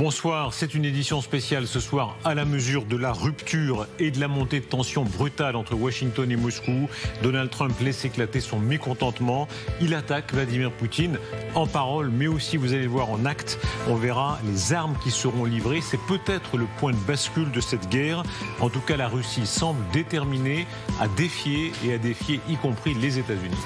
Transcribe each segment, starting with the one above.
Bonsoir, c'est une édition spéciale ce soir à la mesure de la rupture et de la montée de tension brutale entre Washington et Moscou. Donald Trump laisse éclater son mécontentement. Il attaque Vladimir Poutine en parole, mais aussi, vous allez le voir, en acte. On verra les armes qui seront livrées. C'est peut-être le point de bascule de cette guerre. En tout cas, la Russie semble déterminée à défier y compris les États-Unis.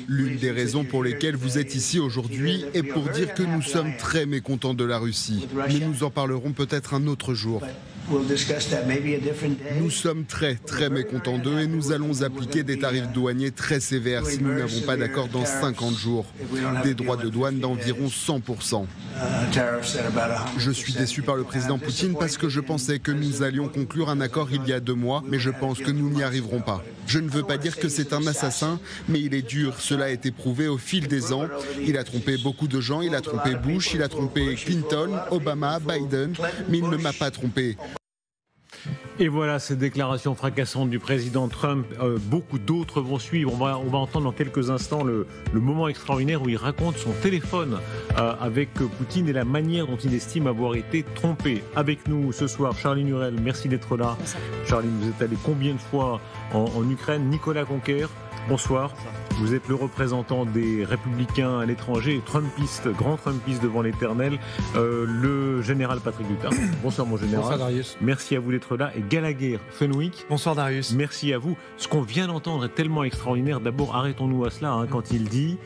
L'une des raisons pour lesquelles vous êtes ici aujourd'hui est pour dire que nous sommes très mécontents de la Russie. Mais nous en parlerons peut-être un autre jour. Nous sommes très mécontents d'eux et nous allons appliquer des tarifs douaniers très sévères si nous n'avons pas d'accord dans 50 jours. Des droits de douane d'environ 100%. Je suis déçu par le président Poutine parce que je pensais que nous allions conclure un accord il y a 2 mois, mais je pense que nous n'y arriverons pas. Je ne veux pas dire que c'est un assassin, mais il est dur. Cela a été prouvé au fil des ans. Il a trompé beaucoup de gens, il a trompé Bush, il a trompé Clinton, Obama, Biden, mais il ne m'a pas trompé. Et voilà ces déclarations fracassantes du président Trump. Beaucoup d'autres vont suivre. On va entendre dans quelques instants le moment extraordinaire où il raconte son téléphone avec Poutine et la manière dont il estime avoir été trompé. Avec nous ce soir, Charline Hurel, merci d'être là. Bonsoir. Charline, vous êtes allé combien de fois en Ukraine? Nicolas Conquer, bonsoir. Vous êtes le représentant des Républicains à l'étranger, Trumpiste, grand Trumpiste devant l'éternel, le général Patrick Lutard. Bonsoir mon général. Bonsoir Darius. Merci à vous d'être là. Et Gallagher Fenwick. Bonsoir Darius. Merci à vous. Ce qu'on vient d'entendre est tellement extraordinaire. D'abord, arrêtons-nous à cela quand il dit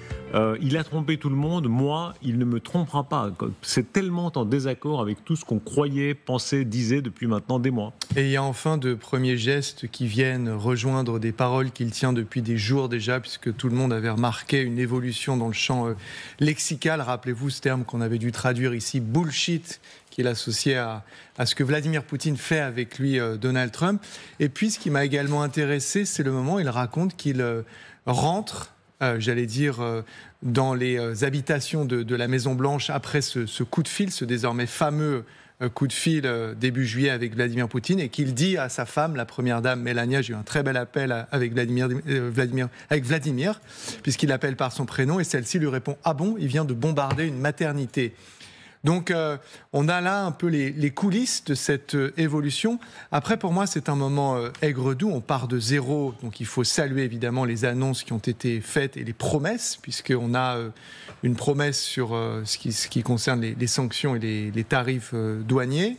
il a trompé tout le monde, moi, il ne me trompera pas. C'est tellement en désaccord avec tout ce qu'on croyait, pensait, disait depuis maintenant des mois. Et il y a enfin de premiers gestes qui viennent rejoindre des paroles qu'il tient depuis des jours déjà, puisque tout le monde avait remarqué une évolution dans le champ lexical. Rappelez-vous ce terme qu'on avait dû traduire ici, bullshit, qu'il associait à ce que Vladimir Poutine fait avec lui, Donald Trump. Et puis, ce qui m'a également intéressé, c'est le moment où il raconte qu'il rentre, dans les habitations de la Maison-Blanche après ce coup de fil, ce désormais fameux coup de fil début juillet avec Vladimir Poutine, et qu'il dit à sa femme, la première dame Mélania, j'ai eu un très bel appel avec Vladimir, puisqu'il l'appelle par son prénom, et celle-ci lui répond « Ah bon, il vient de bombarder une maternité ». Donc on a là un peu les coulisses de cette évolution. Après, pour moi, c'est un moment aigre-doux. On part de zéro, donc il faut saluer évidemment les annonces qui ont été faites et les promesses, puisqu'on a une promesse sur ce qui concerne les sanctions et les tarifs douaniers.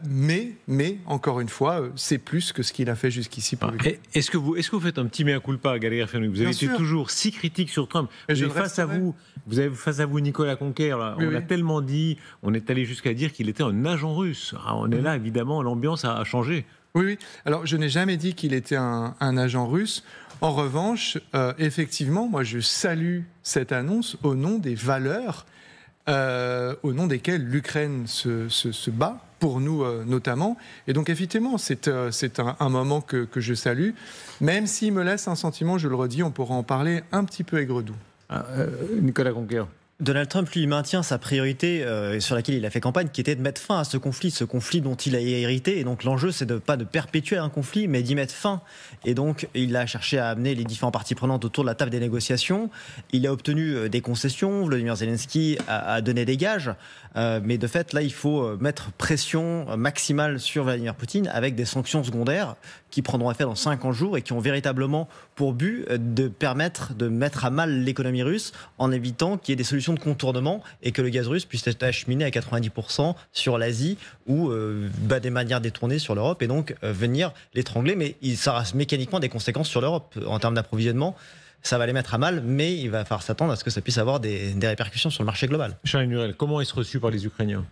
Mais encore une fois, c'est plus que ce qu'il a fait jusqu'ici. Est-ce que vous faites un petit mea culpa, Gallagher Fenwick? Vous avez été toujours si critique sur Trump. Vous avez face à vous Nicolas Conquer. Là, on a tellement dit, on est allé jusqu'à dire qu'il était un agent russe. Alors, on est là, évidemment, l'ambiance a changé. Oui. Alors, je n'ai jamais dit qu'il était un agent russe. En revanche, effectivement, moi, je salue cette annonce au nom des valeurs au nom desquelles l'Ukraine se bat, pour nous notamment. Et donc, effectivement, c'est un moment que je salue, même s'il me laisse un sentiment, je le redis, on pourra en parler, un petit peu aigre-doux. Nicolas Conquer. Donald Trump, lui, maintient sa priorité sur laquelle il a fait campagne, qui était de mettre fin à ce conflit dont il a hérité. Et donc l'enjeu, c'est pas de perpétuer un conflit, mais d'y mettre fin. Et donc, il a cherché à amener les différentes parties prenantes autour de la table des négociations. Il a obtenu des concessions. Volodymyr Zelensky a donné des gages. Mais de fait, là, il faut mettre pression maximale sur Vladimir Poutine avec des sanctions secondaires qui prendront effet dans 50 jours et qui ont véritablement pour but de permettre de mettre à mal l'économie russe en évitant qu'il y ait des solutions de contournement et que le gaz russe puisse être acheminé à 90% sur l'Asie ou des manières détournées sur l'Europe et donc venir l'étrangler. Mais ça aura mécaniquement des conséquences sur l'Europe en termes d'approvisionnement. Ça va les mettre à mal, mais il va falloir s'attendre à ce que ça puisse avoir des répercussions sur le marché global. Charline Hurel, comment est-ce reçu par les Ukrainiens ?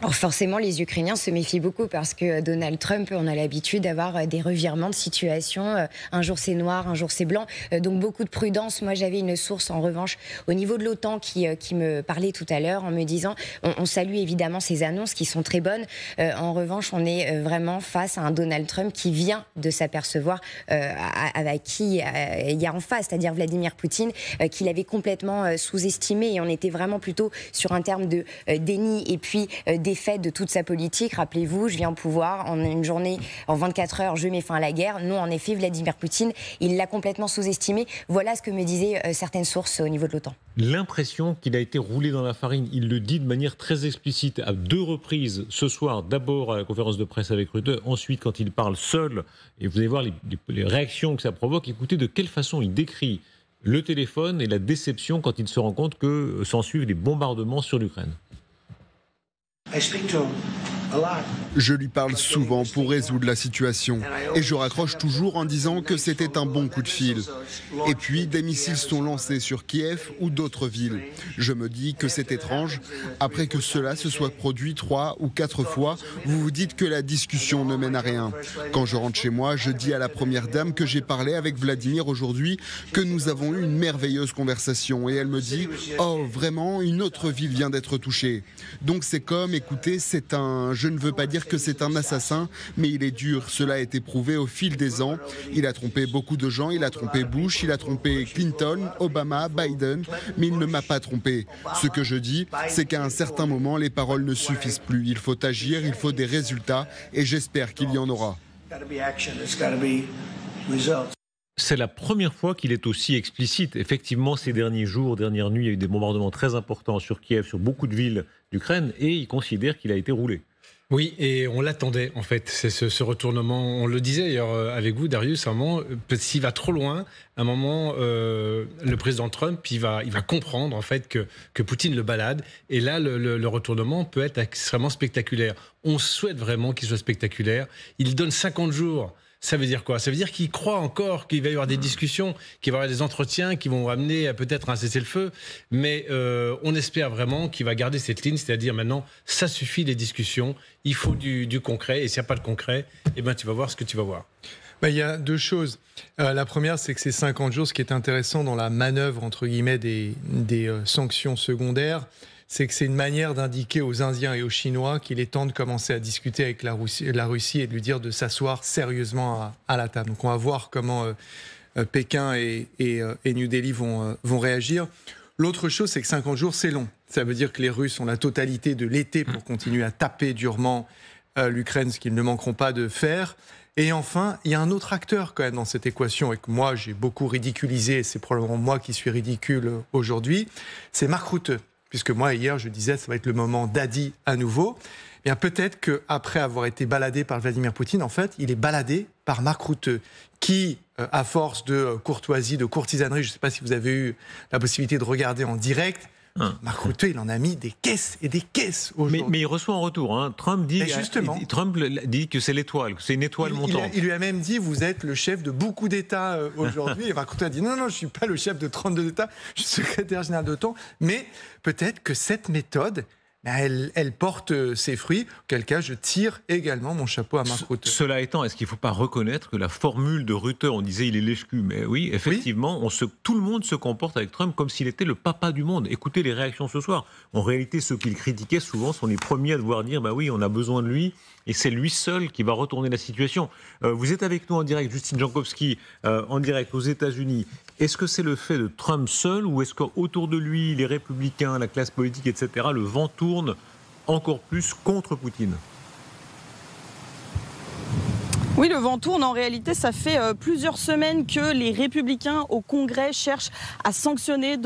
Alors forcément, les Ukrainiens se méfient beaucoup parce que Donald Trump, on a l'habitude d'avoir des revirements de situation. Un jour c'est noir, un jour c'est blanc. Donc beaucoup de prudence. Moi, j'avais une source en revanche au niveau de l'OTAN qui me parlait tout à l'heure en me disant on salue évidemment ces annonces qui sont très bonnes. En revanche, on est vraiment face à un Donald Trump qui vient de s'apercevoir avec qui il y a en face, c'est-à-dire Vladimir Poutine, qu'il avait complètement sous-estimé. Et on était vraiment plutôt sur un terme de déni et puis les faits de toute sa politique. Rappelez-vous, je viens au pouvoir, en une journée, en 24 heures, je mets fin à la guerre. Non, en effet, Vladimir Poutine, il l'a complètement sous-estimé. Voilà ce que me disaient certaines sources au niveau de l'OTAN. L'impression qu'il a été roulé dans la farine, il le dit de manière très explicite à 2 reprises ce soir, d'abord à la conférence de presse avec Rutte, ensuite quand il parle seul, et vous allez voir les réactions que ça provoque. Écoutez de quelle façon il décrit le téléphone et la déception quand il se rend compte que s'ensuivent des bombardements sur l'Ukraine. Je lui parle souvent pour résoudre la situation et je raccroche toujours en disant que c'était un bon coup de fil. Et puis des missiles sont lancés sur Kiev ou d'autres villes. Je me dis que c'est étrange. Après que cela se soit produit 3 ou 4 fois, vous vous dites que la discussion ne mène à rien. Quand je rentre chez moi, je dis à la première dame que j'ai parlé avec Vladimir aujourd'hui, que nous avons eu une merveilleuse conversation. Et elle me dit « Oh, vraiment, une autre ville vient d'être touchée. » Donc c'est comme, écoutez, je ne veux pas dire que c'est un assassin, mais il est dur. Cela a été prouvé au fil des ans. Il a trompé beaucoup de gens. Il a trompé Bush, il a trompé Clinton, Obama, Biden, mais il ne m'a pas trompé. Ce que je dis, c'est qu'à un certain moment, les paroles ne suffisent plus. Il faut agir, il faut des résultats, et j'espère qu'il y en aura. C'est la première fois qu'il est aussi explicite. Effectivement, ces derniers jours, dernières nuits, il y a eu des bombardements très importants sur Kiev, sur beaucoup de villes d'Ukraine, et il considère qu'il a été roulé. Oui, et on l'attendait en fait, c'est ce retournement. On le disait d'ailleurs avec vous, Darius, à un moment, s'il va trop loin, à un moment, le président Trump, il va comprendre en fait que Poutine le balade, et là, le retournement peut être extrêmement spectaculaire. On souhaite vraiment qu'il soit spectaculaire. Il donne 50 jours. Ça veut dire quoi? Ça veut dire qu'il croit encore qu'il va y avoir des discussions, qu'il va y avoir des entretiens qui vont amener peut-être un cessez-le-feu. Mais on espère vraiment qu'il va garder cette ligne, c'est-à-dire maintenant, ça suffit les discussions, il faut du concret. Et s'il n'y a pas de concret, eh ben, tu vas voir ce que tu vas voir. Il y a 2 choses. La première, c'est que ces 50 jours, ce qui est intéressant dans la manœuvre, entre guillemets, des sanctions secondaires, c'est que c'est une manière d'indiquer aux Indiens et aux Chinois qu'il est temps de commencer à discuter avec la Russie et de lui dire de s'asseoir sérieusement à la table. Donc on va voir comment Pékin et New Delhi vont réagir. L'autre chose, c'est que 50 jours, c'est long. Ça veut dire que les Russes ont la totalité de l'été pour continuer à taper durement l'Ukraine, ce qu'ils ne manqueront pas de faire. Et enfin, il y a un autre acteur quand même dans cette équation et que moi j'ai beaucoup ridiculisé, et c'est probablement moi qui suis ridicule aujourd'hui, c'est Mark Rutte. Puisque moi, hier, je disais, ça va être le moment d'Adi à nouveau. Eh bien, peut-être qu'après avoir été baladé par Vladimir Poutine, en fait, il est baladé par Mark Rutte, qui, à force de courtoisie, de courtisanerie, je ne sais pas si vous avez eu la possibilité de regarder en direct, Mark Rutte, il en a mis des caisses et des caisses aujourd'hui. Mais il reçoit en retour. Hein. Trump dit que c'est l'étoile, que c'est une étoile montante. Il lui a même dit, vous êtes le chef de beaucoup d'États aujourd'hui. Et Mark Rutte a dit, non, je ne suis pas le chef de 32 États, je suis secrétaire général de l'OTAN. Mais peut-être que cette méthode, elle porte ses fruits. Auquel cas, je tire également mon chapeau à Mark Rutte. Cela étant, est-ce qu'il ne faut pas reconnaître que la formule de Rutte, on disait il est lèche-cul, mais oui, effectivement, tout le monde se comporte avec Trump comme s'il était le papa du monde. Écoutez les réactions ce soir. En réalité, ceux qu'il critiquait souvent sont les premiers à devoir dire bah oui, on a besoin de lui. Et c'est lui seul qui va retourner la situation. Vous êtes avec nous en direct, Justine Jankowski, en direct aux États-Unis. Est-ce que c'est le fait de Trump seul ou est-ce qu'autour de lui, les républicains, la classe politique, etc., le vent tourne encore plus contre Poutine ? Oui, le vent tourne. En réalité, ça fait plusieurs semaines que les républicains au Congrès cherchent à sanctionner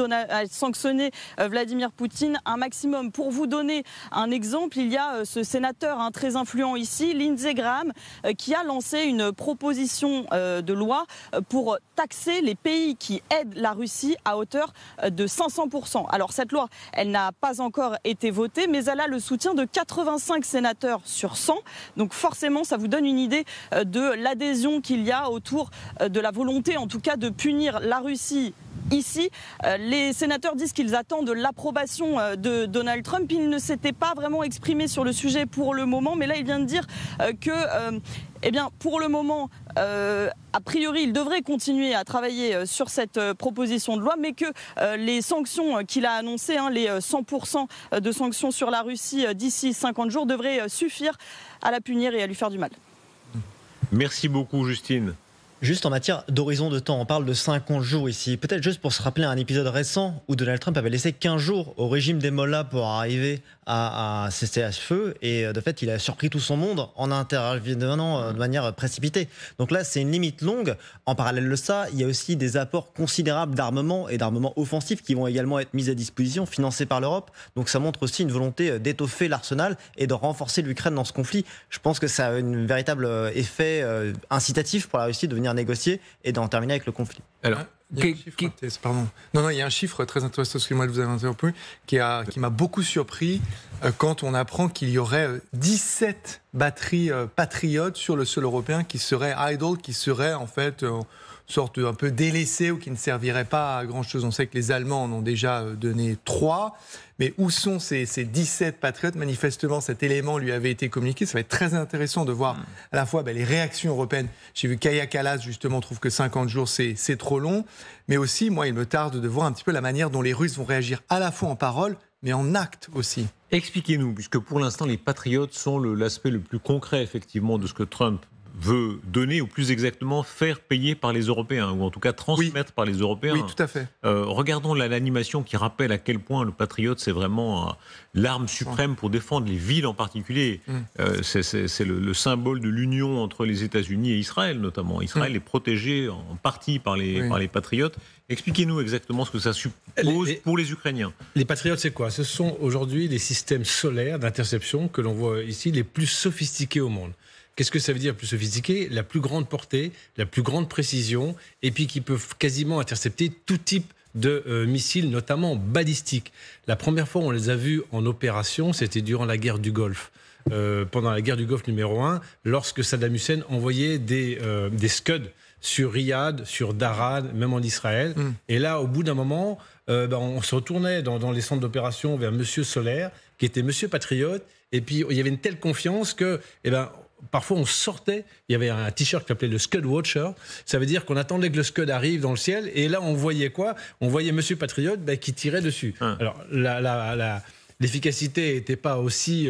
Vladimir Poutine un maximum. Pour vous donner un exemple, il y a ce sénateur très influent ici, Lindsey Graham, qui a lancé une proposition de loi pour taxer les pays qui aident la Russie à hauteur de 500%. Alors cette loi, elle n'a pas encore été votée, mais elle a le soutien de 85 sénateurs sur 100. Donc forcément, ça vous donne une idée de l'adhésion qu'il y a autour de la volonté, en tout cas, de punir la Russie ici. Les sénateurs disent qu'ils attendent l'approbation de Donald Trump. Il ne s'était pas vraiment exprimé sur le sujet pour le moment, mais là, il vient de dire que, pour le moment, a priori, il devrait continuer à travailler sur cette proposition de loi, mais que les sanctions qu'il a annoncées, les 100% de sanctions sur la Russie d'ici 50 jours, devraient suffire à la punir et à lui faire du mal. Merci beaucoup, Justine. Juste en matière d'horizon de temps, on parle de 50 jours ici. Peut-être juste pour se rappeler un épisode récent où Donald Trump avait laissé 15 jours au régime des Mollahs pour arriver à cesser à feu. Et de fait, il a surpris tout son monde en intervenant de manière précipitée. Donc là, c'est une limite longue. En parallèle de ça, il y a aussi des apports considérables d'armement et d'armement offensif qui vont également être mis à disposition, financés par l'Europe. Donc ça montre aussi une volonté d'étoffer l'arsenal et de renforcer l'Ukraine dans ce conflit. Je pense que ça a un véritable effet incitatif pour la Russie de venir négocier et d'en terminer avec le conflit. Alors, il y a il y a un chiffre très intéressant, excusez-moi de vous avoir interrompu, qui m'a beaucoup surpris quand on apprend qu'il y aurait 17 batteries patriotes sur le sol européen qui seraient idle, qui seraient en fait sorte un peu délaissées ou qui ne serviraient pas à grand-chose. On sait que les Allemands en ont déjà donné 3, mais où sont ces 17 patriotes ? Manifestement, cet élément lui avait été communiqué. Ça va être très intéressant de voir à la fois les réactions européennes. J'ai vu Kaja Kallas, justement, trouve que 50 jours, c'est trop long. Mais aussi, moi, il me tarde de voir un petit peu la manière dont les Russes vont réagir à la fois en parole, mais en acte aussi. Expliquez-nous, puisque pour l'instant, les patriotes sont l'aspect le plus concret, effectivement, de ce que Trump veut donner, ou plus exactement faire payer par les Européens, ou en tout cas transmettre par les Européens. Oui, tout à fait. Regardons l'animation qui rappelle à quel point le patriote, c'est vraiment l'arme suprême pour défendre les villes en particulier. C'est le symbole de l'union entre les États-Unis et Israël, notamment. Israël est protégé en partie par les patriotes. Expliquez-nous exactement ce que ça suppose pour les Ukrainiens. Les patriotes, c'est quoi ? Ce sont aujourd'hui les systèmes solaires d'interception que l'on voit ici les plus sophistiqués au monde. Qu'est-ce que ça veut dire plus sophistiqué ? La plus grande portée, la plus grande précision, et puis qui peuvent quasiment intercepter tout type de missiles, notamment balistiques. La première fois où on les a vus en opération, c'était durant la guerre du Golfe. Pendant la guerre du Golfe numéro 1, lorsque Saddam Hussein envoyait des Scud sur Riyad, sur Daran, même en Israël. Et là, au bout d'un moment, on se retournait dans les centres d'opération vers Monsieur Solaire, qui était Monsieur Patriote, et puis il y avait une telle confiance que... parfois, on sortait, il y avait un t-shirt qui s'appelait le Scud Watcher. Ça veut dire qu'on attendait que le Scud arrive dans le ciel. Et là, on voyait quoi ? On voyait Monsieur Patriote qui tirait dessus. Alors, l'efficacité n'était pas aussi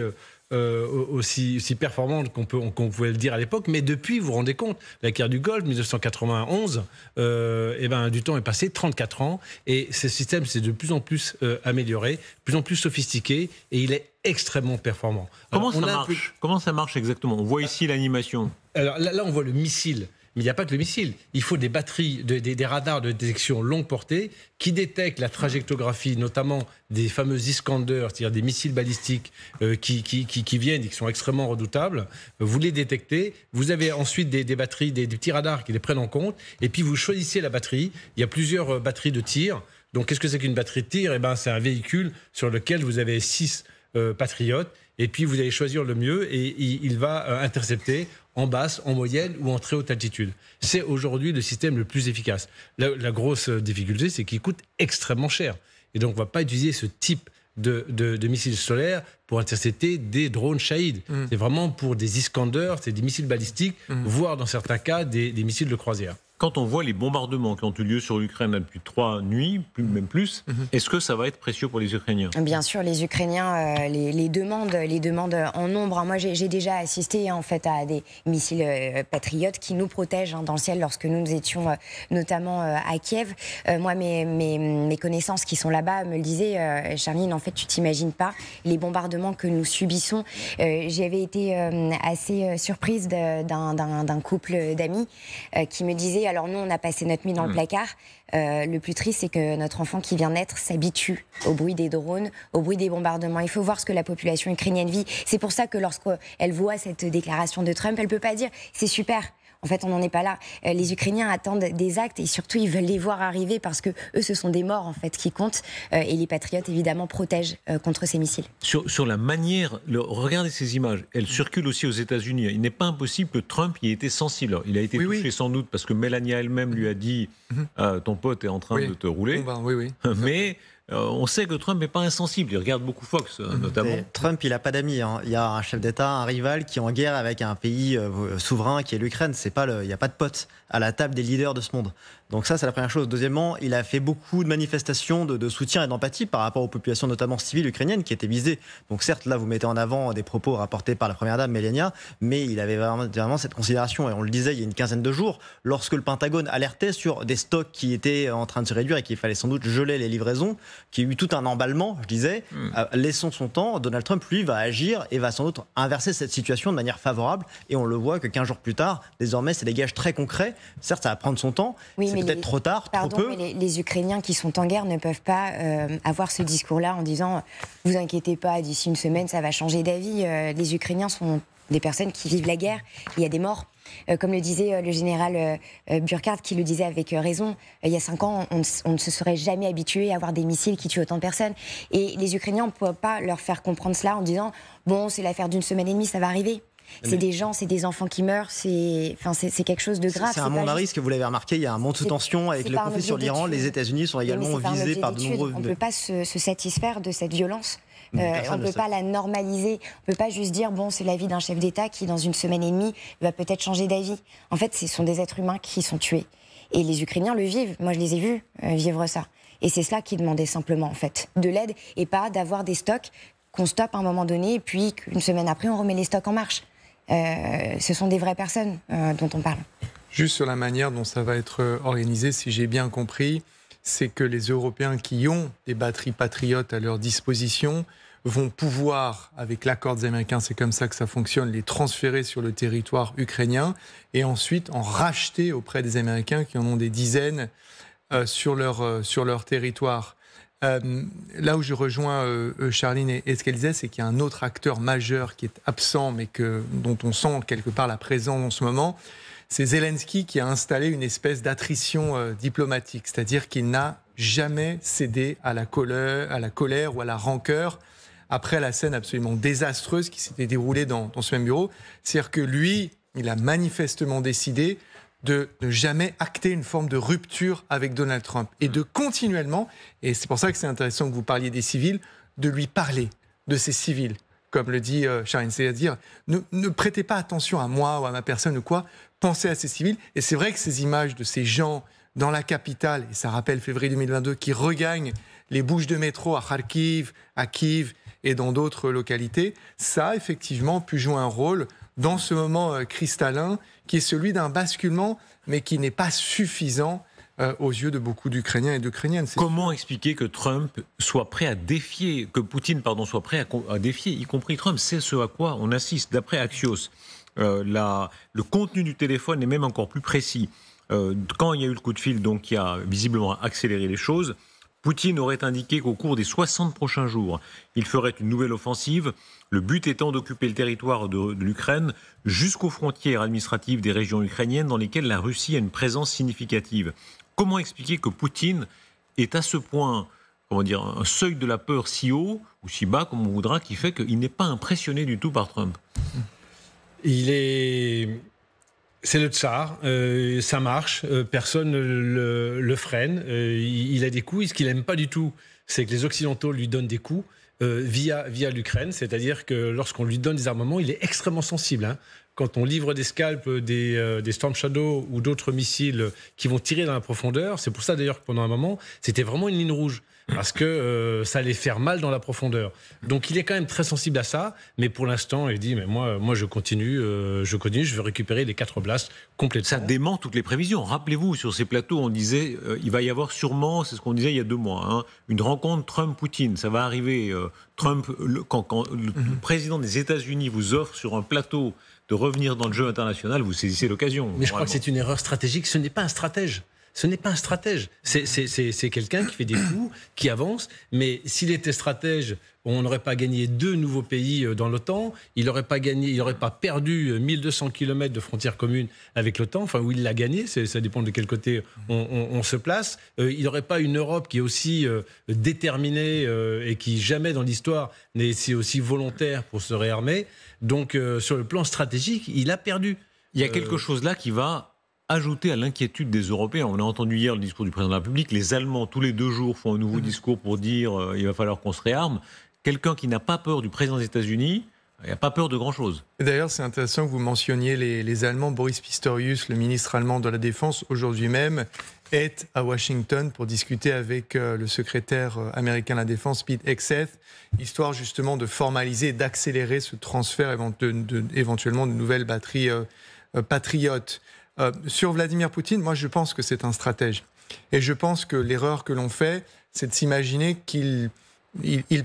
performante qu'on pouvait le dire à l'époque. Mais depuis, vous vous rendez compte, la guerre du Golfe, 1991, du temps est passé, 34 ans. Et ce système s'est de plus en plus amélioré, de plus en plus sophistiqué. Et il est extrêmement performant. Alors, Comment ça marche exactement ? On voit ici l'animation. Alors là, on voit le missile. Mais il n'y a pas que le missile. Il faut des batteries, des radars de détection longue portée qui détectent la trajectographie, notamment des fameux Iskander, c'est-à-dire des missiles balistiques qui viennent et qui sont extrêmement redoutables. Vous les détectez. Vous avez ensuite des batteries, des petits radars qui les prennent en compte. Et puis vous choisissez la batterie. Il y a plusieurs batteries de tir. Donc qu'est-ce que c'est qu'une batterie de tir ? C'est un véhicule sur lequel vous avez 6 patriotes. Et puis vous allez choisir le mieux et il va intercepter en basse, en moyenne ou en très haute altitude. C'est aujourd'hui le système le plus efficace. La grosse difficulté, c'est qu'il coûte extrêmement cher. Et donc on ne va pas utiliser ce type de missiles solaires pour intercepter des drones Shahid. C'est vraiment pour des Iskander, c'est des missiles balistiques, voire dans certains cas des missiles de croisière. Quand on voit les bombardements qui ont eu lieu sur l'Ukraine depuis 3 nuits, même plus, est-ce que ça va être précieux pour les Ukrainiens ? Bien sûr, les Ukrainiens, les demandes en nombre. Moi, j'ai déjà assisté en fait à des missiles patriotes qui nous protègent dans le ciel lorsque nous étions notamment à Kiev. Moi, mes connaissances qui sont là-bas me le disaient, Charline, en fait, tu t'imagines pas les bombardements que nous subissons. J'avais été assez surprise d'un couple d'amis qui me disait alors nous, on a passé notre nuit dans le placard. Le plus triste, c'est que notre enfant qui vient naître s'habitue au bruit des drones, au bruit des bombardements. Il faut voir ce que la population ukrainienne vit. C'est pour ça que lorsqu'elle voit cette déclaration de Trump, elle ne peut pas dire « c'est super ». En fait, on n'en est pas là. Les Ukrainiens attendent des actes et surtout, ils veulent les voir arriver parce que eux, ce sont des morts en fait qui comptent. Et les patriotes, évidemment, protègent contre ces missiles. Sur la manière, regardez ces images. Elles circulent aussi aux États-Unis. Il n'est pas impossible que Trump y ait été sensible. Alors, il a été touché sans doute parce que Melania elle-même lui a dit ton pote est en train de te rouler. Oui. Mais On sait que Trump n'est pas insensible, il regarde beaucoup Fox notamment. Et Trump, il n'a pas d'amis. Il y a un chef d'État, un rival qui est en guerre avec un pays souverain qui est l'Ukraine. Il n'y a pas de pote à la table des leaders de ce monde. Donc ça, c'est la première chose. Deuxièmement, il a fait beaucoup de manifestations de soutien et d'empathie par rapport aux populations, notamment civiles ukrainiennes, qui étaient visées. Donc certes, là, vous mettez en avant des propos rapportés par la première dame, Melania, mais il avait vraiment cette considération. Et on le disait il y a une quinzaine de jours, lorsque le Pentagone alertait sur des stocks qui étaient en train de se réduire et qu'il fallait sans doute geler les livraisons, qu'il y a eu tout un emballement, je disais, laissons son temps. Donald Trump, lui, va agir et va sans doute inverser cette situation de manière favorable. Et on le voit que 15 jours plus tard, désormais, c'est des gages très concrets. Certes, ça va prendre son temps. Oui, c'est peut-être trop tard, trop peu. Mais les Ukrainiens qui sont en guerre ne peuvent pas avoir ce discours-là en disant « vous inquiétez pas, d'ici une semaine, ça va changer d'avis ». Les Ukrainiens sont des personnes qui vivent la guerre. Il y a des morts. Comme le disait le général Burkhardt, qui le disait avec raison, il y a 5 ans, on ne se serait jamais habitué à avoir des missiles qui tuent autant de personnes. Et les Ukrainiens, on ne peut pas leur faire comprendre cela en disant « bon, c'est l'affaire d'une semaine et demie, ça va arriver ». C'est des gens, c'est des enfants qui meurent, c'est quelque chose de grave. C'est un monde à risque, vous l'avez remarqué, il y a un monde sous tension avec le conflit sur l'Iran. Les États-Unis sont également visés par de nombreux... On ne peut pas se satisfaire de cette violence. On ne peut pas la normaliser. On ne peut pas juste dire, bon, c'est la vie d'un chef d'État qui, dans une semaine et demie, va peut-être changer d'avis. En fait, ce sont des êtres humains qui sont tués. Et les Ukrainiens le vivent. Moi, je les ai vus vivre ça. Et c'est cela qu'ils demandaient simplement, en fait. De l'aide et pas d'avoir des stocks qu'on stoppe à un moment donné et puis qu'une semaine après, on remet les stocks en marche. Ce sont des vraies personnes dont on parle. Juste sur la manière dont ça va être organisé, si j'ai bien compris, c'est que les Européens qui ont des batteries patriotes à leur disposition vont pouvoir, avec l'accord des Américains, c'est comme ça que ça fonctionne, les transférer sur le territoire ukrainien et ensuite en racheter auprès des Américains qui en ont des dizaines sur leur territoire. Là où je rejoins Charline et ce qu'elle disait, c'est qu'il y a un autre acteur majeur qui est absent, mais dont on sent quelque part la présence en ce moment, c'est Zelensky qui a installé une espèce d'attrition diplomatique, c'est-à-dire qu'il n'a jamais cédé à la colère ou à la rancœur après la scène absolument désastreuse qui s'était déroulée dans ce même bureau. C'est-à-dire que lui, il a manifestement décidé de ne jamais acter une forme de rupture avec Donald Trump et de continuellement, et c'est pour ça que c'est intéressant que vous parliez des civils, de lui parler de ces civils, comme le dit Charine, c'est-à-dire ne prêtez pas attention à moi ou à ma personne ou quoi, pensez à ces civils. Et c'est vrai que ces images de ces gens dans la capitale, et ça rappelle février 2022, qui regagnent les bouches de métro à Kharkiv, à Kiev et dans d'autres localités, ça a effectivement pu jouer un rôle dans ce moment cristallin qui est celui d'un basculement, mais qui n'est pas suffisant aux yeux de beaucoup d'Ukrainiens et d'Ukrainiennes. Comment expliquer que Trump soit prêt à défier, que Poutine, soit prêt à défier, y compris Trump? C'est ce à quoi on assiste. D'après Axios, le contenu du téléphone est même encore plus précis. Quand il y a eu le coup de fil, donc qui a visiblement accéléré les choses, Poutine aurait indiqué qu'au cours des 60 prochains jours, il ferait une nouvelle offensive, le but étant d'occuper le territoire de l'Ukraine jusqu'aux frontières administratives des régions ukrainiennes dans lesquelles la Russie a une présence significative. Comment expliquer que Poutine est à ce point, un seuil de la peur si haut ou si bas, comme on voudra, qui fait qu'il n'est pas impressionné du tout par Trump? C'est le tsar, ça marche, personne ne le freine, il a des coups, et ce qu'il n'aime pas du tout, c'est que les Occidentaux lui donnent des coups via l'Ukraine, c'est-à-dire que lorsqu'on lui donne des armements, il est extrêmement sensible. Quand on livre des scalps, des Storm Shadow ou d'autres missiles qui vont tirer dans la profondeur, c'est pour ça d'ailleurs que pendant un moment, c'était vraiment une ligne rouge. Parce que ça allait faire mal dans la profondeur. Donc il est quand même très sensible à ça, mais pour l'instant il dit mais moi je continue, je veux récupérer les 4 oblasts complètement. Ça dément toutes les prévisions. Rappelez-vous, sur ces plateaux on disait il va y avoir sûrement, c'est ce qu'on disait il y a 2 mois, une rencontre Trump-Poutine, ça va arriver. Trump, quand le président des États-Unis vous offre sur un plateau de revenir dans le jeu international, vous saisissez l'occasion. Mais je crois que c'est une erreur stratégique, ce n'est pas un stratège. Ce n'est pas un stratège, c'est quelqu'un qui fait des coups, qui avance, mais s'il était stratège, on n'aurait pas gagné 2 nouveaux pays dans l'OTAN, il n'aurait pas perdu 1200 km de frontières communes avec l'OTAN, enfin où il l'a gagné, ça dépend de quel côté on se place, il n'aurait pas une Europe qui est aussi déterminée et qui jamais dans l'histoire n'est aussi volontaire pour se réarmer, donc sur le plan stratégique, il a perdu. Il y a quelque chose là qui va ajouter à l'inquiétude des Européens. On a entendu hier le discours du président de la République. Les Allemands, tous les 2 jours, font un nouveau discours pour dire il va falloir qu'on se réarme. Quelqu'un qui n'a pas peur du président des États-Unis, il n'a pas peur de grand-chose. D'ailleurs, c'est intéressant que vous mentionniez les Allemands. Boris Pistorius, le ministre allemand de la Défense, aujourd'hui même, est à Washington pour discuter avec le secrétaire américain de la Défense, Pete Hegseth, histoire justement de formaliser et d'accélérer ce transfert éventuellement de nouvelles batteries patriotes. Sur Vladimir Poutine, moi je pense que c'est un stratège. Et je pense que l'erreur que l'on fait, c'est de s'imaginer qu'il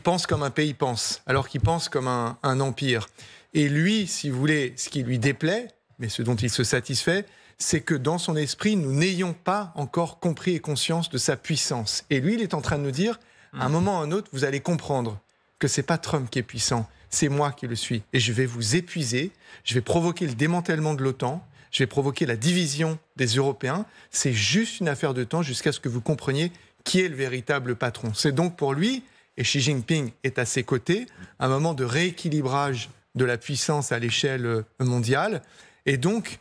pense comme un pays pense, alors qu'il pense comme un empire. Et lui, si vous voulez, ce qui lui déplaît, mais ce dont il se satisfait, c'est que dans son esprit, nous n'ayons pas encore compris et conscience de sa puissance. Et lui, il est en train de nous dire, à un moment ou à un autre, vous allez comprendre que c'est pas Trump qui est puissant, c'est moi qui le suis. Et je vais vous épuiser, je vais provoquer le démantèlement de l'OTAN, je vais provoquer la division des Européens. C'est juste une affaire de temps jusqu'à ce que vous compreniez qui est le véritable patron. C'est donc pour lui, et Xi Jinping est à ses côtés, un moment de rééquilibrage de la puissance à l'échelle mondiale. Et donc,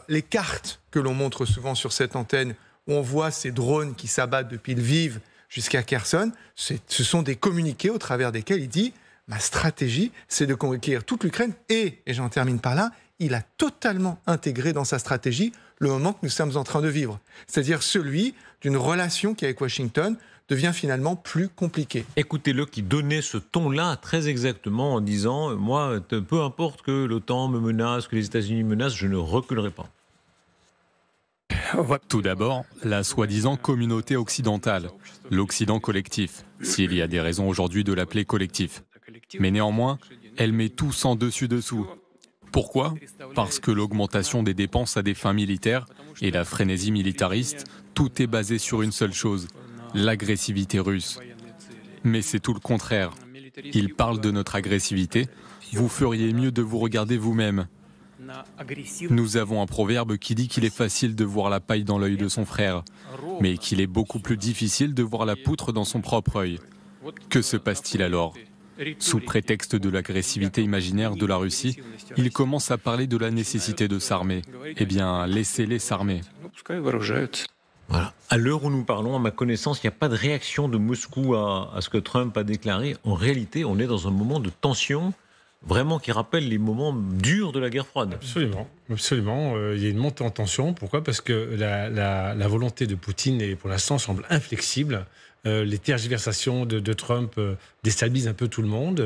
les cartes que l'on montre souvent sur cette antenne, où on voit ces drones qui s'abattent depuis Lviv jusqu'à Kherson, ce sont des communiqués au travers desquels il dit « Ma stratégie, c'est de conquérir toute l'Ukraine et j'en termine par là, il a totalement intégré dans sa stratégie le moment que nous sommes en train de vivre. C'est-à-dire celui d'une relation qui, avec Washington, devient finalement plus compliquée. Écoutez-le qui donnait ce ton-là très exactement en disant « Moi, peu importe que l'OTAN me menace, que les États-Unis me menacent, je ne reculerai pas. » Tout d'abord, la soi-disant communauté occidentale, l'Occident collectif, s'il y a des raisons aujourd'hui de l'appeler collectif. Mais néanmoins, elle met tout sans dessus-dessous. Pourquoi ? Parce que l'augmentation des dépenses à des fins militaires et la frénésie militariste, tout est basé sur une seule chose, l'agressivité russe. Mais c'est tout le contraire. Il parle de notre agressivité. Vous feriez mieux de vous regarder vous-même. Nous avons un proverbe qui dit qu'il est facile de voir la paille dans l'œil de son frère, mais qu'il est beaucoup plus difficile de voir la poutre dans son propre œil. Que se passe-t-il alors ? Sous prétexte de l'agressivité imaginaire de la Russie, il commence à parler de la nécessité de s'armer. Eh bien, laissez-les s'armer. Voilà. À l'heure où nous parlons, à ma connaissance, il n'y a pas de réaction de Moscou à ce que Trump a déclaré. En réalité, on est dans un moment de tension vraiment qui rappelle les moments durs de la guerre froide. Absolument, absolument. Il y a une montée en tension. Pourquoi ? Parce que la volonté de Poutine, pour l'instant, semble inflexible. Les tergiversations de Trump déstabilisent un peu tout le monde.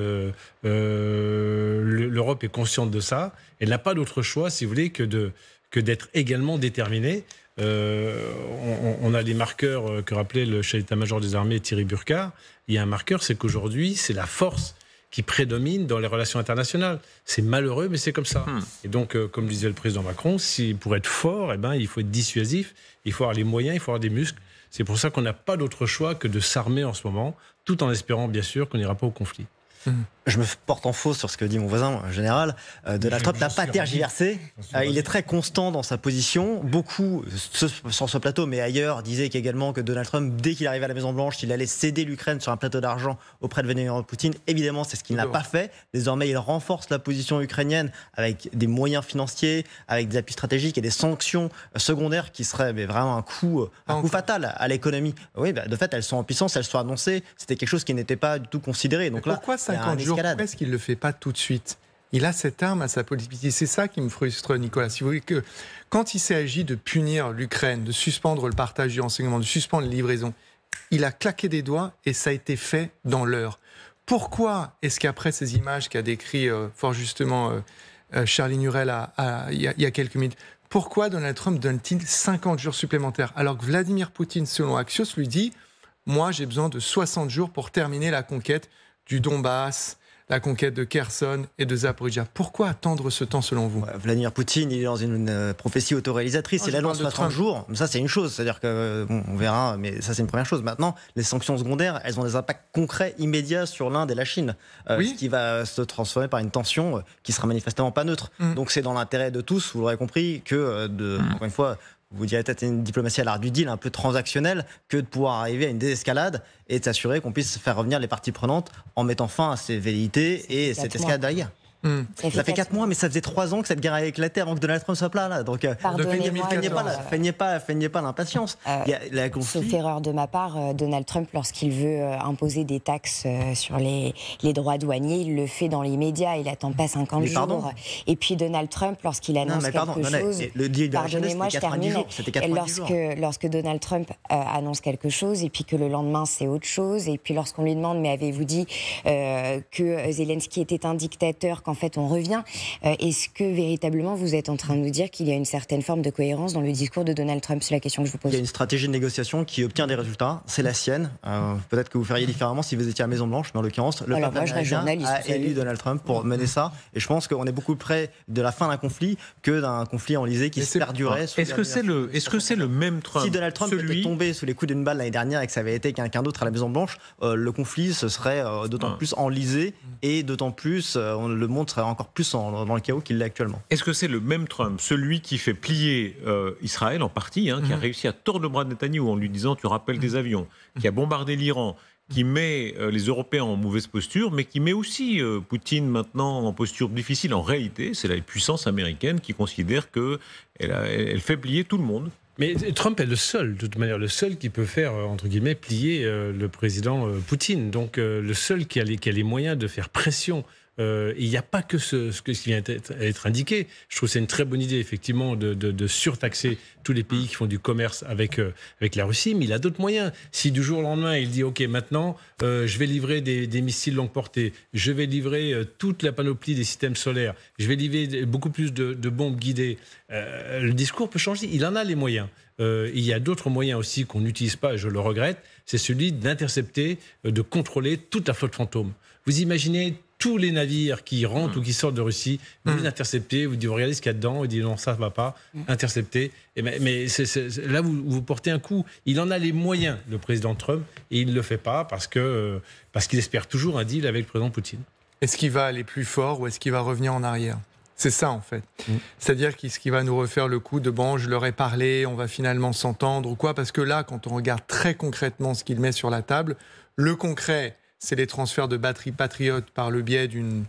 L'Europe est consciente de ça. Elle n'a pas d'autre choix, si vous voulez, que d'être également déterminée. On a les marqueurs que rappelait le chef d'état-major des armées Thierry Burkhardt. Il y a un marqueur, c'est qu'aujourd'hui, c'est la force qui prédomine dans les relations internationales. C'est malheureux, mais c'est comme ça. Et donc, comme disait le président Macron, pour être fort, il faut être dissuasif, il faut avoir les moyens, il faut avoir des muscles. C'est pour ça qu'on n'a pas d'autre choix que de s'armer en ce moment, tout en espérant bien sûr qu'on n'ira pas au conflit. Je me porte en faux sur ce que dit mon voisin général. Donald Trump n'a pas tergiversé. Il est très constant dans sa position. Beaucoup, sur ce plateau, mais ailleurs, disaient également que Donald Trump, dès qu'il arrivait à la Maison-Blanche, il allait céder l'Ukraine sur un plateau d'argent auprès de Vladimir Poutine. Évidemment, c'est ce qu'il n'a pas fait. Désormais, il renforce la position ukrainienne avec des moyens financiers, avec des appuis stratégiques et des sanctions secondaires qui seraient vraiment un coup fatal à l'économie. Oui, de fait, elles sont en puissance, elles sont annoncées. C'était quelque chose qui n'était pas du tout considéré. Donc là, pourquoi 50 jours, pourquoi est-ce qu'il ne le fait pas tout de suite ? Il a cette arme à sa politique. C'est ça qui me frustre, Nicolas. Si vous voulez que quand il s'agit de punir l'Ukraine, de suspendre le partage du renseignement, de suspendre les livraisons, il a claqué des doigts et ça a été fait dans l'heure. Pourquoi est-ce qu'après ces images qu'a décrit fort justement Charlie Nurel il y a quelques minutes, pourquoi Donald Trump donne-t-il 50 jours supplémentaires alors que Vladimir Poutine, selon Axios, lui dit « Moi, j'ai besoin de 60 jours pour terminer la conquête du Donbass, la conquête de Kherson et de Zaporizhzhia. » Pourquoi attendre ce temps selon vous ? Vladimir Poutine, il est dans une prophétie autoréalisatrice. Il annonce pas 30 jours. Ça, c'est une chose. C'est-à-dire que, on verra, mais ça, c'est une première chose. Maintenant, les sanctions secondaires, elles ont des impacts concrets, immédiats sur l'Inde et la Chine. Ce qui va se transformer par une tension qui sera manifestement pas neutre. Donc, c'est dans l'intérêt de tous, vous l'aurez compris, que, encore une fois, vous direz peut-être une diplomatie à l'art du deal un peu transactionnelle, que de pouvoir arriver à une désescalade et de s'assurer qu'on puisse faire revenir les parties prenantes en mettant fin à ces velléités et cette escalade de la guerre. Ça fait 4 mois, mais ça faisait 3 ans que cette guerre a éclaté avant que Donald Trump soit là. Donc, Pardonnez-moi, feignez pas l'impatience. Sauf erreur de ma part, Donald Trump, lorsqu'il veut imposer des taxes sur les droits douaniers, il le fait dans les médias. Il n'attend pas 50 jours. Et puis Donald Trump, lorsqu'il annonce quelque chose... Le deal de la jeunesse, Pardonnez-moi, je termine. C'était 90 jours. Lorsque Donald Trump annonce quelque chose, et puis que le lendemain, c'est autre chose, et puis lorsqu'on lui demande, mais avez-vous dit que Zelensky était un dictateur, en fait on revient. Est-ce que véritablement vous êtes en train de nous dire qu'il y a une certaine forme de cohérence dans le discours de Donald Trump? C'est la question que je vous pose. Il y a une stratégie de négociation qui obtient des résultats, c'est la sienne. Peut-être que vous feriez différemment si vous étiez à Maison-Blanche, mais en l'occurrence, le peuple américain a élu Donald Trump pour mener ça. Et je pense qu'on est beaucoup plus près de la fin d'un conflit que d'un conflit enlisé qui se perdurait. Est-ce que c'est le même Trump? Si Donald Trump était tombé sous les coups d'une balle l'année dernière et que ça avait été quelqu'un d'autre à la Maison-Blanche, le conflit se serait d'autant plus enlisé et d'autant plus, le monde serait encore plus dans le chaos qu'il l'est actuellement. Est-ce que c'est le même Trump, celui qui fait plier Israël en partie, qui a réussi à tordre le bras de Netanyahou en lui disant tu rappelles des avions, qui a bombardé l'Iran, qui met les Européens en mauvaise posture, mais qui met aussi Poutine maintenant en posture difficile? En réalité, c'est la puissance américaine qui considère qu'elle fait plier tout le monde. Mais Trump est le seul, de toute manière, le seul qui peut faire, entre guillemets, plier le président Poutine. Donc le seul qui a les moyens de faire pression. Il n'y a pas que ce qui vient d'être indiqué. Je trouve que c'est une très bonne idée, effectivement, de surtaxer tous les pays qui font du commerce avec la Russie, mais il a d'autres moyens. Si du jour au lendemain, il dit « Ok, maintenant, je vais livrer des missiles longue portée, je vais livrer toute la panoplie des systèmes solaires, je vais livrer beaucoup plus de bombes guidées », le discours peut changer. Il en a les moyens. Il y a d'autres moyens aussi qu'on n'utilise pas, et je le regrette, c'est celui d'intercepter, de contrôler toute la flotte fantôme. Vous imaginez tous les navires qui rentrent ou qui sortent de Russie, vous les interceptez, vous dites, regardez ce qu'il y a dedans, vous dites, non, ça ne va pas, intercepter. Mais là, vous portez un coup. Il en a les moyens, le président Trump, et il ne le fait pas parce qu'il espère toujours un deal avec le président Poutine. Est-ce qu'il va aller plus fort ou est-ce qu'il va revenir en arrière ? C'est ça, en fait. C'est-à-dire qu'est-ce qui va nous refaire le coup de « bon, je leur ai parlé, on va finalement s'entendre » ou quoi ? Parce que là, quand on regarde très concrètement ce qu'il met sur la table, le concret, c'est les transferts de batteries Patriot par le biais d'une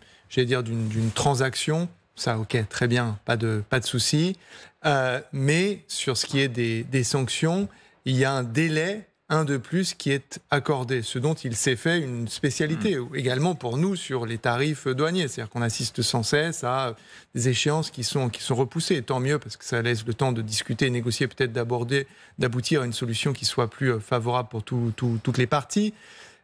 transaction. Ça, ok, très bien, pas de souci. Mais sur ce qui est des sanctions, il y a un délai, un de plus, qui est accordé, ce dont il s'est fait une spécialité. Également pour nous sur les tarifs douaniers. C'est-à-dire qu'on assiste sans cesse à des échéances qui sont repoussées. Et tant mieux, parce que ça laisse le temps de discuter, négocier, peut-être d'aboutir à une solution qui soit plus favorable pour toutes les parties.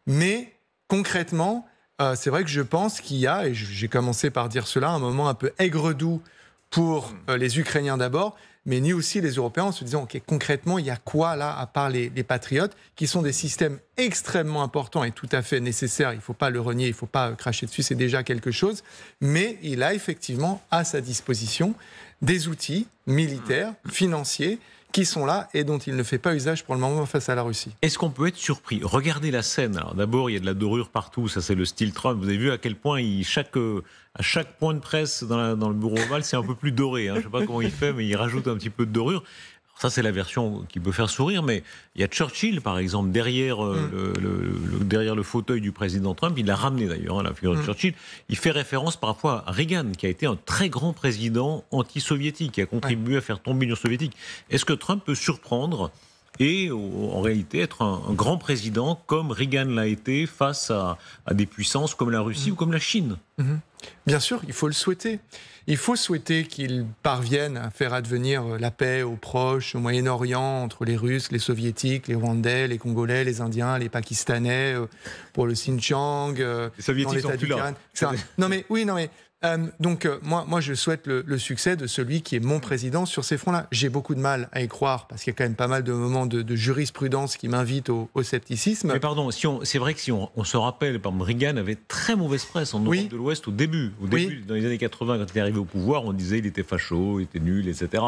Mais concrètement, c'est vrai que je pense qu'il y a, et j'ai commencé par dire cela, un moment un peu aigre-doux pour les Ukrainiens d'abord, mais ni aussi les Européens, en se disant, ok, concrètement, il y a quoi là, à part les Patriotes, qui sont des systèmes extrêmement importants et tout à fait nécessaires, il ne faut pas le renier, il ne faut pas cracher dessus, c'est déjà quelque chose, mais il a effectivement à sa disposition des outils militaires, financiers, qui sont là et dont il ne fait pas usage pour le moment face à la Russie. Est-ce qu'on peut être surpris? Regardez la scène. Alors d'abord, il y a de la dorure partout, ça c'est le style Trump. Vous avez vu à quel point à chaque point de presse dans le bureau ovale, c'est un peu plus doré. Je ne sais pas comment il fait, mais il rajoute un petit peu de dorure. Alors ça, c'est la version qui peut faire sourire, mais il y a Churchill, par exemple, derrière le fauteuil du président Trump. Il l'a ramené d'ailleurs, la figure de Churchill. Il fait référence parfois à Reagan, qui a été un très grand président anti-soviétique, qui a contribué à faire tomber l'Union soviétique. Est-ce que Trump peut surprendre et en réalité être un grand président comme Reagan l'a été face à des puissances comme la Russie ou comme la Chine? Bien sûr, il faut le souhaiter. Il faut souhaiter qu'il parvienne à faire advenir la paix au Proche, au Moyen-Orient, entre les Russes, les Soviétiques, les Rwandais, les Congolais, les Indiens, les Pakistanais, pour le Xinjiang, les Soviétiques sont plus là. Donc moi je souhaite le succès de celui qui est mon président sur ces fronts-là. J'ai beaucoup de mal à y croire parce qu'il y a quand même pas mal de moments de jurisprudence qui m'invitent au scepticisme. Mais pardon, c'est vrai que si on se rappelle, par exemple, Reagan avait très mauvaise presse en Europe de l'Ouest au début, dans les années 80, quand il est arrivé au pouvoir, on disait il était facho, il était nul, etc.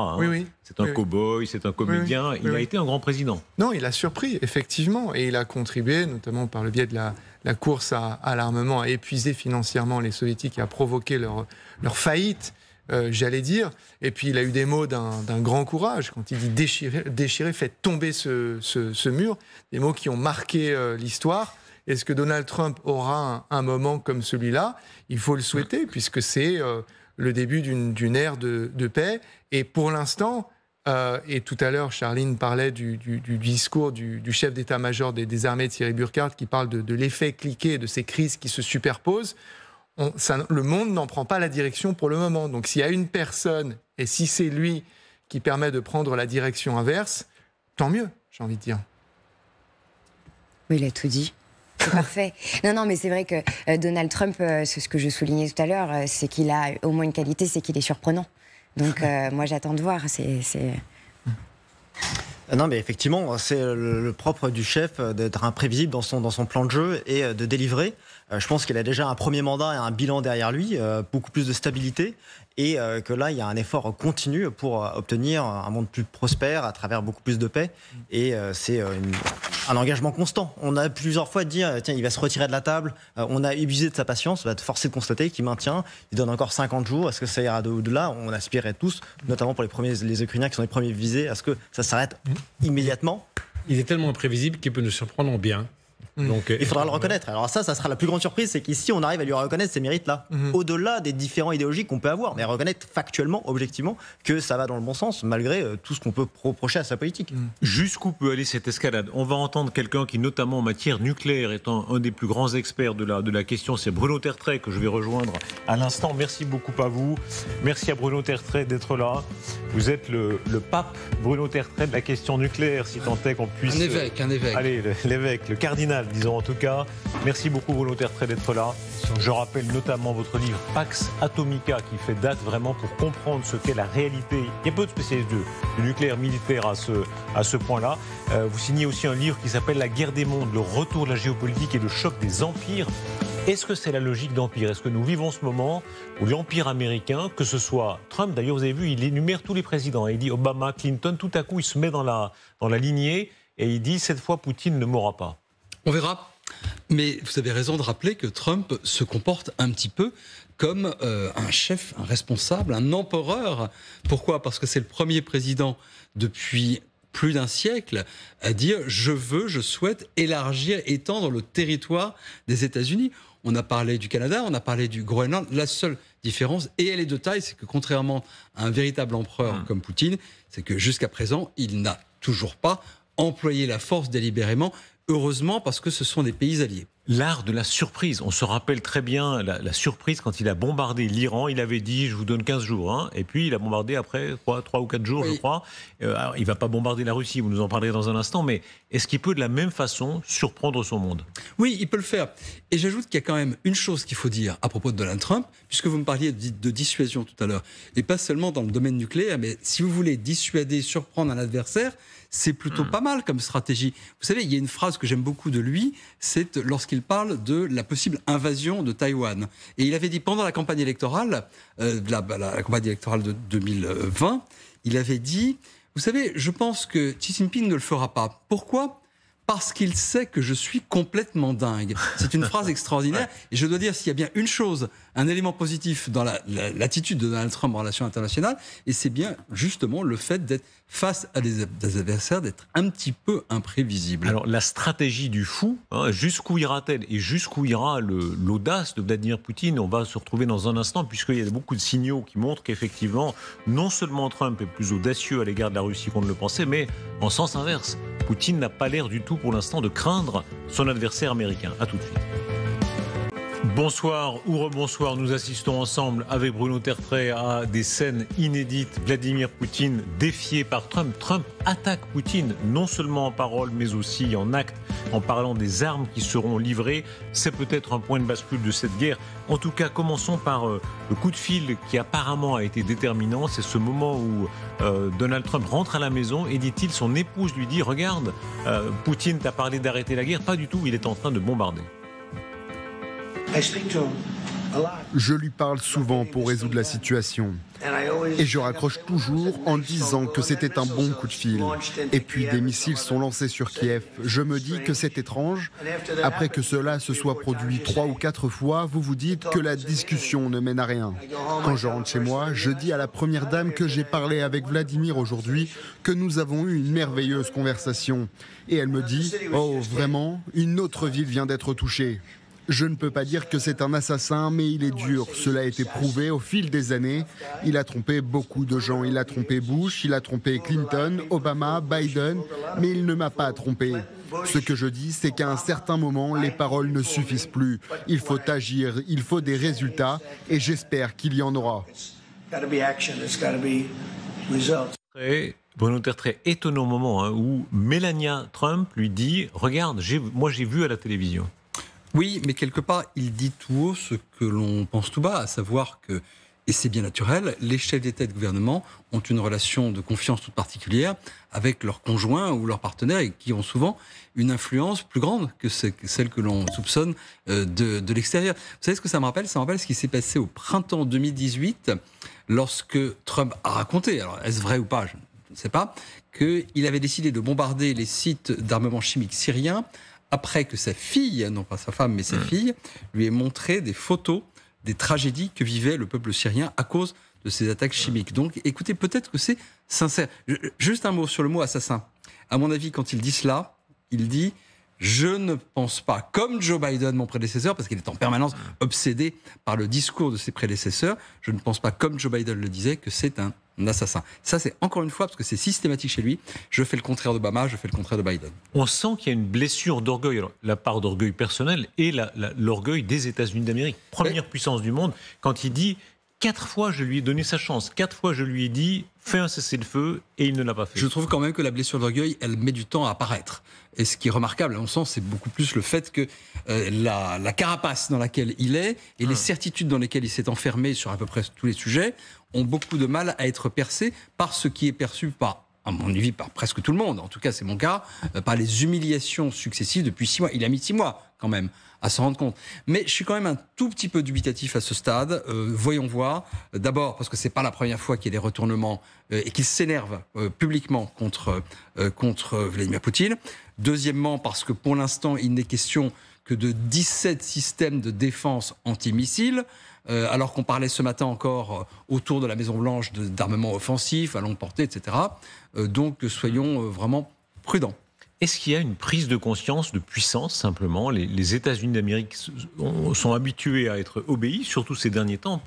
C'est un cow-boy, c'est un comédien. Il a été un grand président. Non, il a surpris, effectivement, et il a contribué, notamment par le biais de la course à l'armement, à épuiser financièrement les Soviétiques et à provoquer leur faillite, j'allais dire. Et puis il a eu des mots d'un grand courage quand il dit déchirer, faites tomber ce mur, des mots qui ont marqué l'histoire. Est-ce que Donald Trump aura un moment comme celui-là? Il faut le souhaiter, puisque c'est le début d'une ère de paix. Et pour l'instant, et tout à l'heure, Charline parlait du discours du chef d'état-major des armées, de Thierry Burkhardt, qui parle de l'effet cliquet, de ces crises qui se superposent. Le monde n'en prend pas la direction pour le moment. Donc s'il y a une personne, et si c'est lui qui permet de prendre la direction inverse, tant mieux, j'ai envie de dire. Oui, il a tout dit. C'est parfait. Non, mais c'est vrai que Donald Trump, c'est ce que je soulignais tout à l'heure, c'est qu'il a au moins une qualité, c'est qu'il est surprenant. Donc moi, j'attends de voir. Non, mais effectivement, c'est le propre du chef d'être imprévisible dans son plan de jeu et de délivrer. Je pense qu'il a déjà un premier mandat et un bilan derrière lui, beaucoup plus de stabilité, et que là, il y a un effort continu pour obtenir un monde plus prospère à travers beaucoup plus de paix. Et c'est un engagement constant. On a plusieurs fois dit, tiens, il va se retirer de la table. On a abusé de sa patience. On va être forcé de constater qu'il maintient. Il donne encore 50 jours. Est-ce que ça ira au-delà? On aspirait tous, notamment pour les Ukrainiens qui sont les premiers visés, à ce que ça s'arrête immédiatement. Il est tellement imprévisible qu'il peut nous surprendre en bien. Donc, il faudra le reconnaître. Alors ça sera la plus grande surprise, c'est qu'ici on arrive à lui reconnaître ces mérites-là, au-delà des différents idéologies qu'on peut avoir, mais reconnaître factuellement, objectivement, que ça va dans le bon sens, malgré tout ce qu'on peut reprocher à sa politique. Jusqu'où peut aller cette escalade? On va entendre quelqu'un qui, notamment en matière nucléaire, étant un des plus grands experts de la question, c'est Bruno Tertrais, que je vais rejoindre à l'instant. Merci beaucoup à vous. Merci à Bruno Tertrais d'être là. Vous êtes le pape Bruno Tertrais de la question nucléaire, si tant est qu'on puisse... Un évêque. Allez, l'évêque, le cardinal, disons en tout cas. Merci beaucoup Bruno Tertrais d'être là. Je rappelle notamment votre livre Pax Atomica, qui fait date vraiment pour comprendre ce qu'est la réalité. Il y a peu de spécialistes du nucléaire militaire à ce point-là. Vous signez aussi un livre qui s'appelle La guerre des mondes, le retour de la géopolitique et le choc des empires. Est-ce que c'est la logique d'empire? Est-ce que nous vivons ce moment où l'empire américain, que ce soit Trump, d'ailleurs vous avez vu, il énumère tous les présidents. Il dit Obama, Clinton, tout à coup il se met dans la lignée et il dit cette fois Poutine ne mourra pas. On verra. Mais vous avez raison de rappeler que Trump se comporte un petit peu comme un chef, un responsable, un empereur. Pourquoi? Parce que c'est le premier président depuis plus d'un siècle à dire « je souhaite élargir, étendre le territoire des États-Unis ». On a parlé du Canada, on a parlé du Groenland. La seule différence, et elle est de taille, c'est que contrairement à un véritable empereur comme Poutine, c'est que jusqu'à présent, il n'a toujours pas employé la force délibérément. Heureusement, parce que ce sont des pays alliés. L'art de la surprise. On se rappelle très bien la surprise quand il a bombardé l'Iran. Il avait dit, je vous donne 15 jours. Et puis, il a bombardé après 3 ou 4 jours, oui. Je crois. Alors, il ne va pas bombarder la Russie, vous nous en parlerez dans un instant. Mais est-ce qu'il peut, de la même façon, surprendre son monde? Oui, il peut le faire. Et j'ajoute qu'il y a quand même une chose qu'il faut dire à propos de Donald Trump, puisque vous me parliez de dissuasion tout à l'heure. Et pas seulement dans le domaine nucléaire, mais si vous voulez dissuader, surprendre un adversaire, c'est plutôt pas mal comme stratégie. Vous savez, il y a une phrase que j'aime beaucoup de lui, c'est lorsqu'il parle de la possible invasion de Taïwan. Et il avait dit pendant la campagne électorale, la campagne électorale de 2020, il avait dit, vous savez, je pense que Xi Jinping ne le fera pas. Pourquoi ? Parce qu'il sait que je suis complètement dingue. C'est une phrase extraordinaire. Et je dois dire, s'il y a bien une chose, un élément positif dans l'attitude de Donald Trump en relation internationale, et c'est bien justement le fait d'être face à des adversaires, d'être un petit peu imprévisible. Alors la stratégie du fou, jusqu'où ira-t-elle? Et jusqu'où ira l'audace de Vladimir Poutine? On va se retrouver dans un instant, puisqu'il y a beaucoup de signaux qui montrent qu'effectivement, non seulement Trump est plus audacieux à l'égard de la Russie qu'on ne le pensait, mais en sens inverse. Poutine n'a pas l'air du tout pour l'instant de craindre son adversaire américain. À tout de suite. Bonsoir ou rebonsoir, nous assistons ensemble avec Bruno Tertrais à des scènes inédites. Vladimir Poutine défié par Trump. Trump attaque Poutine, non seulement en parole, mais aussi en acte, en parlant des armes qui seront livrées. C'est peut-être un point de bascule de cette guerre. En tout cas, commençons par le coup de fil qui apparemment a été déterminant. C'est ce moment où Donald Trump rentre à la maison et, dit-il, son épouse lui dit « Regarde, Poutine t'a parlé d'arrêter la guerre. » Pas du tout, il est en train de bombarder. I speak to him Je lui parle souvent pour résoudre la situation. Et je raccroche toujours en disant que c'était un bon coup de fil. Et puis des missiles sont lancés sur Kiev. Je me dis que c'est étrange. Après que cela se soit produit 3 ou 4 fois, vous vous dites que la discussion ne mène à rien. Quand je rentre chez moi, je dis à la première dame que j'ai parlé avec Vladimir aujourd'hui, que nous avons eu une merveilleuse conversation. Et elle me dit « Oh, vraiment, une autre ville vient d'être touchée ». Je ne peux pas dire que c'est un assassin, mais il est dur. Cela a été prouvé au fil des années. Il a trompé beaucoup de gens. Il a trompé Bush, il a trompé Clinton, Obama, Biden, mais il ne m'a pas trompé. Ce que je dis, c'est qu'à un certain moment, les paroles ne suffisent plus. Il faut agir, il faut des résultats, et j'espère qu'il y en aura. Bruno Tertrais, étonnant moment où Melania Trump lui dit « Regarde, moi j'ai vu à la télévision ». Oui, mais quelque part, il dit tout haut ce que l'on pense tout bas, à savoir que, et c'est bien naturel, les chefs d'État et de gouvernement ont une relation de confiance toute particulière avec leurs conjoints ou leurs partenaires et qui ont souvent une influence plus grande que celle que l'on soupçonne de l'extérieur. Vous savez ce que ça me rappelle ? Ça me rappelle ce qui s'est passé au printemps 2018 lorsque Trump a raconté, alors est-ce vrai ou pas, je ne sais pas, qu'il avait décidé de bombarder les sites d'armement chimique syriens après que sa fille, non pas sa femme, mais sa fille, lui ait montré des photos des tragédies que vivait le peuple syrien à cause de ces attaques chimiques. Donc, écoutez, peut-être que c'est sincère. Juste un mot sur le mot assassin. À mon avis, quand il dit cela, il dit « Je ne pense pas, comme Joe Biden, mon prédécesseur, parce qu'il est en permanence obsédé par le discours de ses prédécesseurs, je ne pense pas, comme Joe Biden le disait, que c'est un assassin. » Ça, c'est encore une fois, parce que c'est systématique chez lui, je fais le contraire d'Obama, je fais le contraire de Biden. On sent qu'il y a une blessure d'orgueil, alors, la part d'orgueil personnel et l'orgueil des États-Unis d'Amérique, première puissance du monde, quand il dit 4 fois je lui ai donné sa chance, 4 fois je lui ai dit fais un cessez-le-feu et il ne l'a pas fait. Je trouve quand même que la blessure d'orgueil, elle met du temps à apparaître. Et ce qui est remarquable, à mon sens, c'est beaucoup plus le fait que la carapace dans laquelle il est et les certitudes dans lesquelles il s'est enfermé sur à peu près tous les sujets ont beaucoup de mal à être percées par ce qui est perçu par, à mon avis, par presque tout le monde, en tout cas c'est mon cas, par les humiliations successives depuis 6 mois. Il a mis 6 mois quand même à s'en rendre compte. Mais je suis quand même un tout petit peu dubitatif à ce stade. Voyons voir. D'abord parce que c'est pas la première fois qu'il y a des retournements et qu'il s'énerve publiquement contre Vladimir Poutine. Deuxièmement parce que pour l'instant il n'est question que de 17 systèmes de défense antimissiles. Alors qu'on parlait ce matin encore autour de la Maison-Blanche d'armement offensif à longue portée, etc. Donc soyons vraiment prudents. Est-ce qu'il y a une prise de conscience de puissance, simplement ? Les États-Unis d'Amérique sont habitués à être obéis, surtout ces derniers temps,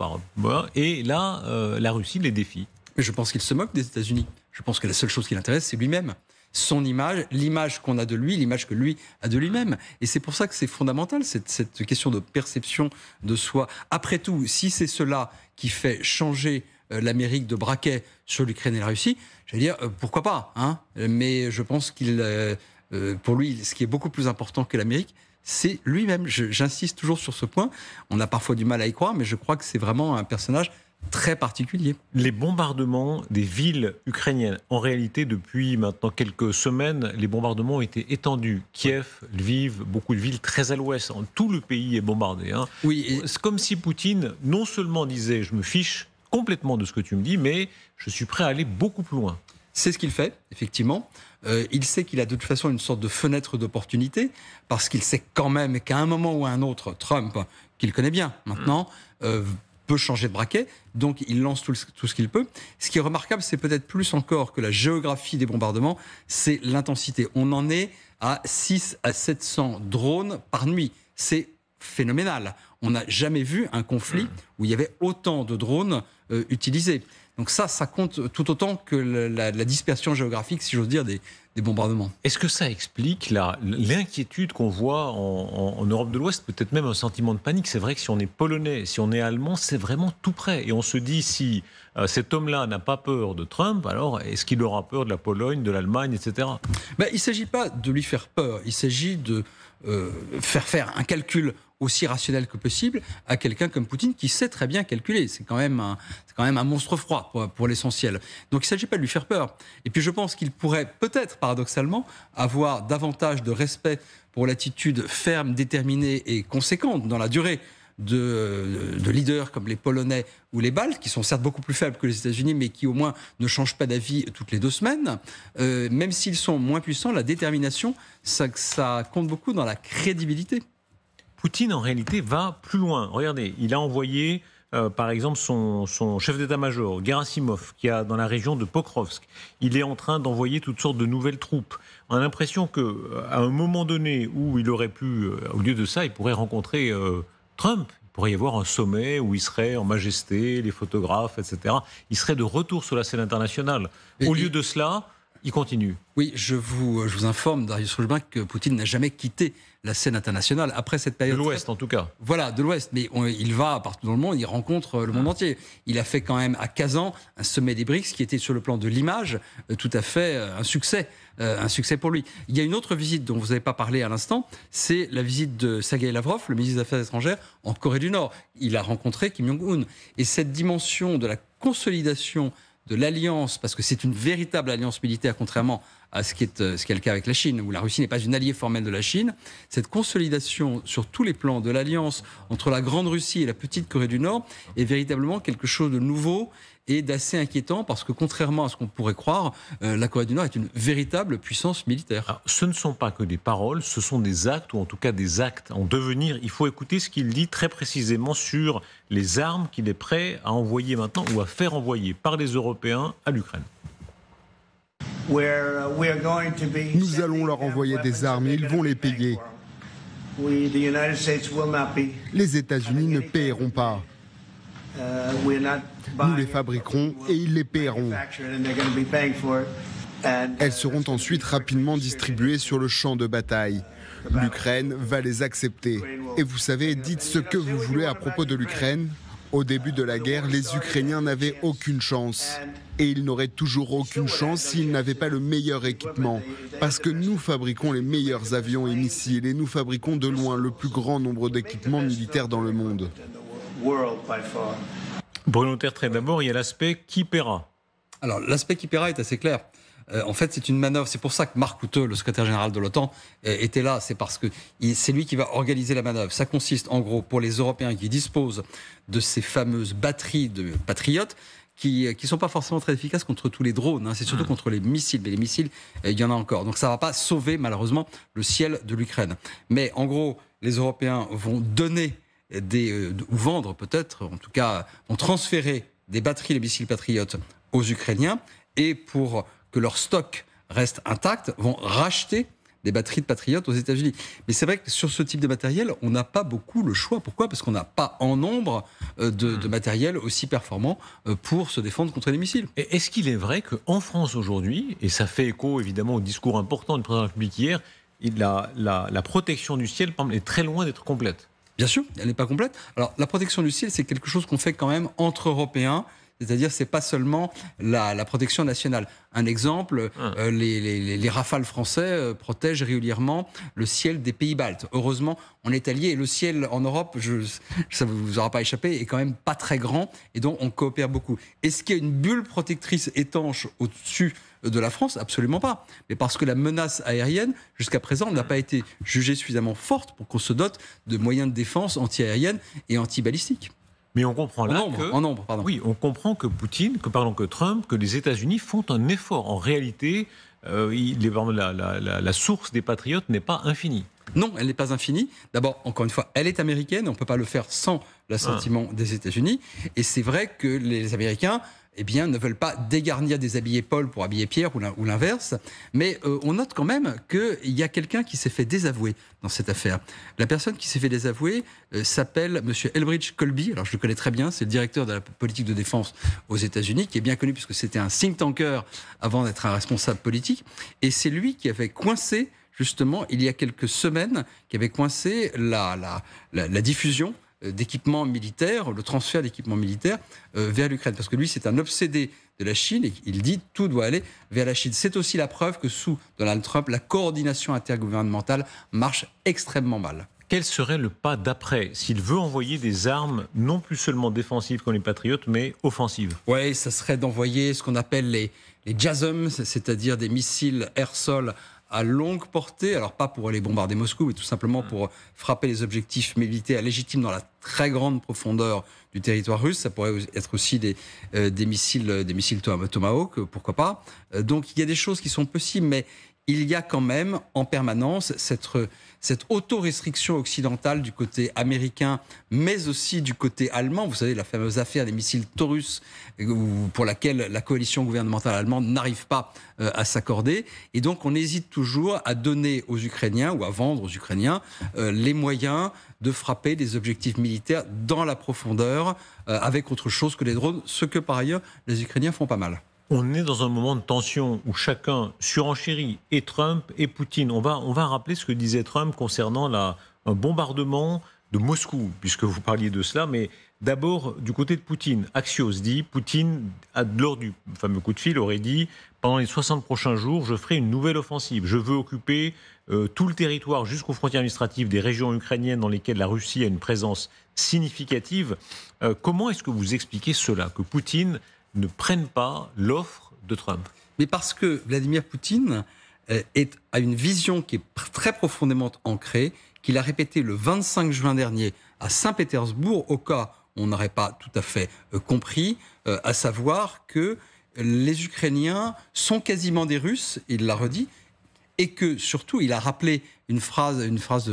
et là, la Russie les défie. Mais je pense qu'il se moque des États-Unis. Je pense que la seule chose qui l'intéresse, c'est lui-même. Son image, l'image qu'on a de lui, l'image que lui a de lui-même. Et c'est pour ça que c'est fondamental, cette question de perception de soi. Après tout, si c'est cela qui fait changer l'Amérique de braquet sur l'Ukraine et la Russie, je veux dire, pourquoi pas, hein ? Mais je pense qu'il, pour lui, ce qui est beaucoup plus important que l'Amérique, c'est lui-même. J'insiste toujours sur ce point. On a parfois du mal à y croire, mais je crois que c'est vraiment un personnage très particulier. Les bombardements des villes ukrainiennes, en réalité, depuis maintenant quelques semaines, les bombardements ont été étendus. Kiev, Lviv, beaucoup de villes très à l'ouest. Tout le pays est bombardé. Hein. Oui, c'est comme si Poutine, non seulement disait « je me fiche complètement de ce que tu me dis, mais je suis prêt à aller beaucoup plus loin ». C'est ce qu'il fait, effectivement. Il sait qu'il a de toute façon une sorte de fenêtre d'opportunité, parce qu'il sait quand même qu'à un moment ou à un autre, Trump, qu'il connaît bien maintenant, peut changer de braquet, donc il lance tout ce qu'il peut. Ce qui est remarquable, c'est peut-être plus encore que la géographie des bombardements, c'est l'intensité. On en est à 600 à 700 drones par nuit. C'est phénoménal. On n'a jamais vu un conflit où il y avait autant de drones utilisés. Donc ça compte tout autant que la dispersion géographique, si j'ose dire, des bombardements. Est-ce que ça explique l'inquiétude qu'on voit en Europe de l'Ouest, peut-être même un sentiment de panique ? C'est vrai que si on est polonais, si on est allemand, c'est vraiment tout près. Et on se dit, si cet homme-là n'a pas peur de Trump, alors est-ce qu'il aura peur de la Pologne, de l'Allemagne, etc. Il ne s'agit pas de lui faire peur, il s'agit de faire un calcul aussi rationnel que possible à quelqu'un comme Poutine qui sait très bien calculer. C'est quand même un monstre froid pour l'essentiel. Donc il ne s'agit pas de lui faire peur. Et puis je pense qu'il pourrait peut-être, paradoxalement, avoir davantage de respect pour l'attitude ferme, déterminée et conséquente dans la durée de leaders comme les Polonais ou les Baltes, qui sont certes beaucoup plus faibles que les États-Unis, mais qui au moins ne changent pas d'avis toutes les 2 semaines, même s'ils sont moins puissants, la détermination, ça compte beaucoup dans la crédibilité. Poutine, en réalité, va plus loin. Regardez, il a envoyé, par exemple, son chef d'état-major, Gerasimov, qui est dans la région de Pokrovsk. Il est en train d'envoyer toutes sortes de nouvelles troupes. On a l'impression qu'à un moment donné où il aurait pu, au lieu de ça, il pourrait rencontrer Trump. Il pourrait y avoir un sommet où il serait en majesté, les photographes, etc. Il serait de retour sur la scène internationale. Au lieu de cela, il continue. Oui, je vous informe, Darius Rushbach, que Poutine n'a jamais quitté la scène internationale après cette période. De l'Ouest, en tout cas. Voilà, de l'Ouest. Mais il va partout dans le monde, il rencontre le monde entier. Il a fait quand même à Kazan un sommet des BRICS qui était sur le plan de l'image tout à fait un succès pour lui. Il y a une autre visite dont vous n'avez pas parlé à l'instant, c'est la visite de Sergei Lavrov, le ministre des Affaires étrangères, en Corée du Nord. Il a rencontré Kim Jong-un. Et cette dimension de la consolidation de l'alliance, parce que c'est une véritable alliance militaire, contrairement à ce qui est le cas avec la Chine, où la Russie n'est pas une alliée formelle de la Chine, cette consolidation sur tous les plans de l'alliance entre la Grande Russie et la petite Corée du Nord est véritablement quelque chose de nouveau et d'assez inquiétant, parce que contrairement à ce qu'on pourrait croire, la Corée du Nord est une véritable puissance militaire. Alors, ce ne sont pas que des paroles, ce sont des actes, ou en tout cas des actes en devenir. Il faut écouter ce qu'il dit très précisément sur les armes qu'il est prêt à envoyer maintenant, ou à faire envoyer par les Européens à l'Ukraine. Nous allons leur envoyer des armes et ils vont les payer. Les États-Unis ne paieront pas. Nous les fabriquerons et ils les paieront. Elles seront ensuite rapidement distribuées sur le champ de bataille. L'Ukraine va les accepter. Et vous savez, dites ce que vous voulez à propos de l'Ukraine. Au début de la guerre, les Ukrainiens n'avaient aucune chance. Et ils n'auraient toujours aucune chance s'ils n'avaient pas le meilleur équipement. Parce que nous fabriquons les meilleurs avions et missiles et nous fabriquons de loin le plus grand nombre d'équipements militaires dans le monde. Bruno Tertrais, d'abord, il y a l'aspect qui paiera. Alors, l'aspect qui paiera est assez clair. En fait, c'est une manœuvre. C'est pour ça que Mark Rutte, le secrétaire général de l'OTAN, était là. C'est parce que c'est lui qui va organiser la manœuvre. Ça consiste, en gros, pour les Européens qui disposent de ces fameuses batteries de patriotes, qui ne sont pas forcément très efficaces contre tous les drones. Hein. C'est surtout contre les missiles. Mais les missiles, il y en a encore. Donc ça ne va pas sauver, malheureusement, le ciel de l'Ukraine. Mais en gros, les Européens vont donner ou vendre peut-être, en tout cas, vont transférer des batteries de missiles patriotes aux Ukrainiens. Et pour que leur stock reste intact, vont racheter des batteries de patriotes aux États-Unis. Mais c'est vrai que sur ce type de matériel, on n'a pas beaucoup le choix. Pourquoi ? Parce qu'on n'a pas en nombre de matériel aussi performant pour se défendre contre les missiles. Et est-ce qu'il est vrai qu'en France aujourd'hui, et ça fait écho évidemment au discours important du président de la République hier, la protection du ciel est très loin d'être complète ? Bien sûr, elle n'est pas complète. Alors la protection du ciel, c'est quelque chose qu'on fait quand même entre Européens. C'est-à-dire, c'est pas seulement la protection nationale. Un exemple, les Rafales français protègent régulièrement le ciel des pays baltes. Heureusement, on est alliés et le ciel en Europe, ça vous aura pas échappé, est quand même pas très grand et donc on coopère beaucoup. Est-ce qu'il y a une bulle protectrice étanche au-dessus de la France ? Absolument pas. Mais parce que la menace aérienne, jusqu'à présent, n'a pas été jugée suffisamment forte pour qu'on se dote de moyens de défense anti-aérienne et anti-balistiques. Mais on comprend là Oui, on comprend que Poutine, que Trump, que les États-Unis font un effort. En réalité, la source des patriotes n'est pas infinie. Non, elle n'est pas infinie. D'abord, encore une fois, elle est américaine. On ne peut pas le faire sans l'assentiment des États-Unis. Et c'est vrai que les Américains ne veulent pas dégarnir des habillés Paul pour habiller Pierre ou l'inverse. Mais on note quand même qu'il y a quelqu'un qui s'est fait désavouer dans cette affaire. La personne qui s'est fait désavouer s'appelle M. Elbridge Colby. Alors je le connais très bien, c'est le directeur de la politique de défense aux États-Unis, qui est bien connu puisque c'était un think tanker avant d'être un responsable politique. Et c'est lui qui avait coincé, justement, il y a quelques semaines, la diffusion d'équipements militaires, le transfert d'équipements militaires vers l'Ukraine. Parce que lui, c'est un obsédé de la Chine et il dit tout doit aller vers la Chine. C'est aussi la preuve que sous Donald Trump, la coordination intergouvernementale marche extrêmement mal. Quel serait le pas d'après s'il veut envoyer des armes non plus seulement défensives comme les Patriotes, mais offensives ? Oui, ça serait d'envoyer ce qu'on appelle les JASM, c'est-à-dire des missiles air-sol à longue portée, alors pas pour aller bombarder Moscou, mais tout simplement pour frapper les objectifs militaires légitimes dans la très grande profondeur du territoire russe. Ça pourrait être aussi des missiles Tomahawk, pourquoi pas. Donc il y a des choses qui sont possibles, mais il y a quand même en permanence cette auto-restriction occidentale du côté américain, mais aussi du côté allemand. Vous savez, la fameuse affaire des missiles Taurus, pour laquelle la coalition gouvernementale allemande n'arrive pas à s'accorder. Et donc, on hésite toujours à donner aux Ukrainiens, ou à vendre aux Ukrainiens, les moyens de frapper des objectifs militaires dans la profondeur, avec autre chose que les drones, ce que, par ailleurs, les Ukrainiens font pas mal. On est dans un moment de tension où chacun surenchérit, et Trump et Poutine. On va rappeler ce que disait Trump concernant un bombardement de Moscou, puisque vous parliez de cela. Mais d'abord, du côté de Poutine, Axios dit, Poutine, lors du fameux coup de fil, aurait dit « Pendant les 60 prochains jours, je ferai une nouvelle offensive. Je veux occuper tout le territoire jusqu'aux frontières administratives des régions ukrainiennes dans lesquelles la Russie a une présence significative. » Comment est-ce que vous expliquez cela, que Poutine ne prennent pas l'offre de Trump? Mais parce que Vladimir Poutine a une vision qui est très profondément ancrée, qu'il a répété le 25 juin dernier à Saint-Pétersbourg, au cas où on n'aurait pas tout à fait compris, à savoir que les Ukrainiens sont quasiment des Russes, il l'a redit, et que surtout, il a rappelé une phrase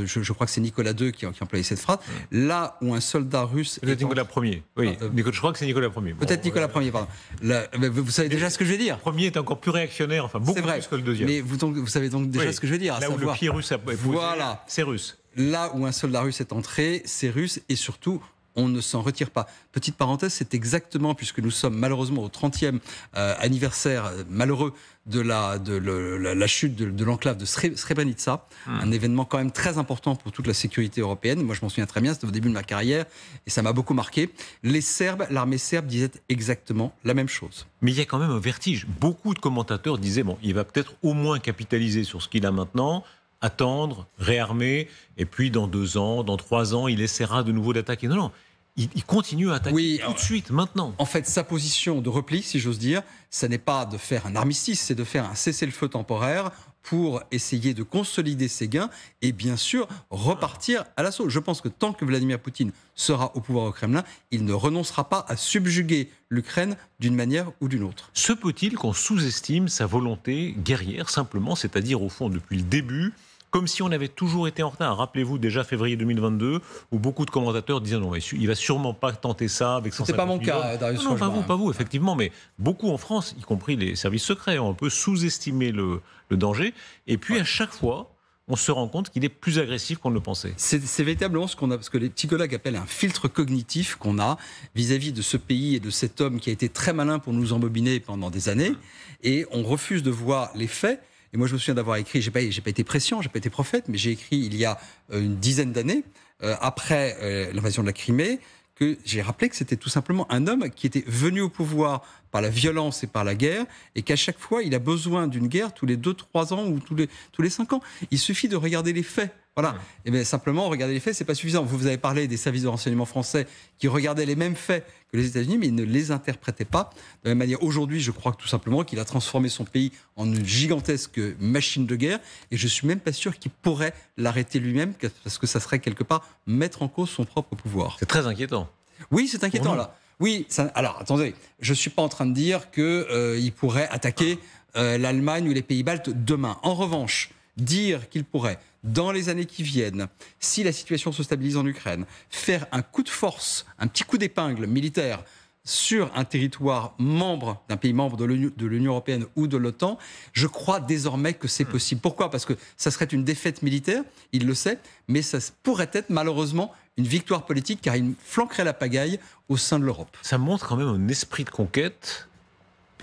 je crois que c'est Nicolas II qui employait cette phrase, là où un soldat russe... Nicolas Ier, oui. Je crois que c'est Nicolas Ier. Peut-être Nicolas Ier, pardon. Vous savez déjà ce que je vais dire. Le premier est encore plus réactionnaire, enfin beaucoup plus que le deuxième. Mais vous savez donc déjà ce que je vais dire. Là où le pied russe a posé, voilà, c'est russe. Là où un soldat russe est entré, c'est russe, et surtout... on ne s'en retire pas. Petite parenthèse, c'est exactement, puisque nous sommes malheureusement au 30e anniversaire malheureux de la chute de l'enclave de Srebrenica, un événement quand même très important pour toute la sécurité européenne. Moi, je m'en souviens très bien, c'était au début de ma carrière, et ça m'a beaucoup marqué. L'armée serbe disait exactement la même chose. Mais il y a quand même un vertige. Beaucoup de commentateurs disaient, bon, il va peut-être au moins capitaliser sur ce qu'il a maintenant, attendre, réarmer, et puis dans 2 ans, dans 3 ans, il essaiera de nouveau d'attaquer. Non, il continue à attaquer tout de suite, maintenant. En fait, sa position de repli, si j'ose dire, ce n'est pas de faire un armistice, c'est de faire un cessez-le-feu temporaire pour essayer de consolider ses gains et bien sûr repartir à l'assaut. Je pense que tant que Vladimir Poutine sera au pouvoir au Kremlin, il ne renoncera pas à subjuguer l'Ukraine d'une manière ou d'une autre. Se peut-il qu'on sous-estime sa volonté guerrière, simplement, c'est-à-dire au fond depuis le début, comme si on avait toujours été en retard. Rappelez-vous, déjà février 2022, où beaucoup de commentateurs disaient non, il va sûrement pas tenter ça avec 150 000. C'est pas mon cas, Darius. Non, pas vous, effectivement, mais beaucoup en France, y compris les services secrets, ont un peu sous-estimé le danger. Et puis à chaque fois, on se rend compte qu'il est plus agressif qu'on ne le pensait. C'est véritablement ce que les psychologues appellent un filtre cognitif qu'on a vis-à-vis de ce pays et de cet homme qui a été très malin pour nous embobiner pendant des années. Et on refuse de voir les faits. Et moi, je me souviens d'avoir écrit, j'ai pas été prescient, j'ai pas été prophète, mais j'ai écrit il y a une dizaine d'années, après l'invasion de la Crimée, que j'ai rappelé que c'était tout simplement un homme qui était venu au pouvoir par la violence et par la guerre, et qu'à chaque fois, il a besoin d'une guerre tous les 2-3 ans ou tous les 5 ans. Il suffit de regarder les faits. Voilà. Et bien simplement, regarder les faits, c'est pas suffisant. Vous avez parlé des services de renseignement français qui regardaient les mêmes faits que les États-Unis, mais ils ne les interprétaient pas de la même manière. Aujourd'hui, je crois que tout simplement qu'il a transformé son pays en une gigantesque machine de guerre, et je suis même pas sûr qu'il pourrait l'arrêter lui-même, parce que ça serait quelque part mettre en cause son propre pouvoir. C'est très inquiétant. Oui, c'est inquiétant là. Oui, alors attendez, je suis pas en train de dire qu'il pourrait attaquer l'Allemagne ou les pays baltes demain. En revanche, dire qu'il pourrait, dans les années qui viennent, si la situation se stabilise en Ukraine, faire un coup de force, un petit coup d'épingle militaire sur un territoire membre d'un pays membre de l'Union européenne ou de l'OTAN, je crois désormais que c'est possible. Pourquoi ? Parce que ça serait une défaite militaire, il le sait, mais ça pourrait être malheureusement une victoire politique, car il flanquerait la pagaille au sein de l'Europe. Ça montre quand même un esprit de conquête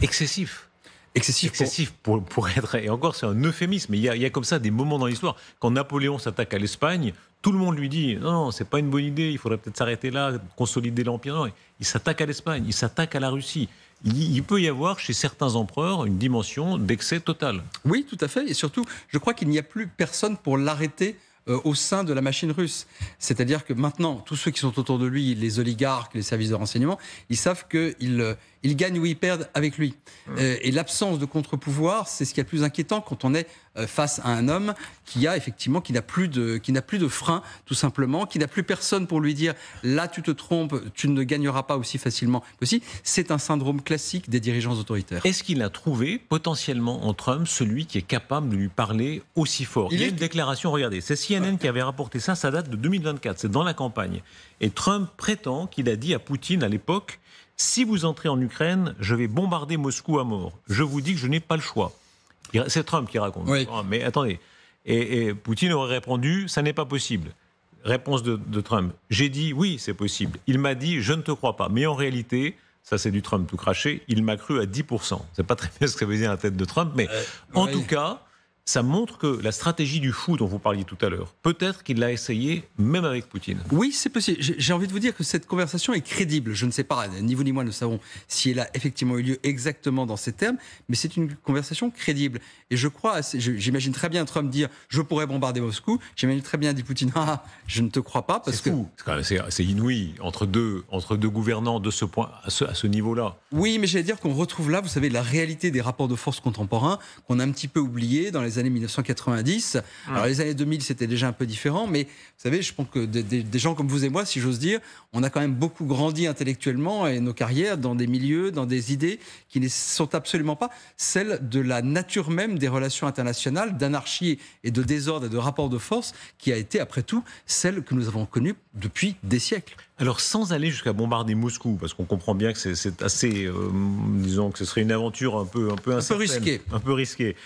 excessif. Excessif pour être... Et encore, c'est un euphémisme. Mais il y a comme ça des moments dans l'histoire. Quand Napoléon s'attaque à l'Espagne, tout le monde lui dit « Non, c'est pas une bonne idée, il faudrait peut-être s'arrêter là, consolider l'Empire. » Non, il s'attaque à l'Espagne, il s'attaque à la Russie. Il peut y avoir chez certains empereurs une dimension d'excès total. Oui, tout à fait. Et surtout, je crois qu'il n'y a plus personne pour l'arrêter au sein de la machine russe. C'est-à-dire que maintenant, tous ceux qui sont autour de lui, les oligarques, les services de renseignement, ils savent qu'il ils gagnent ou ils perdent avec lui. Et l'absence de contre-pouvoir, c'est ce qui est le plus inquiétant quand on est face à un homme qui n'a plus de frein, tout simplement, qui n'a plus personne pour lui dire là tu te trompes, tu ne gagneras pas aussi facilement possible. C'est un syndrome classique des dirigeants autoritaires. Est-ce qu'il a trouvé potentiellement en Trump celui qui est capable de lui parler aussi fort? Il y a une déclaration, regardez, c'est CNN qui avait rapporté ça date de 2024, c'est dans la campagne. Et Trump prétend qu'il a dit à Poutine à l'époque: si vous entrez en Ukraine, je vais bombarder Moscou à mort. Je vous dis que je n'ai pas le choix. C'est Trump qui raconte. Oui. Oh, mais attendez. Et Poutine aurait répondu: ça n'est pas possible. Réponse de Trump: j'ai dit oui, c'est possible. Il m'a dit: je ne te crois pas. Mais en réalité, ça c'est du Trump tout craché, il m'a cru à 10%. C'est pas très bien ce que ça veut dire la tête de Trump, mais en tout cas, ça montre que la stratégie du fou dont vous parliez tout à l'heure, peut-être qu'il l'a essayé même avec Poutine. Oui, c'est possible. J'ai envie de vous dire que cette conversation est crédible. Je ne sais pas, ni vous ni moi ne savons si elle a effectivement eu lieu exactement dans ces termes, mais c'est une conversation crédible. Et je crois, j'imagine très bien Trump dire « je pourrais bombarder Moscou ». J'imagine très bien, dit Poutine, « ah, je ne te crois pas ». C'est fou, c'est inouï entre deux gouvernants de ce point, à ce niveau-là. Oui, mais j'allais dire qu'on retrouve là, vous savez, la réalité des rapports de force contemporains qu'on a un petit peu oublié dans les années 1990. Alors les années 2000, c'était déjà un peu différent, mais vous savez, je pense que des gens comme vous et moi, si j'ose dire, on a quand même beaucoup grandi intellectuellement et nos carrières dans des milieux, dans des idées qui ne sont absolument pas celles de la nature même des relations internationales, d'anarchie et de désordre et de rapports de force, qui a été, après tout, celle que nous avons connue depuis des siècles. Alors, sans aller jusqu'à bombarder Moscou, parce qu'on comprend bien que c'est assez, disons que ce serait une aventure un peu incertaine, un peu risquée.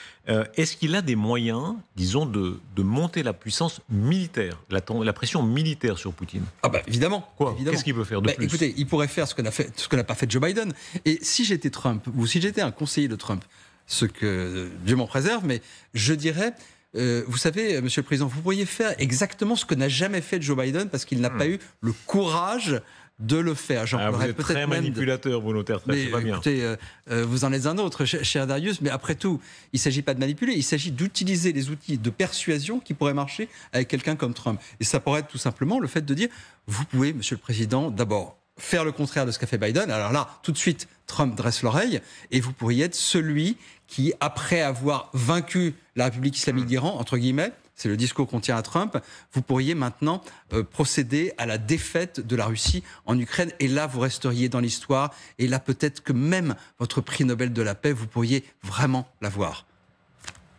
Est-ce qu'il a des moyens, disons, de monter la puissance militaire, la pression militaire sur Poutine? Ah bah évidemment. Quoi? Qu'est-ce qu'il peut faire de plus? Écoutez, il pourrait faire ce que n'a pas fait Joe Biden. Et si j'étais Trump, ou si j'étais un conseiller de Trump, ce que Dieu m'en préserve, mais je dirais... vous savez, Monsieur le Président, vous pourriez faire exactement ce que n'a jamais fait Joe Biden parce qu'il n'a pas eu le courage de le faire. Vous êtes très manipulateur, vous, notaire, c'est pas bien. Écoutez, vous en êtes un autre, cher Darius, mais après tout, il ne s'agit pas de manipuler, il s'agit d'utiliser les outils de persuasion qui pourraient marcher avec quelqu'un comme Trump. Et ça pourrait être tout simplement le fait de dire, vous pouvez, Monsieur le Président, d'abord faire le contraire de ce qu'a fait Biden. Alors là, tout de suite, Trump dresse l'oreille et vous pourriez être celui qui, après avoir vaincu la République islamique d'Iran, entre guillemets, c'est le discours qu'on tient à Trump, vous pourriez maintenant procéder à la défaite de la Russie en Ukraine. Et là, vous resteriez dans l'histoire. Et là, peut-être que même votre prix Nobel de la paix, vous pourriez vraiment l'avoir.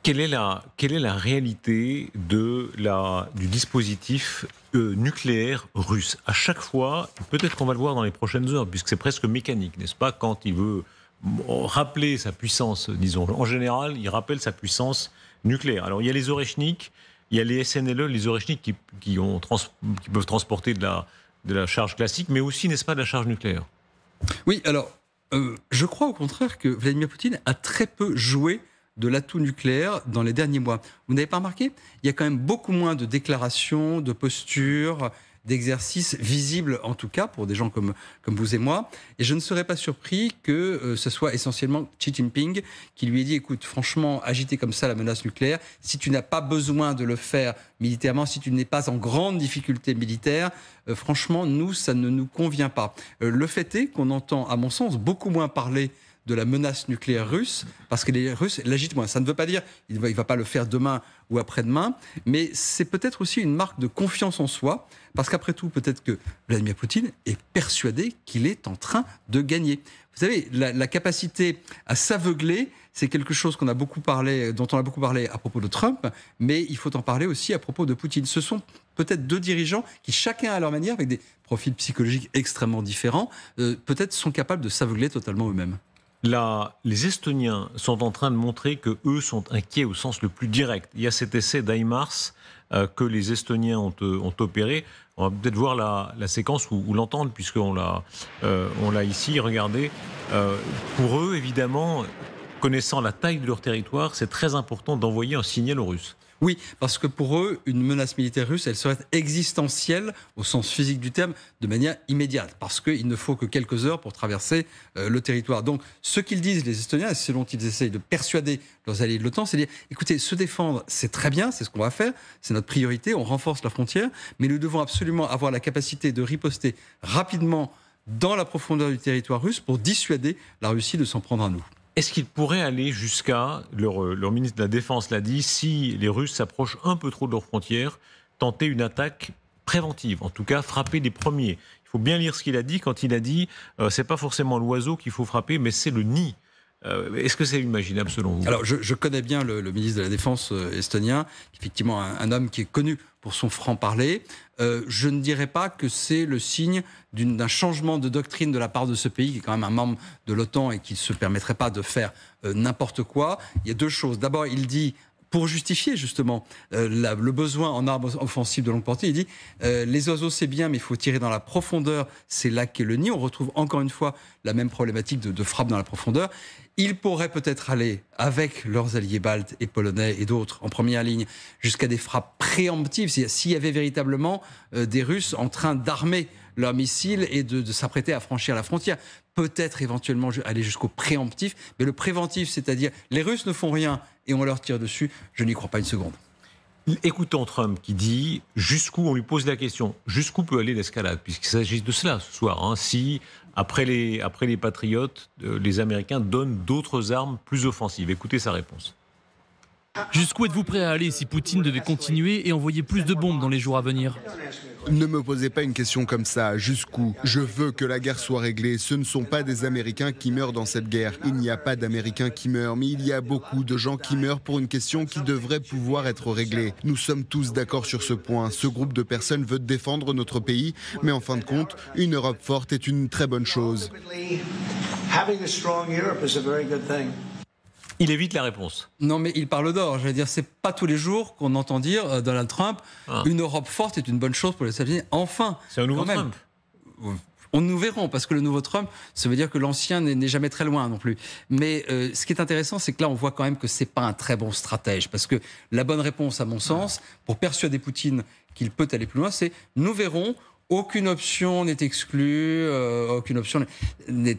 Quelle est la réalité du dispositif nucléaire russe? À chaque fois, peut-être qu'on va le voir dans les prochaines heures, puisque c'est presque mécanique, n'est-ce pas? Quand il veut rappeler sa puissance, disons, en général, il rappelle sa puissance nucléaire. Alors, il y a les Oreshnik, il y a les SNLE, les Oreshnik qui peuvent transporter de la charge classique, mais aussi, n'est-ce pas, de la charge nucléaire? Oui, alors, je crois au contraire que Vladimir Poutine a très peu joué de l'atout nucléaire dans les derniers mois. Vous n'avez pas remarqué? Il y a quand même beaucoup moins de déclarations, de postures, d'exercices visibles, en tout cas, pour des gens comme vous et moi. Et je ne serais pas surpris que ce soit essentiellement Xi Jinping qui lui ait dit, écoute, franchement, agiter comme ça la menace nucléaire, si tu n'as pas besoin de le faire militairement, si tu n'es pas en grande difficulté militaire, franchement, nous, ça ne nous convient pas. Le fait est qu'on entend, à mon sens, beaucoup moins parler de la menace nucléaire russe, parce que les Russes l'agitent moins. Ça ne veut pas dire qu'il ne va pas le faire demain ou après-demain, mais c'est peut-être aussi une marque de confiance en soi, parce qu'après tout, peut-être que Vladimir Poutine est persuadé qu'il est en train de gagner. Vous savez, la capacité à s'aveugler, c'est quelque chose dont on a beaucoup parlé à propos de Trump, mais il faut en parler aussi à propos de Poutine. Ce sont peut-être deux dirigeants qui, chacun à leur manière, avec des profils psychologiques extrêmement différents, peut-être sont capables de s'aveugler totalement eux-mêmes. Les Estoniens sont en train de montrer qu'eux sont inquiets au sens le plus direct. Il y a cet essai d'HIMARS que les Estoniens ont opéré. On va peut-être voir la séquence ou l'entendre, puisqu'on l'a ici. Regardez, pour eux, évidemment, connaissant la taille de leur territoire, c'est très important d'envoyer un signal aux Russes. Oui, parce que pour eux, une menace militaire russe, elle serait existentielle, au sens physique du terme, de manière immédiate, parce qu'il ne faut que quelques heures pour traverser le territoire. Donc, ce qu'ils disent, les Estoniens, et ce dont ils essayent de persuader leurs alliés de l'OTAN, c'est de dire, écoutez, se défendre, c'est très bien, c'est ce qu'on va faire, c'est notre priorité, on renforce la frontière, mais nous devons absolument avoir la capacité de riposter rapidement dans la profondeur du territoire russe pour dissuader la Russie de s'en prendre à nous. Est-ce qu'il pourrait aller jusqu'à, leur ministre de la Défense l'a dit, si les Russes s'approchent un peu trop de leurs frontières, tenter une attaque préventive, en tout cas frapper les premiers. Il faut bien lire ce qu'il a dit quand il a dit c'est pas forcément l'oiseau qu'il faut frapper, mais c'est le nid. Est-ce que c'est imaginable selon vous? Alors je connais bien le ministre de la Défense estonien, effectivement un homme qui est connu pour son franc-parler. Je ne dirais pas que c'est le signe d'un changement de doctrine de la part de ce pays, qui est quand même un membre de l'OTAN et qui ne se permettrait pas de faire n'importe quoi. Il y a deux choses. D'abord, il dit, pour justifier justement le besoin en armes offensives de longue portée, il dit les oiseaux c'est bien, mais il faut tirer dans la profondeur, c'est là qu'est le nid. On retrouve encore une fois la même problématique de frappe dans la profondeur. Ils pourraient peut-être aller, avec leurs alliés baltes et polonais et d'autres en première ligne, jusqu'à des frappes préemptives. S'il y avait véritablement des Russes en train d'armer leurs missiles et de s'apprêter à franchir la frontière. Peut-être éventuellement aller jusqu'au préemptif, mais le préventif, c'est-à-dire les Russes ne font rien et on leur tire dessus, je n'y crois pas une seconde. Écoutons Trump qui dit jusqu'où, on lui pose la question, jusqu'où peut aller l'escalade, puisqu'il s'agit de cela ce soir, hein, si après les patriotes, les Américains donnent d'autres armes plus offensives. Écoutez sa réponse. Jusqu'où êtes-vous prêt à aller si Poutine devait continuer et envoyer plus de bombes dans les jours à venir? Ne me posez pas une question comme ça. Jusqu'où? Je veux que la guerre soit réglée. Ce ne sont pas des Américains qui meurent dans cette guerre. Il n'y a pas d'Américains qui meurent, mais il y a beaucoup de gens qui meurent pour une question qui devrait pouvoir être réglée. Nous sommes tous d'accord sur ce point. Ce groupe de personnes veut défendre notre pays, mais en fin de compte, une Europe forte est une très bonne chose. Il évite la réponse. Non, mais il parle d'or. Je veux dire, c'est pas tous les jours qu'on entend dire Donald Trump, une Europe forte est une bonne chose pour les États-Unis. Enfin, c'est un nouveau Trump. Nous verrons, parce que le nouveau Trump, ça veut dire que l'ancien n'est jamais très loin non plus. Mais ce qui est intéressant, c'est que là, on voit quand même que c'est pas un très bon stratège, parce que la bonne réponse, à mon sens, pour persuader Poutine qu'il peut aller plus loin, c'est nous verrons. Aucune option n'est exclue, aucune option n'est...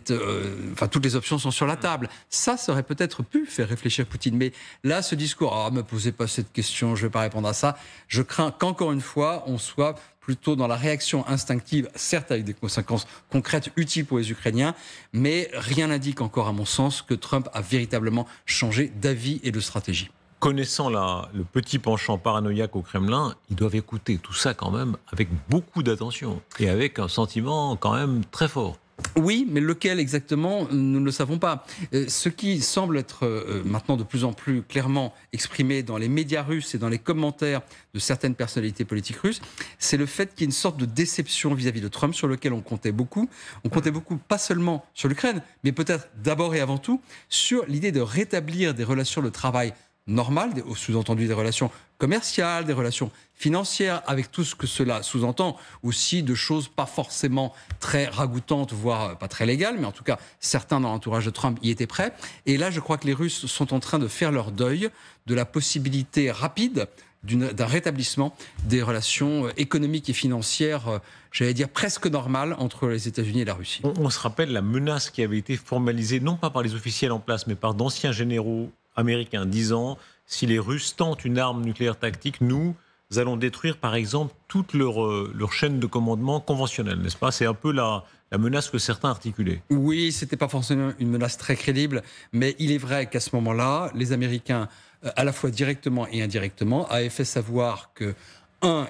enfin, toutes les options sont sur la table. Ça aurait peut-être pu faire réfléchir Poutine. Mais là, ce discours, ne me posez pas cette question, je ne vais pas répondre à ça. Je crains qu'encore une fois, on soit plutôt dans la réaction instinctive, certes avec des conséquences concrètes utiles pour les Ukrainiens, mais rien n'indique encore, à mon sens, que Trump a véritablement changé d'avis et de stratégie. Connaissant le petit penchant paranoïaque au Kremlin, ils doivent écouter tout ça quand même avec beaucoup d'attention et avec un sentiment quand même très fort. Oui, mais lequel exactement, nous ne le savons pas. Ce qui semble être maintenant de plus en plus clairement exprimé dans les médias russes et dans les commentaires de certaines personnalités politiques russes, c'est le fait qu'il y ait une sorte de déception vis-à-vis de Trump sur lequel on comptait beaucoup. On comptait beaucoup, pas seulement sur l'Ukraine, mais peut-être d'abord et avant tout sur l'idée de rétablir des relations de travail normales, sous-entendu des relations commerciales, des relations financières, avec tout ce que cela sous-entend, aussi de choses pas forcément très ragoûtantes, voire pas très légales, mais en tout cas, certains dans l'entourage de Trump y étaient prêts. Et là, je crois que les Russes sont en train de faire leur deuil de la possibilité rapide d'un rétablissement des relations économiques et financières, j'allais dire presque normales, entre les États-Unis et la Russie. On se rappelle la menace qui avait été formalisée, non pas par les officiels en place, mais par d'anciens généraux américains, disant si les Russes tentent une arme nucléaire tactique, nous allons détruire par exemple toute leur chaîne de commandement conventionnelle, n'est-ce pas? C'est un peu la menace que certains articulaient. Oui, c'était pas forcément une menace très crédible, mais il est vrai qu'à ce moment-là, les Américains, à la fois directement et indirectement, avaient fait savoir que,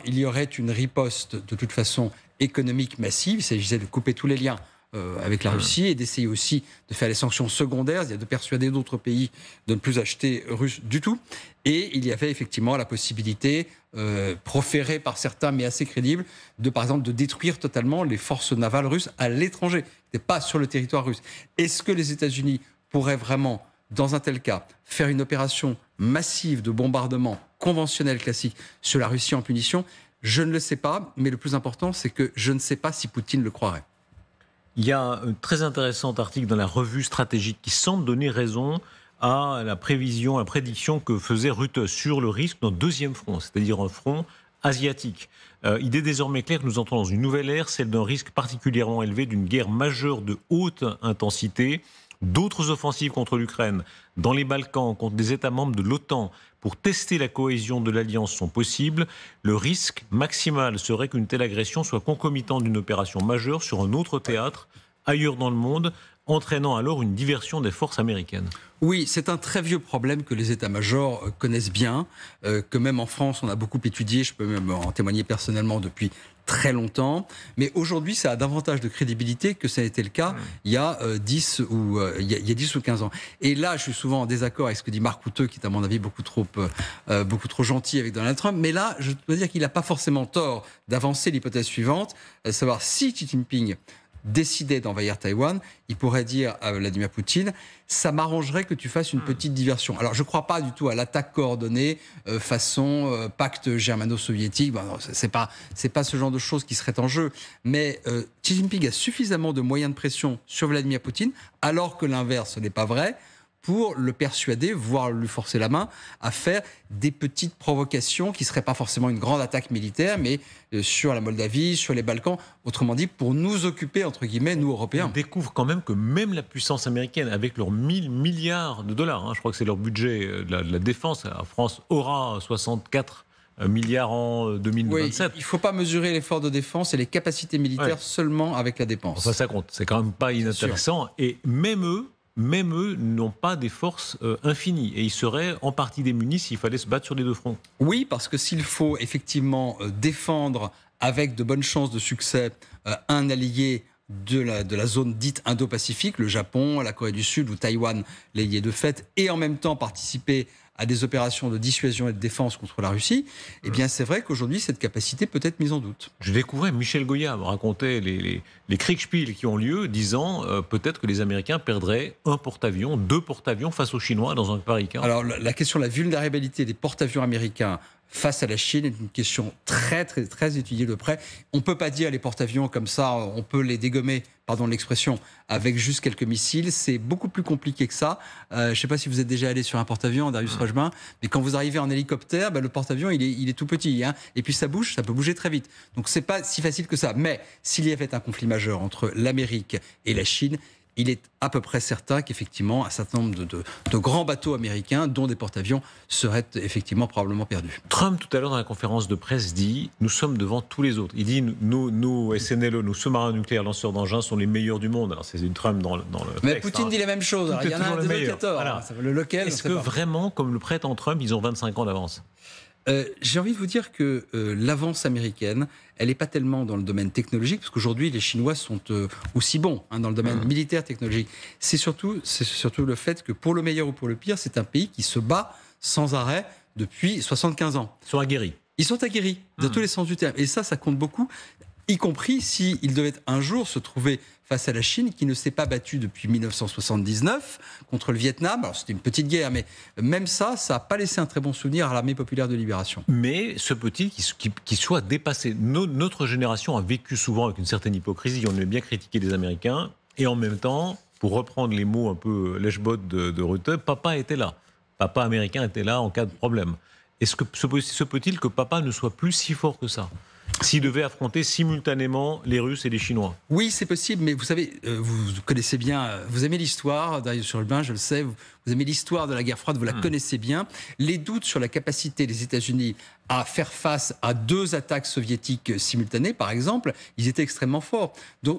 il y aurait une riposte de toute façon économique massive, il s'agissait de couper tous les liens avec la Russie et d'essayer aussi de faire les sanctions secondaires, de persuader d'autres pays de ne plus acheter russe du tout. Et il y avait effectivement la possibilité, proférée par certains mais assez crédible, par exemple de détruire totalement les forces navales russes à l'étranger, et pas sur le territoire russe. Est-ce que les États-Unis pourraient vraiment, dans un tel cas, faire une opération massive de bombardement conventionnel classique sur la Russie en punition? Je ne le sais pas, mais le plus important, c'est que je ne sais pas si Poutine le croirait. Il y a un très intéressant article dans la revue stratégique qui semble donner raison à la prédiction que faisait Rutte sur le risque d'un deuxième front, c'est-à-dire un front asiatique. Il est désormais clair que nous entrons dans une nouvelle ère, celle d'un risque particulièrement élevé d'une guerre majeure de haute intensité, d'autres offensives contre l'Ukraine, dans les Balkans, contre des États membres de l'OTAN, pour tester la cohésion de l'Alliance sont possibles, le risque maximal serait qu'une telle agression soit concomitante d'une opération majeure sur un autre théâtre, ailleurs dans le monde, entraînant alors une diversion des forces américaines. Oui, c'est un très vieux problème que les états-majors connaissent bien, que même en France on a beaucoup étudié, je peux même en témoigner personnellement depuis très longtemps, mais aujourd'hui ça a davantage de crédibilité que ça a été le cas il y a 10 ou 15 ans. Et là, je suis souvent en désaccord avec ce que dit Marc Couteux, qui est à mon avis beaucoup trop gentil avec Donald Trump, mais là, je dois dire qu'il n'a pas forcément tort d'avancer l'hypothèse suivante, à savoir si Xi Jinping décidait d'envahir Taïwan, il pourrait dire à Vladimir Poutine, ça m'arrangerait que tu fasses une petite diversion. Alors je ne crois pas du tout à l'attaque coordonnée façon pacte germano-soviétique. Bon, c'est pas ce genre de choses qui seraient en jeu. Mais Xi Jinping a suffisamment de moyens de pression sur Vladimir Poutine, alors que l'inverse n'est pas vrai, pour le persuader, voire lui forcer la main, à faire des petites provocations qui ne seraient pas forcément une grande attaque militaire, mais sur la Moldavie, sur les Balkans, autrement dit, pour nous occuper, entre guillemets, nous, Européens. On découvre quand même que même la puissance américaine, avec leurs 1000 milliards de dollars, je crois que c'est leur budget de la défense, la France aura 64 milliards en 2027. Oui, il ne faut pas mesurer l'effort de défense et les capacités militaires seulement avec la dépense. Enfin, ça compte, c'est quand même pas inintéressant. Et même eux n'ont pas des forces infinies et ils seraient en partie démunis s'il fallait se battre sur les deux fronts. Oui, parce que s'il faut effectivement défendre avec de bonnes chances de succès un allié de la zone dite Indo-Pacifique, le Japon, la Corée du Sud ou Taïwan, l'allié de fait, et en même temps participer à des opérations de dissuasion et de défense contre la Russie, eh bien c'est vrai qu'aujourd'hui cette capacité peut être mise en doute. Je découvrais Michel Goya me racontait les Kriegspiele qui ont lieu, disant peut-être que les Américains perdraient un porte-avions, 2 porte-avions face aux Chinois dans un pari. Alors la question de la vulnérabilité des porte-avions américains face à la Chine est une question très, très, très étudiée de près. On ne peut pas dire les porte-avions comme ça, on peut les dégommer, pardon l'expression, avec juste quelques missiles. C'est beaucoup plus compliqué que ça. Je ne sais pas si vous êtes déjà allé sur un porte-avions, Darius Rochemin, mais quand vous arrivez en hélicoptère, le porte-avions, il est tout petit. Hein, et puis ça bouge, ça peut bouger très vite. Donc ce n'est pas si facile que ça. Mais s'il y avait un conflit majeur entre l'Amérique et la Chine, il est à peu près certain qu'effectivement un certain nombre de grands bateaux américains, dont des porte-avions, seraient effectivement probablement perdus. Trump, tout à l'heure dans la conférence de presse, dit « Nous sommes devant tous les autres ». Il dit « Nous, SNLE, nos sous-marins nucléaires lanceurs d'engins sont les meilleurs du monde ». Alors c'est une Trump dans le Mais texte, Poutine dit la même chose. Alors, il y en a un des autres 14. Voilà. Lequel, est-ce que vraiment, comme le prétend Trump, ils ont 25 ans d'avance ? J'ai envie de vous dire que l'avance américaine, elle n'est pas tellement dans le domaine technologique, parce qu'aujourd'hui, les Chinois sont aussi bons dans le domaine militaire technologique. C'est surtout le fait que, pour le meilleur ou pour le pire, c'est un pays qui se bat sans arrêt depuis 75 ans. Ils sont aguerris. Ils sont aguerris, dans tous les sens du terme. Et ça compte beaucoup, y compris s'ils devaient un jour se trouver face à la Chine, qui ne s'est pas battue depuis 1979 contre le Vietnam. Alors c'était une petite guerre, mais même ça n'a pas laissé un très bon souvenir à l'Armée populaire de libération. Mais se peut-il qu'il soit dépassé ? Notre génération a vécu souvent avec une certaine hypocrisie. On aime bien critiquer les Américains, et en même temps, pour reprendre les mots un peu lèche-botte de Rutte, papa était là. Papa américain était là en cas de problème. Est-ce que se peut-il que papa ne soit plus si fort que ça ? S'il devait affronter simultanément les Russes et les Chinois. Oui, c'est possible, mais vous savez, vous connaissez bien, vous aimez l'histoire, Darius Rochemin, je le sais, vous aimez l'histoire de la guerre froide, vous la connaissez bien. Les doutes sur la capacité des États-Unis à faire face à 2 attaques soviétiques simultanées, par exemple, ils étaient extrêmement forts.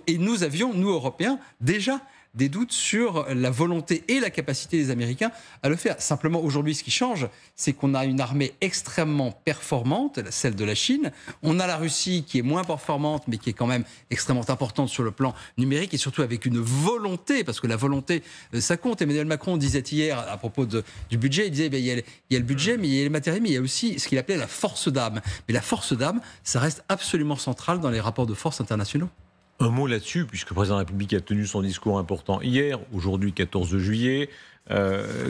Et nous avions, nous Européens, déjà des doutes sur la volonté et la capacité des Américains à le faire. Simplement, aujourd'hui, ce qui change, c'est qu'on a une armée extrêmement performante, celle de la Chine. On a la Russie qui est moins performante, mais qui est quand même extrêmement importante sur le plan numérique, et surtout avec une volonté, parce que la volonté, ça compte. Emmanuel Macron disait hier, à propos du budget, il disait, il y a le budget, mais il y a les matériels, mais il y a aussi ce qu'il appelait la force d'âme. Mais la force d'âme, ça reste absolument central dans les rapports de force internationaux. Un mot là-dessus, puisque le président de la République a tenu son discours important hier, aujourd'hui 14 juillet,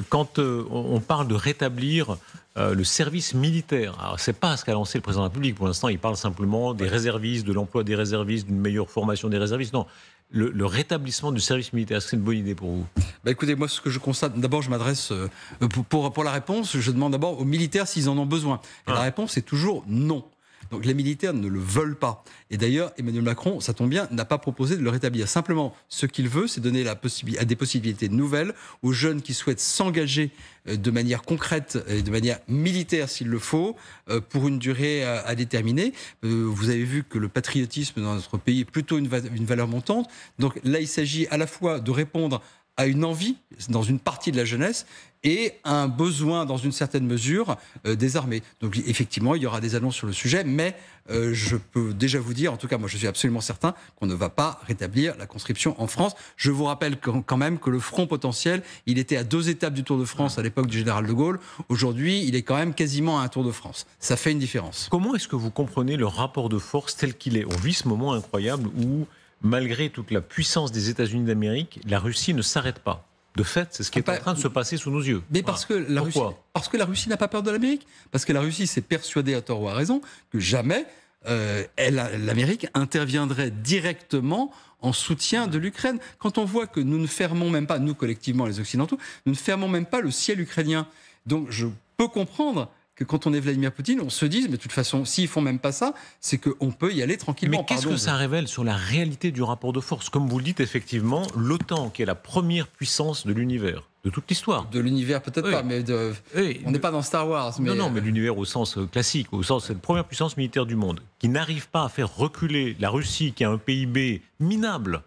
quand on parle de rétablir le service militaire. Alors, c'est pas ce qu'a lancé le président de la République. Pour l'instant, il parle simplement des réservistes, de l'emploi des réservistes, d'une meilleure formation des réservistes. Non, le rétablissement du service militaire, est-ce que c'est une bonne idée pour vous ? Écoutez, moi, ce que je constate, d'abord, je m'adresse, pour la réponse, je demande d'abord aux militaires s'ils en ont besoin. Et la réponse est toujours non. Donc les militaires ne le veulent pas. Et d'ailleurs, Emmanuel Macron, ça tombe bien, n'a pas proposé de le rétablir. Simplement, ce qu'il veut, c'est donner à des possibilités nouvelles aux jeunes qui souhaitent s'engager de manière concrète et de manière militaire s'il le faut, pour une durée à déterminer. Vous avez vu que le patriotisme dans notre pays est plutôt une valeur montante. Donc là, il s'agit à la fois de répondre à une envie dans une partie de la jeunesse et à un besoin, dans une certaine mesure, des armées. Donc effectivement, il y aura des annonces sur le sujet, mais je peux déjà vous dire, en tout cas moi je suis absolument certain qu'on ne va pas rétablir la conscription en France. Je vous rappelle quand même que le front potentiel, il était à 2 étapes du Tour de France à l'époque du général de Gaulle. Aujourd'hui, il est quand même quasiment à un Tour de France. Ça fait une différence. Comment est-ce que vous comprenez le rapport de force tel qu'il est ? On vit ce moment incroyable où, malgré toute la puissance des États-Unis d'Amérique, la Russie ne s'arrête pas. De fait, c'est ce qui est en train de se passer sous nos yeux. Mais parce que la Russie n'a pas peur de l'Amérique. Parce que la Russie s'est persuadée, à tort ou à raison, que jamais l'Amérique interviendrait directement en soutien de l'Ukraine. Quand on voit que nous ne fermons même pas, nous collectivement les Occidentaux, nous ne fermons même pas le ciel ukrainien. Donc je peux comprendre que quand on est Vladimir Poutine, on se dise, mais de toute façon, s'ils font même pas ça, c'est qu'on peut y aller tranquillement. Mais qu'est-ce que ça révèle sur la réalité du rapport de force ? Comme vous le dites, effectivement, l'OTAN, qui est la première puissance de l'univers, de toute l'histoire. De l'univers, peut-être pas, mais on n'est pas dans Star Wars. Mais non, mais l'univers au sens classique, au sens c'est la première puissance militaire du monde, qui n'arrive pas à faire reculer la Russie, qui a un PIB minable.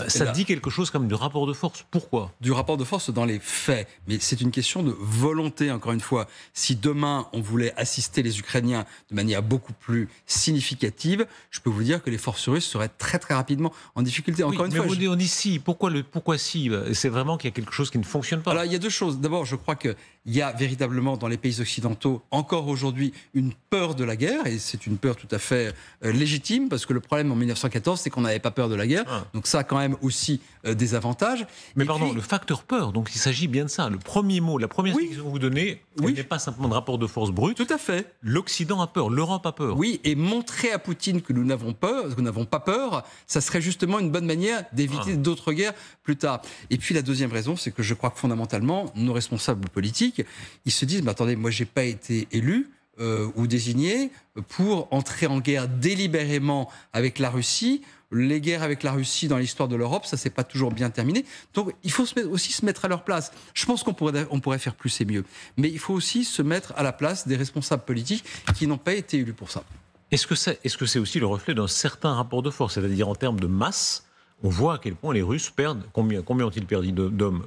Ça dit quelque chose comme du rapport de force. Pourquoi ? Du rapport de force dans les faits. Mais c'est une question de volonté, encore une fois. Si demain, on voulait assister les Ukrainiens de manière beaucoup plus significative, je peux vous dire que les forces russes seraient très très rapidement en difficulté. Encore une fois, on dit si. Pourquoi si ? C'est vraiment qu'il y a quelque chose qui ne fonctionne pas. Alors, il y a 2 choses. D'abord, je crois qu'il y a véritablement dans les pays occidentaux, encore aujourd'hui, une peur de la guerre. Et c'est une peur tout à fait légitime, parce que le problème en 1914, c'est qu'on n'avait pas peur de la guerre. Donc ça, quand même, aussi des avantages. Mais le facteur peur, donc il s'agit bien de ça. Le premier mot, la première explication que vous donnez, n'est pas simplement de rapport de force brut. Tout à fait. L'Occident a peur, l'Europe a peur. Oui, et montrer à Poutine que nous n'avons pas peur, ça serait justement une bonne manière d'éviter d'autres guerres plus tard. Et puis la deuxième raison, c'est que je crois que fondamentalement, nos responsables politiques, ils se disent, mais attendez, moi j'ai pas été élu ou désigné pour entrer en guerre délibérément avec la Russie. Les guerres avec la Russie dans l'histoire de l'Europe, ça s'est pas toujours bien terminé. Donc il faut aussi se mettre à leur place. Je pense qu'on pourrait faire plus et mieux. Mais il faut aussi se mettre à la place des responsables politiques qui n'ont pas été élus pour ça. Est-ce que c'est aussi le reflet d'un certain rapport de force ? C'est-à-dire en termes de masse, on voit à quel point les Russes perdent. Combien ont-ils perdu d'hommes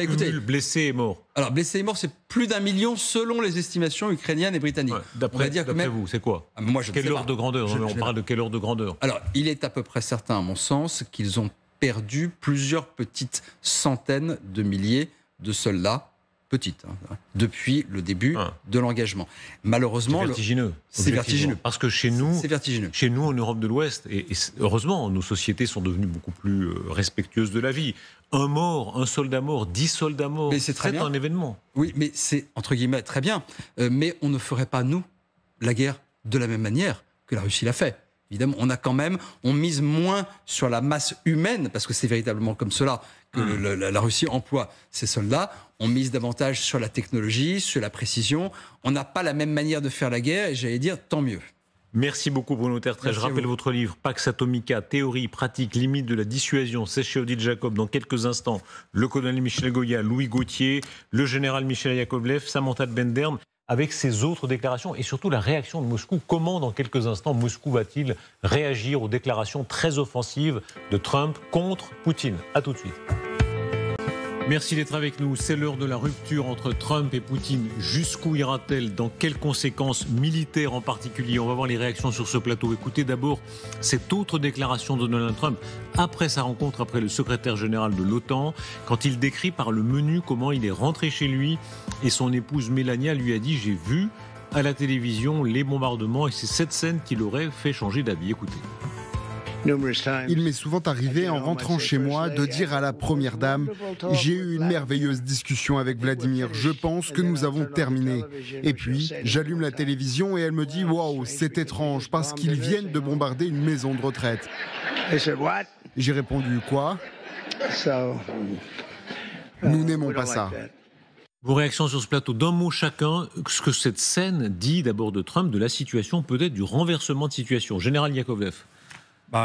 écoutez, blessés et morts. Alors, blessés et morts, c'est plus d'1 million selon les estimations ukrainiennes et britanniques. D'après vous, c'est quoi ? Moi, je Quelle ordre de grandeur ? On parle de quelle ordre de grandeur ? Alors, il est à peu près certain, à mon sens, qu'ils ont perdu plusieurs petites centaines de milliers de soldats. Depuis le début de l'engagement. Malheureusement, c'est vertigineux. Parce que chez nous, en Europe de l'Ouest, et heureusement, nos sociétés sont devenues beaucoup plus respectueuses de la vie. Un mort, un soldat mort, 10 soldats morts, c'est un événement. Oui, mais c'est, entre guillemets, très bien. Mais on ne ferait pas, nous, la guerre de la même manière que la Russie l'a fait. Évidemment, on mise moins sur la masse humaine, parce que c'est véritablement comme cela que la Russie emploie ses soldats. On mise davantage sur la technologie, sur la précision. On n'a pas la même manière de faire la guerre, et j'allais dire, tant mieux. Merci beaucoup Bruno Tertrais. Je rappelle votre livre Pax Atomica, théorie, pratique, limite de la dissuasion. C'est chez Odile Jacob. Dans quelques instants, le colonel Michel Goya, Louis Gauthier, le général Michel Yakovlev, Samantha de Bendern, avec ses autres déclarations et surtout la réaction de Moscou. Comment, dans quelques instants, Moscou va-t-il réagir aux déclarations très offensives de Trump contre Poutine ? À tout de suite. Merci d'être avec nous. C'est l'heure de la rupture entre Trump et Poutine. Jusqu'où ira-t-elle ? Dans quelles conséquences militaires en particulier ? On va voir les réactions sur ce plateau. Écoutez d'abord cette autre déclaration de Donald Trump après sa rencontre après le secrétaire général de l'OTAN, quand il décrit par le menu comment il est rentré chez lui et son épouse Melania lui a dit « J'ai vu à la télévision les bombardements » et c'est cette scène qui l'aurait fait changer d'avis. Écoutez. Il m'est souvent arrivé en rentrant chez moi de dire à la première dame « J'ai eu une merveilleuse discussion avec Vladimir, je pense que nous avons terminé ». Et puis, j'allume la télévision et elle me dit « Waouh, c'est étrange parce qu'ils viennent de bombarder une maison de retraite ». J'ai répondu « Quoi ?» Nous n'aimons pas ça. Vos réactions sur ce plateau, d'un mot chacun, ce que cette scène dit d'abord de Trump, de la situation, peut-être du renversement de situation. Général Yakovlev.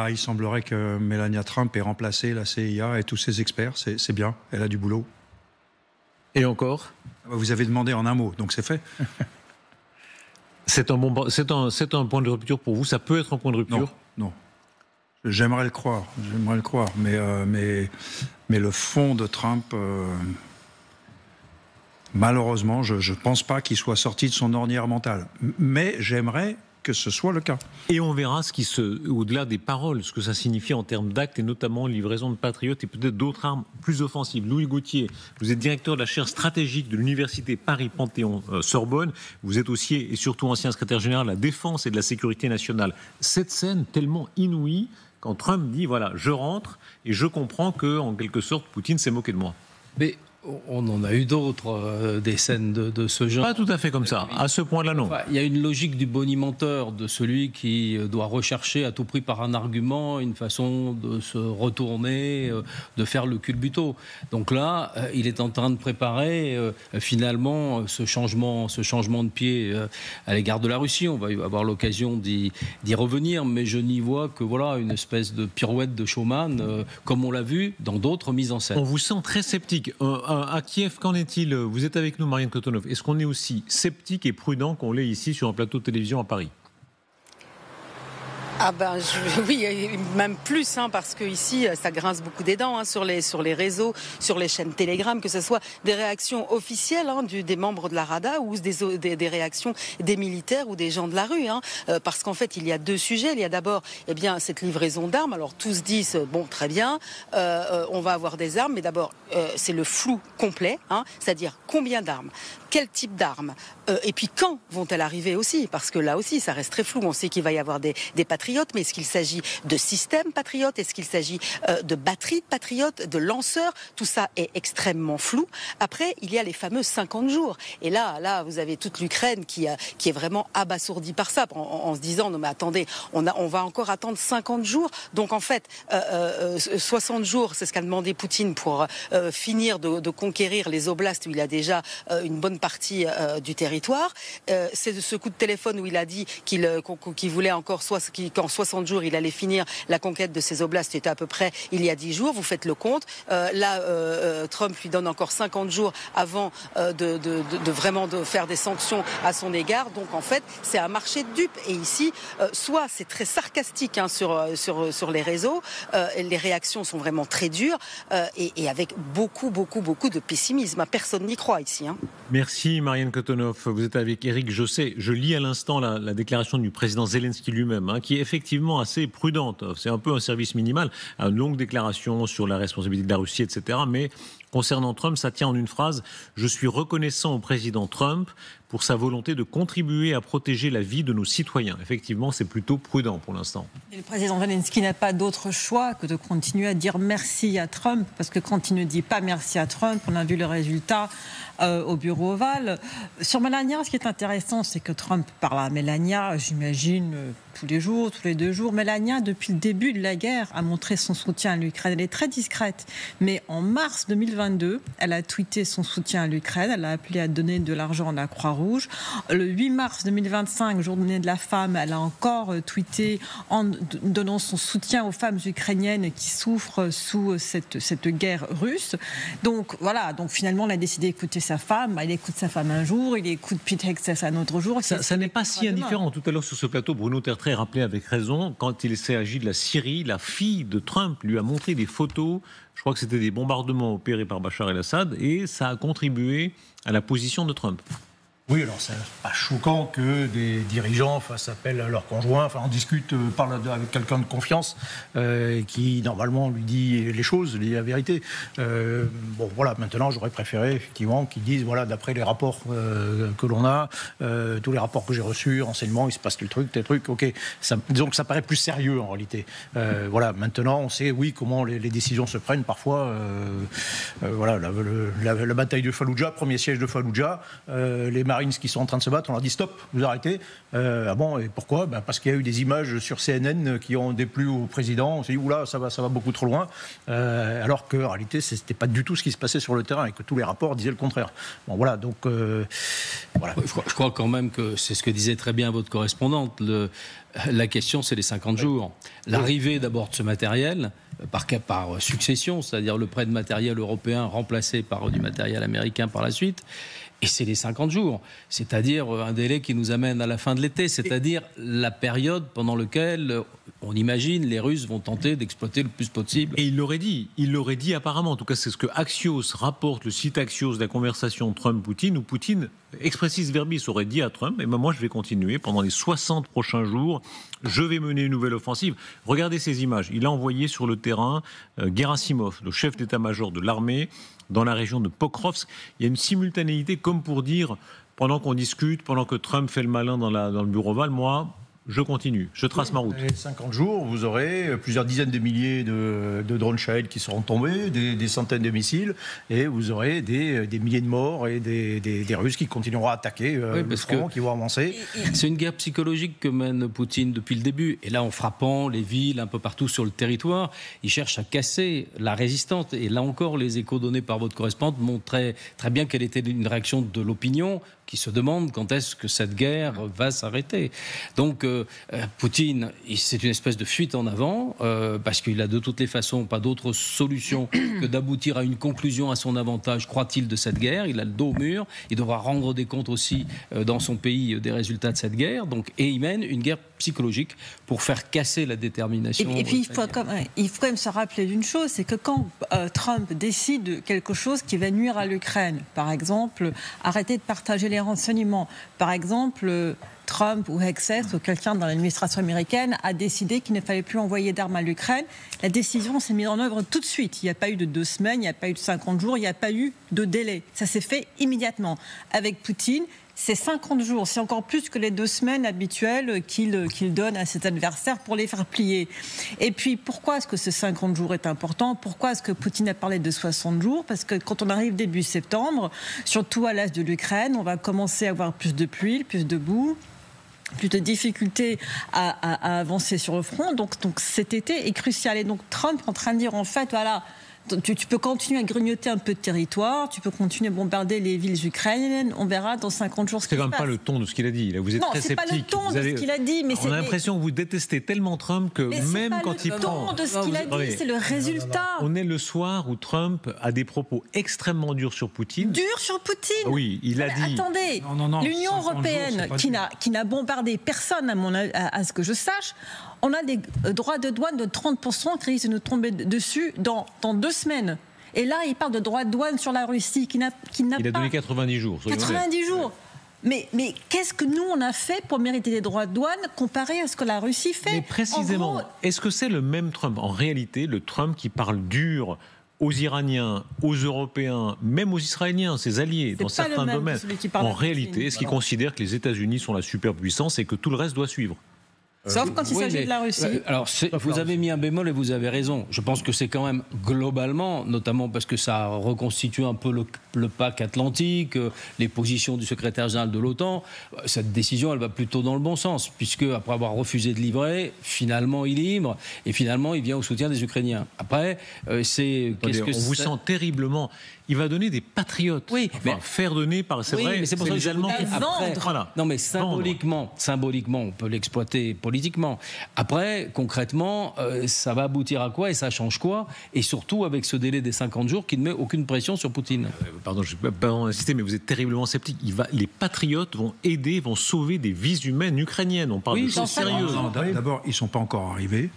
Il semblerait que Melania Trump ait remplacé la CIA et tous ses experts. C'est bien, elle a du boulot. Et encore ? Vous avez demandé en un mot, donc c'est fait. C'est un point de rupture pour vous ? Ça peut être un point de rupture ? Non. J'aimerais le croire, mais le fond de Trump, malheureusement, je ne pense pas qu'il soit sorti de son ornière mentale. Mais j'aimerais que ce soit le cas. Et on verra au-delà des paroles, ce que ça signifie en termes d'actes, et notamment livraison de patriotes et peut-être d'autres armes plus offensives. Louis Gauthier, vous êtes directeur de la chaire stratégique de l'Université Paris-Panthéon-Sorbonne. Vous êtes aussi et surtout ancien secrétaire général de la Défense et de la Sécurité nationale. Cette scène tellement inouïe, quand Trump dit, voilà, je rentre et je comprends que, en quelque sorte, Poutine s'est moqué de moi. Mais on en a eu d'autres, des scènes de ce genre. Pas tout à fait comme ça, à ce point-là non. Il y a une logique du bonimenteur, de celui qui doit rechercher à tout prix par un argument une façon de se retourner, de faire le culbuto. Donc là, il est en train de préparer finalement ce changement de pied à l'égard de la Russie. On va avoir l'occasion d'y revenir, mais je n'y vois que une espèce de pirouette de showman, comme on l'a vu dans d'autres mises en scène. On vous sent très sceptique. À Kiev, qu'en est-il ? Vous êtes avec nous, Marianne Kotonov. Est-ce qu'on est aussi sceptique et prudent qu'on l'est ici sur un plateau de télévision à Paris ? Oui, même plus, parce que ici, ça grince beaucoup des dents sur les réseaux, sur les chaînes Telegram, que ce soit des réactions officielles des membres de la Rada ou des réactions des militaires ou des gens de la rue. Parce qu'en fait, il y a deux sujets. Il y a d'abord cette livraison d'armes. Alors tous disent, très bien, on va avoir des armes, mais d'abord, c'est le flou complet, c'est-à-dire combien d'armes, quel type d'armes, et puis quand vont-elles arriver aussi, parce que là aussi, ça reste très flou. On sait qu'il va y avoir des patriotes, mais est-ce qu'il s'agit de systèmes patriotes, est-ce qu'il s'agit de batteries de patriotes, de lanceurs? Tout ça est extrêmement flou. Après, il y a les fameux 50 jours. Et là, vous avez toute l'Ukraine qui est vraiment abasourdie par ça, en se disant, non mais attendez, on va encore attendre 50 jours. Donc en fait, 60 jours, c'est ce qu'a demandé Poutine pour finir de conquérir les oblasts où il a déjà une bonne partie du territoire. C'est ce coup de téléphone où il a dit qu'il voulait encore qu'en 60 jours, il allait finir la conquête de ces oblasts. C'était à peu près il y a 10 jours. Vous faites le compte. Trump lui donne encore 50 jours avant de vraiment faire des sanctions à son égard. Donc en fait, c'est un marché de dupes. Et ici, soit c'est très sarcastique sur les réseaux, les réactions sont vraiment très dures et avec beaucoup de pessimisme. Personne n'y croit ici. Merci Marianne Kotonov. Vous êtes avec Éric Josset. Je lis à l'instant la déclaration du président Zelensky lui-même, qui est effectivement assez prudente. C'est un peu un service minimal, une longue déclaration sur la responsabilité de la Russie, etc. Mais concernant Trump, ça tient en une phrase. Je suis reconnaissant au président Trump pour sa volonté de contribuer à protéger la vie de nos citoyens. Effectivement, c'est plutôt prudent pour l'instant. Et le président Zelensky n'a pas d'autre choix que de continuer à dire merci à Trump, parce que quand il ne dit pas merci à Trump, on a vu le résultat au bureau ovale. Sur Melania, ce qui est intéressant, c'est que Trump parle à Melania, j'imagine, tous les jours, tous les 2 jours. Melania, depuis le début de la guerre, a montré son soutien à l'Ukraine. Elle est très discrète. Mais en mars 2022, elle a tweeté son soutien à l'Ukraine. Elle a appelé à donner de l'argent à la Croix-Rouge. Le 8 mars 2025, journée de la femme, elle a encore tweeté en donnant son soutien aux femmes ukrainiennes qui souffrent sous cette guerre russe. Donc voilà, donc finalement, elle a décidé d'écouter sa femme. Il écoute sa femme un jour, il écoute Pete Hegseth un autre jour. Ça n'est pas si indifférent. Tout à l'heure sur ce plateau, Bruno Tertrais rappelait avec raison, quand il s'agit de la Syrie, la fille de Trump lui a montré des photos, je crois que c'était des bombardements opérés par Bachar el-Assad, et ça a contribué à la position de Trump. Oui, alors c'est pas choquant que des dirigeants fassent appel à leur conjoint, en discutent, parlent avec quelqu'un de confiance qui normalement lui dit les choses, lui dit la vérité. Maintenant j'aurais préféré effectivement qu'ils disent d'après les rapports que l'on a, tous les rapports que j'ai reçus, renseignements, il se passe tel truc, ok. Disons que ça paraît plus sérieux en réalité. Maintenant on sait comment les décisions se prennent parfois. La bataille de Falloujah, premier siège de Falloujah, les Marines qui sont en train de se battre, on leur dit stop, vous arrêtez. Ah bon, et pourquoi? Parce qu'il y a eu des images sur CNN qui ont déplu au président. On s'est dit, oula, ça va beaucoup trop loin. Alors qu'en réalité, c'était pas du tout ce qui se passait sur le terrain et que tous les rapports disaient le contraire. Bon, voilà, donc voilà. Je crois quand même que c'est ce que disait très bien votre correspondante. La question, c'est les 50 jours. L'arrivée d'abord de ce matériel, par succession, c'est-à-dire le prêt de matériel européen remplacé par du matériel américain par la suite. Et c'est les 50 jours, c'est-à-dire un délai qui nous amène à la fin de l'été, c'est-à-dire la période pendant laquelle, on imagine, les Russes vont tenter d'exploiter le plus possible. Et il l'aurait dit apparemment, en tout cas c'est ce que Axios rapporte, le site Axios de la conversation Trump-Poutine, où Poutine, expressis verbis, aurait dit à Trump, et ben moi je vais continuer pendant les 60 prochains jours, je vais mener une nouvelle offensive. Regardez ces images, il a envoyé sur le terrain Gerasimov, le chef d'état-major de l'armée, dans la région de Pokrovsk. Il y a une simultanéité comme pour dire, pendant qu'on discute, pendant que Trump fait le malin dans le bureau Oval, moi, je continue, je trace ma route. Et 50 jours, vous aurez plusieurs dizaines de milliers de drones Shahed qui seront tombés, des centaines de missiles, et vous aurez des milliers de morts et des Russes qui continueront à attaquer le front, qui vont avancer. C'est une guerre psychologique que mène Poutine depuis le début. Et là, en frappant les villes un peu partout sur le territoire, il cherche à casser la résistance. Et là encore, les échos donnés par votre correspondante montraient très bien quelle était une réaction de l'opinion qui se demande quand est-ce que cette guerre va s'arrêter. Donc Poutine, c'est une espèce de fuite en avant, parce qu'il a de toutes les façons pas d'autre solution que d'aboutir à une conclusion à son avantage, croit-il, de cette guerre. Il a le dos au mur, il devra rendre des comptes aussi dans son pays des résultats de cette guerre. Donc, et il mène une guerre psychologique pour faire casser la détermination. Et puis il faut quand même se rappeler d'une chose, c'est que quand Trump décide quelque chose qui va nuire à l'Ukraine, par exemple, arrêter de partager les renseignements, par exemple, Trump ou Hexes ou quelqu'un dans l'administration américaine a décidé qu'il ne fallait plus envoyer d'armes à l'Ukraine. La décision s'est mise en œuvre tout de suite. Il n'y a pas eu de 2 semaines, il n'y a pas eu de 50 jours, il n'y a pas eu de délai. Ça s'est fait immédiatement. Avec Poutine, c'est 50 jours, c'est encore plus que les 2 semaines habituelles qu'il donne à ses adversaires pour les faire plier. Et puis, pourquoi est-ce que ce 50 jours est important? Pourquoi est-ce que Poutine a parlé de 60 jours? Parce que quand on arrive début septembre, surtout à l'est de l'Ukraine, on va commencer à avoir plus de pluie, plus de boue, plus de difficultés à avancer sur le front. Donc cet été est crucial. Et donc Trump est en train de dire, en fait, voilà, tu peux continuer à grignoter un peu de territoire, tu peux continuer à bombarder les villes ukrainiennes, on verra dans 50 jours ce qui se passe. C'est quand même pas le ton de ce qu'il a dit. Là, vous êtes très sceptique. Non, c'est pas le ton de ce qu'il a dit. Mais on a l'impression que vous détestez tellement Trump que même quand il prend... C'est pas le ton de ce qu'il a dit, c'est le résultat. On est le soir où Trump a des propos extrêmement durs sur Poutine. Dur sur Poutine? Oui, il a dit... Attendez, l'Union européenne, qui n'a bombardé personne, à ce que je sache, on a des droits de douane de 30% qui risquent de nous tomber dessus dans 2 semaines. Et là, il parle de droits de douane sur la Russie qui n'a pas... Il a donné 90 jours. 90 jours. Mais qu'est-ce que nous, on a fait pour mériter des droits de douane comparé à ce que la Russie fait? Mais précisément, est-ce que c'est le même Trump? En réalité, le Trump qui parle dur aux Iraniens, aux Européens, même aux Israéliens, ses alliés, dans certains domaines. En réalité, est-ce qu'il considère que les États-Unis sont la superpuissance et que tout le reste doit suivre? Sauf quand il s'agit de la Russie. Alors, vous avez mis un bémol et vous avez raison. Je pense que c'est quand même globalement, notamment parce que ça reconstitue un peu le pacte atlantique, les positions du secrétaire général de l'OTAN. Cette décision, elle va plutôt dans le bon sens, puisque après avoir refusé de livrer, finalement il livre et finalement il vient au soutien des Ukrainiens. Après, c'est on vous sent terriblement. Il va donner des patriotes. Oui, enfin, faire donner par. C'est vrai. Mais c'est pour ça que les Allemands qui après. Voilà. Non, mais symboliquement, on peut l'exploiter politiquement. Après, concrètement, ça va aboutir à quoi et ça change quoi? Et surtout avec ce délai des 50 jours qui ne met aucune pression sur Poutine. Pardon, je ne vais pas insister, mais vous êtes terriblement sceptique. Les patriotes vont aider, vont sauver des vies humaines ukrainiennes. On parle de choses sérieuses. D'abord, ils ne sont pas encore arrivés.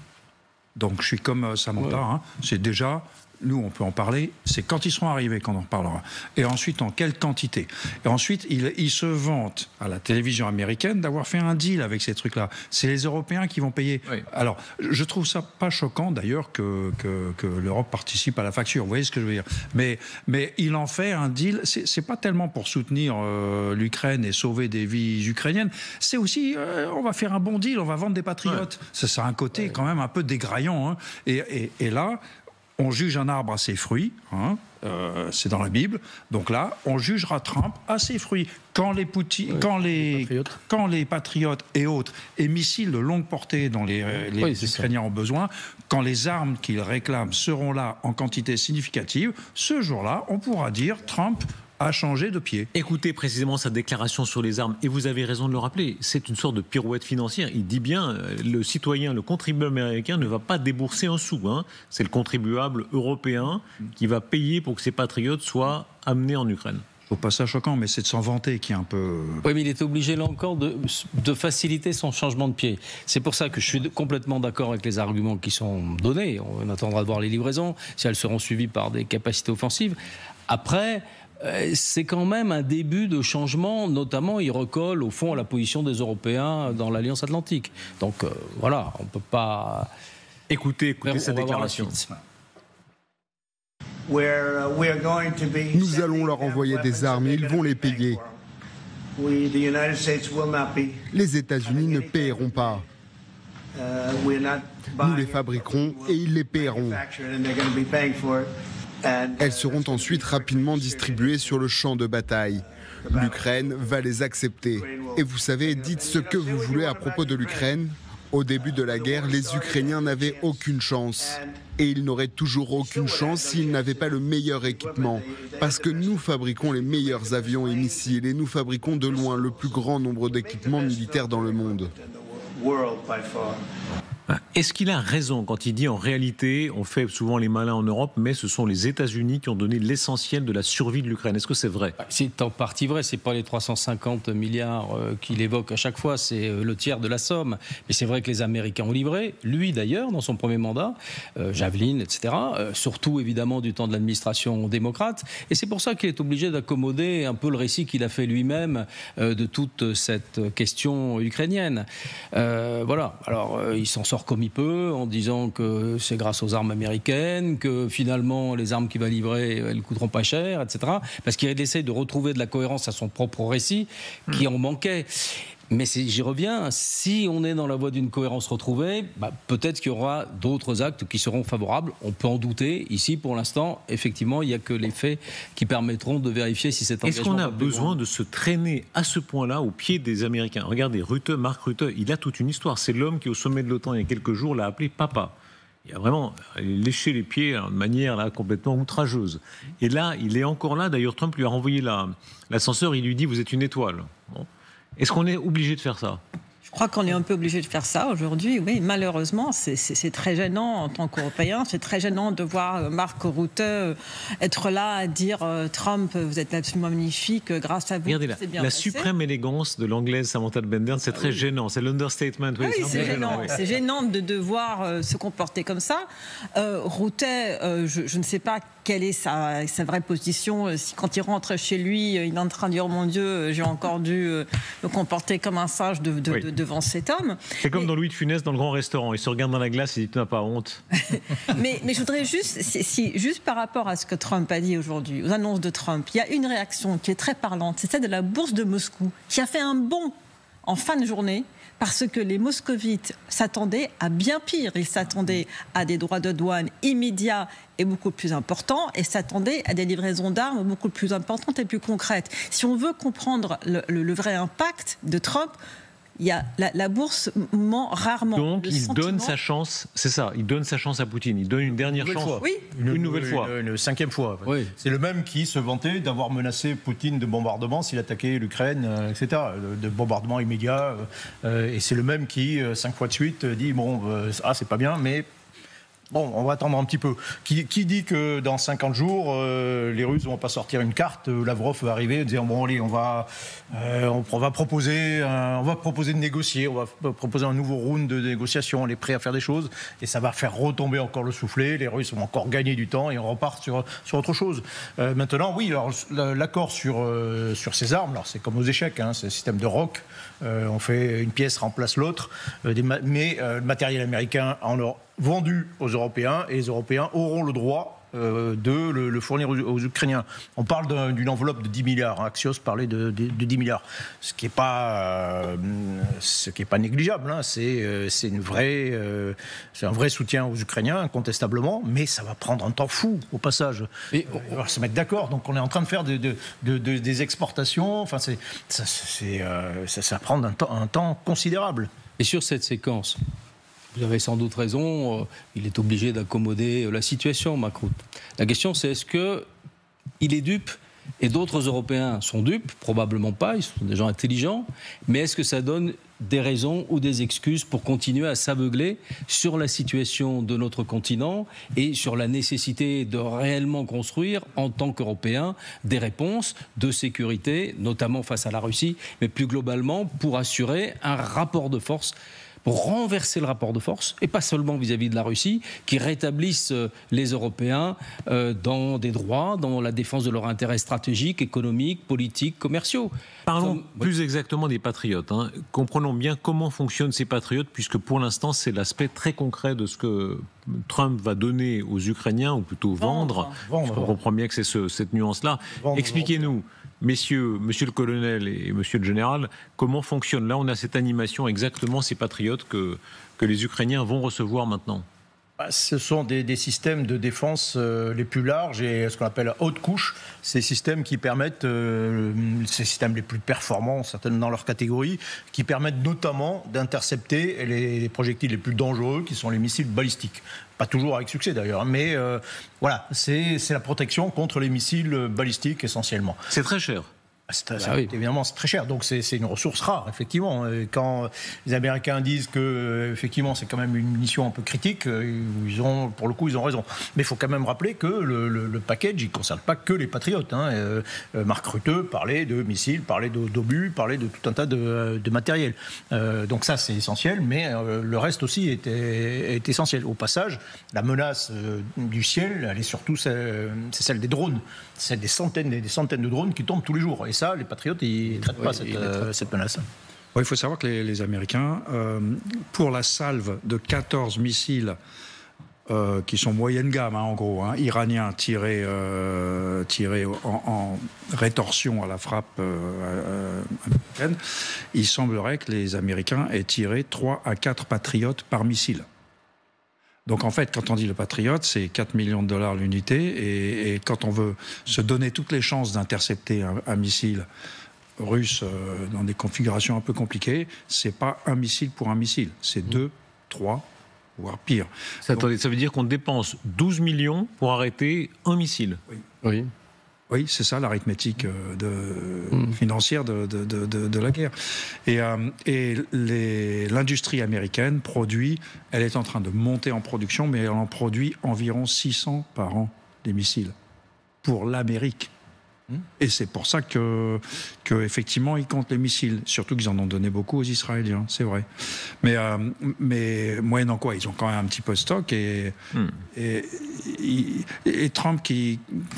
Donc je suis comme Samantha. Hein. C'est déjà... Nous, on peut en parler, c'est quand ils seront arrivés qu'on en parlera. Et ensuite, en quelle quantité. Et ensuite, ils se vantent à la télévision américaine d'avoir fait un deal avec ces trucs-là. C'est les Européens qui vont payer. Oui. Alors, je trouve ça pas choquant, d'ailleurs, que l'Europe participe à la facture. Vous voyez ce que je veux dire? Mais il en fait un deal. C'est pas tellement pour soutenir l'Ukraine et sauver des vies ukrainiennes. C'est aussi, on va faire un bon deal, on va vendre des patriotes. Ouais. Ça a un côté quand même un peu dégraillant. Hein. Et là... on juge un arbre à ses fruits, hein, c'est dans la Bible. Donc là, on jugera Trump à ses fruits. Quand les patriotes et autres, et missiles de longue portée dont les Ukrainiens ont besoin, quand les armes qu'ils réclament seront là en quantité significative, ce jour-là, on pourra dire Trump a changé de pied. Écoutez précisément sa déclaration sur les armes, et vous avez raison de le rappeler, c'est une sorte de pirouette financière. Il dit bien, le citoyen, le contribuable américain ne va pas débourser un sou. Hein. C'est le contribuable européen qui va payer pour que ces patriotes soient amenés en Ukraine. Je trouve pas ça choquant, mais c'est de s'en vanter qui est un peu... Oui, mais il est obligé, là encore, de faciliter son changement de pied. C'est pour ça que je suis complètement d'accord avec les arguments qui sont donnés. On attendra de voir les livraisons, si elles seront suivies par des capacités offensives. Après... c'est quand même un début de changement, notamment il recolle au fond à la position des Européens dans l'Alliance Atlantique. Donc voilà, on ne peut pas... Écoutez sa déclaration. Nous allons leur envoyer des armes et ils vont les payer. Les États-Unis ne paieront pas. Nous les fabriquerons et ils les paieront. Elles seront ensuite rapidement distribuées sur le champ de bataille. L'Ukraine va les accepter. Et vous savez, dites ce que vous voulez à propos de l'Ukraine. Au début de la guerre, les Ukrainiens n'avaient aucune chance. Et ils n'auraient toujours aucune chance s'ils n'avaient pas le meilleur équipement. Parce que nous fabriquons les meilleurs avions et missiles et nous fabriquons de loin le plus grand nombre d'équipements militaires dans le monde. Est-ce qu'il a raison quand il dit en réalité, on fait souvent les malins en Europe, mais ce sont les États-Unis qui ont donné l'essentiel de la survie de l'Ukraine? Est-ce que c'est vrai? C'est en partie vrai, c'est pas les 350 milliards qu'il évoque à chaque fois, c'est le tiers de la somme. Mais c'est vrai que les Américains ont livré, lui d'ailleurs, dans son premier mandat, Javelin, etc., surtout évidemment du temps de l'administration démocrate. Et c'est pour ça qu'il est obligé d'accommoder un peu le récit qu'il a fait lui-même de toute cette question ukrainienne. Voilà, alors il s'en sort comme il peut, en disant que c'est grâce aux armes américaines, que finalement les armes qu'il va livrer, elles ne coûteront pas cher, etc. Parce qu'il essaie de retrouver de la cohérence à son propre récit, qui en manquait. Mais j'y reviens, si on est dans la voie d'une cohérence retrouvée, peut-être qu'il y aura d'autres actes qui seront favorables. On peut en douter. Ici, pour l'instant, effectivement, il n'y a que les faits qui permettront de vérifier si cet engagement... Est-ce qu'on a besoin de se traîner à ce point-là au pied des Américains? Regardez, Mark Rutte, il a toute une histoire. C'est l'homme qui, au sommet de l'OTAN, il y a quelques jours, l'a appelé papa. Il a vraiment léché les pieds de manière là, complètement outrageuse. Et là, il est encore là. D'ailleurs, Trump lui a renvoyé l'ascenseur. Il lui dit « Vous êtes une étoile ». Bon. Est-ce qu'on est obligé de faire ça? Je crois qu'on est un peu obligé de faire ça aujourd'hui. Oui, malheureusement, c'est très gênant en tant qu'Européen. C'est très gênant de voir Mark Rutte être là à dire Trump, vous êtes absolument magnifique, grâce à vous. Regardez là, la suprême élégance de l'anglaise Samantha de Bendern, c'est très gênant. C'est l'understatement. Oui, c'est gênant. Oui. C'est gênant de devoir se comporter comme ça. Rutte, je ne sais pas quelle est sa vraie position. Si quand il rentre chez lui, il est en train de dire « Mon Dieu, j'ai encore dû me comporter comme un sage devant cet homme ». C'est comme dans Louis de Funès dans le grand restaurant. Il se regarde dans la glace et il dit « Tu n'as pas honte ». mais je voudrais juste par rapport à ce que Trump a dit aujourd'hui, aux annonces de Trump, il y a une réaction qui est très parlante. C'est celle de la bourse de Moscou, qui a fait un bond en fin de journée, parce que les moscovites s'attendaient à bien pire. Ils s'attendaient à des droits de douane immédiats et beaucoup plus importants, et s'attendaient à des livraisons d'armes beaucoup plus importantes et plus concrètes. Si on veut comprendre le vrai impact de Trump, il y a la bourse ment rarement. Donc il donne sa chance, c'est ça, il donne sa chance à Poutine, il donne une dernière chance. Oui. Une nouvelle fois. Une cinquième fois. Oui. C'est le même qui se vantait d'avoir menacé Poutine de bombardement s'il attaquait l'Ukraine, etc. De bombardement immédiat. Et c'est le même qui, 5 fois de suite, dit bon, c'est pas bien, mais... Bon, on va attendre un petit peu. Qui dit que dans 50 jours, les Russes ne vont pas sortir une carte? Lavrov va arriver et dire bon allez, on va proposer de négocier, on va proposer un nouveau round de négociation. On est prêt à faire des choses et ça va faire retomber encore le soufflet. Les Russes vont encore gagner du temps et on repart sur autre chose. Maintenant, oui, alors l'accord sur ces armes, alors c'est comme aux échecs, hein, c'est un système de rock. On fait une pièce remplace l'autre, mais le matériel américain en vendu aux Européens, et les Européens auront le droit de le fournir aux Ukrainiens. On parle d'une enveloppe de 10 milliards. Axios parlait de 10 milliards, ce qui n'est pas négligeable. Hein. C'est un vrai soutien aux Ukrainiens, incontestablement, mais ça va prendre un temps fou au passage. Et on va se mettre d'accord. Donc on est en train de faire des exportations. Enfin, ça prend un temps considérable. Et sur cette séquence, vous avez sans doute raison, il est obligé d'accommoder la situation, Macron. La question, c'est est-ce qu'il est dupe et d'autres Européens sont dupes? Probablement pas, ils sont des gens intelligents. Mais est-ce que ça donne des raisons ou des excuses pour continuer à s'aveugler sur la situation de notre continent et sur la nécessité de réellement construire, en tant qu'Européens, des réponses de sécurité, notamment face à la Russie, mais plus globalement pour assurer un rapport de force, pour renverser le rapport de force, et pas seulement vis-à-vis de la Russie, qui rétablissent les Européens dans des droits, dans la défense de leurs intérêts stratégiques, économiques, politiques, commerciaux. Parlons plus exactement des patriotes. Hein. Comprenons bien comment fonctionnent ces patriotes, puisque pour l'instant, c'est l'aspect très concret de ce que Trump va donner aux Ukrainiens, ou plutôt vendre. On comprend bien que c'est cette nuance-là. Expliquez-nous. Messieurs, monsieur le colonel et monsieur le général, comment fonctionne là? On a cette animation exactement, ces patriotes que les Ukrainiens vont recevoir maintenant. Ce sont des systèmes de défense les plus larges et ce qu'on appelle haute couche. Ces systèmes qui permettent, ces systèmes les plus performants, certainement dans leur catégorie, qui permettent notamment d'intercepter les projectiles les plus dangereux, qui sont les missiles balistiques. Pas toujours avec succès d'ailleurs, mais voilà, c'est la protection contre les missiles balistiques essentiellement. C'est très cher. Évidemment, c'est très cher, donc c'est une ressource rare, effectivement. Quand les Américains disent que, effectivement, c'est quand même une mission un peu critique, pour le coup, ils ont raison. Mais il faut quand même rappeler que le package, il ne concerne pas que les patriotes. Hein. Mark Rutte parlait de missiles, parlait d'obus, parlait de tout un tas de matériel. Donc ça, c'est essentiel, mais le reste aussi est essentiel. Au passage, la menace du ciel, elle est surtout c'est celle des drones. C'est des centaines de drones qui tombent tous les jours. Et ça, les patriotes, ils ne traitent pas cette menace. Il faut savoir que les Américains, pour la salve de 14 missiles qui sont moyenne gamme, en gros, iraniens tirés en rétorsion à la frappe américaine, il semblerait que les Américains aient tiré 3 à 4 patriotes par missile. Donc en fait, quand on dit le Patriote, c'est 4 millions de dollars l'unité, et quand on veut se donner toutes les chances d'intercepter un missile russe dans des configurations un peu compliquées, c'est pas un missile pour un missile, c'est 2, 3, voire pire. Attendez, ça veut dire qu'on dépense 12 millions pour arrêter un missile? Oui. Oui, c'est ça l'arithmétique financière de la guerre. Et l'industrie américaine produit, elle est en train de monter en production, mais elle en produit environ 600 par an, des missiles, pour l'Amérique. Et c'est pour ça que effectivement, ils comptent les missiles. Surtout qu'ils en ont donné beaucoup aux Israéliens, c'est vrai. Mais moyennant quoi, ils ont quand même un petit peu de stock. Et Trump,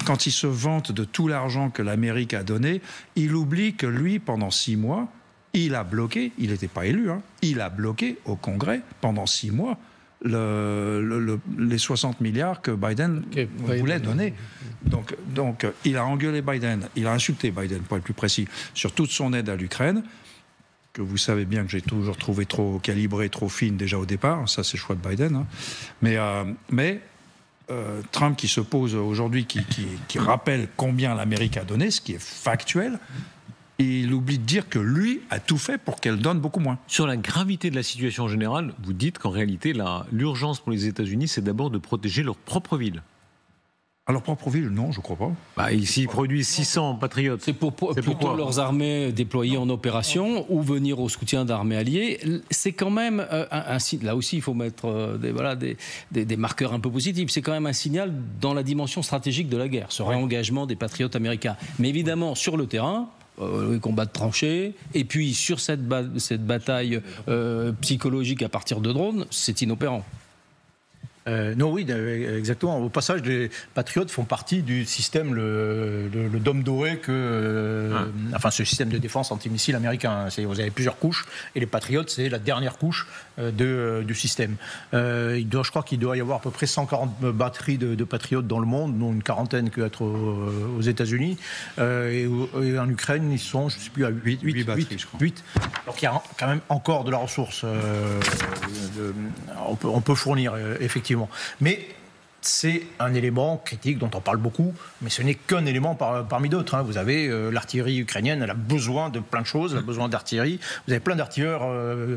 quand il se vante de tout l'argent que l'Amérique a donné, il oublie que lui, pendant 6 mois, il a bloqué, il n'était pas élu, il a bloqué au Congrès pendant 6 mois les 60 milliards que Biden voulait donner. Donc il a engueulé Biden, il a insulté Biden, pour être plus précis, sur toute son aide à l'Ukraine, que vous savez bien que j'ai toujours trouvé trop calibrée, trop fine déjà au départ, ça c'est le choix de Biden. Mais Trump qui se pose aujourd'hui, qui rappelle combien l'Amérique a donné, ce qui est factuel, il oublie de dire que lui a tout fait pour qu'elle donne beaucoup moins. Sur la gravité de la situation générale, vous dites qu'en réalité, l'urgence pour les États-Unis, c'est d'abord de protéger leur propre ville. À leur propre ville, non, je ne crois pas. Ici, ils produisent 600 patriotes. C'est plutôt leurs armées déployées en opération ou venir au soutien d'armées alliées. C'est quand même un signe. Là aussi, il faut mettre des marqueurs un peu positifs. C'est quand même un signal dans la dimension stratégique de la guerre, ce réengagement des patriotes américains. Mais évidemment, sur le terrain, les combats de tranchées, et puis sur cette bataille psychologique à partir de drones, c'est inopérant. Non, oui, exactement. Au passage, les patriotes font partie du système, le dôme doré, enfin, ce système de défense antimissile américain. Vous avez plusieurs couches, et les patriotes, c'est la dernière couche du système. Je crois qu'il doit y avoir à peu près 140 batteries de patriotes dans le monde, dont une quarantaine que être aux États-Unis. Et en Ukraine, ils sont, je ne sais plus, à 8 batteries, je crois. 8. Donc il y a quand même encore de la ressource. On peut fournir, effectivement. Mais c'est un élément critique dont on parle beaucoup, mais ce n'est qu'un élément parmi d'autres. Vous avez l'artillerie ukrainienne, elle a besoin de plein de choses, elle a besoin d'artillerie. Vous avez plein d'artilleurs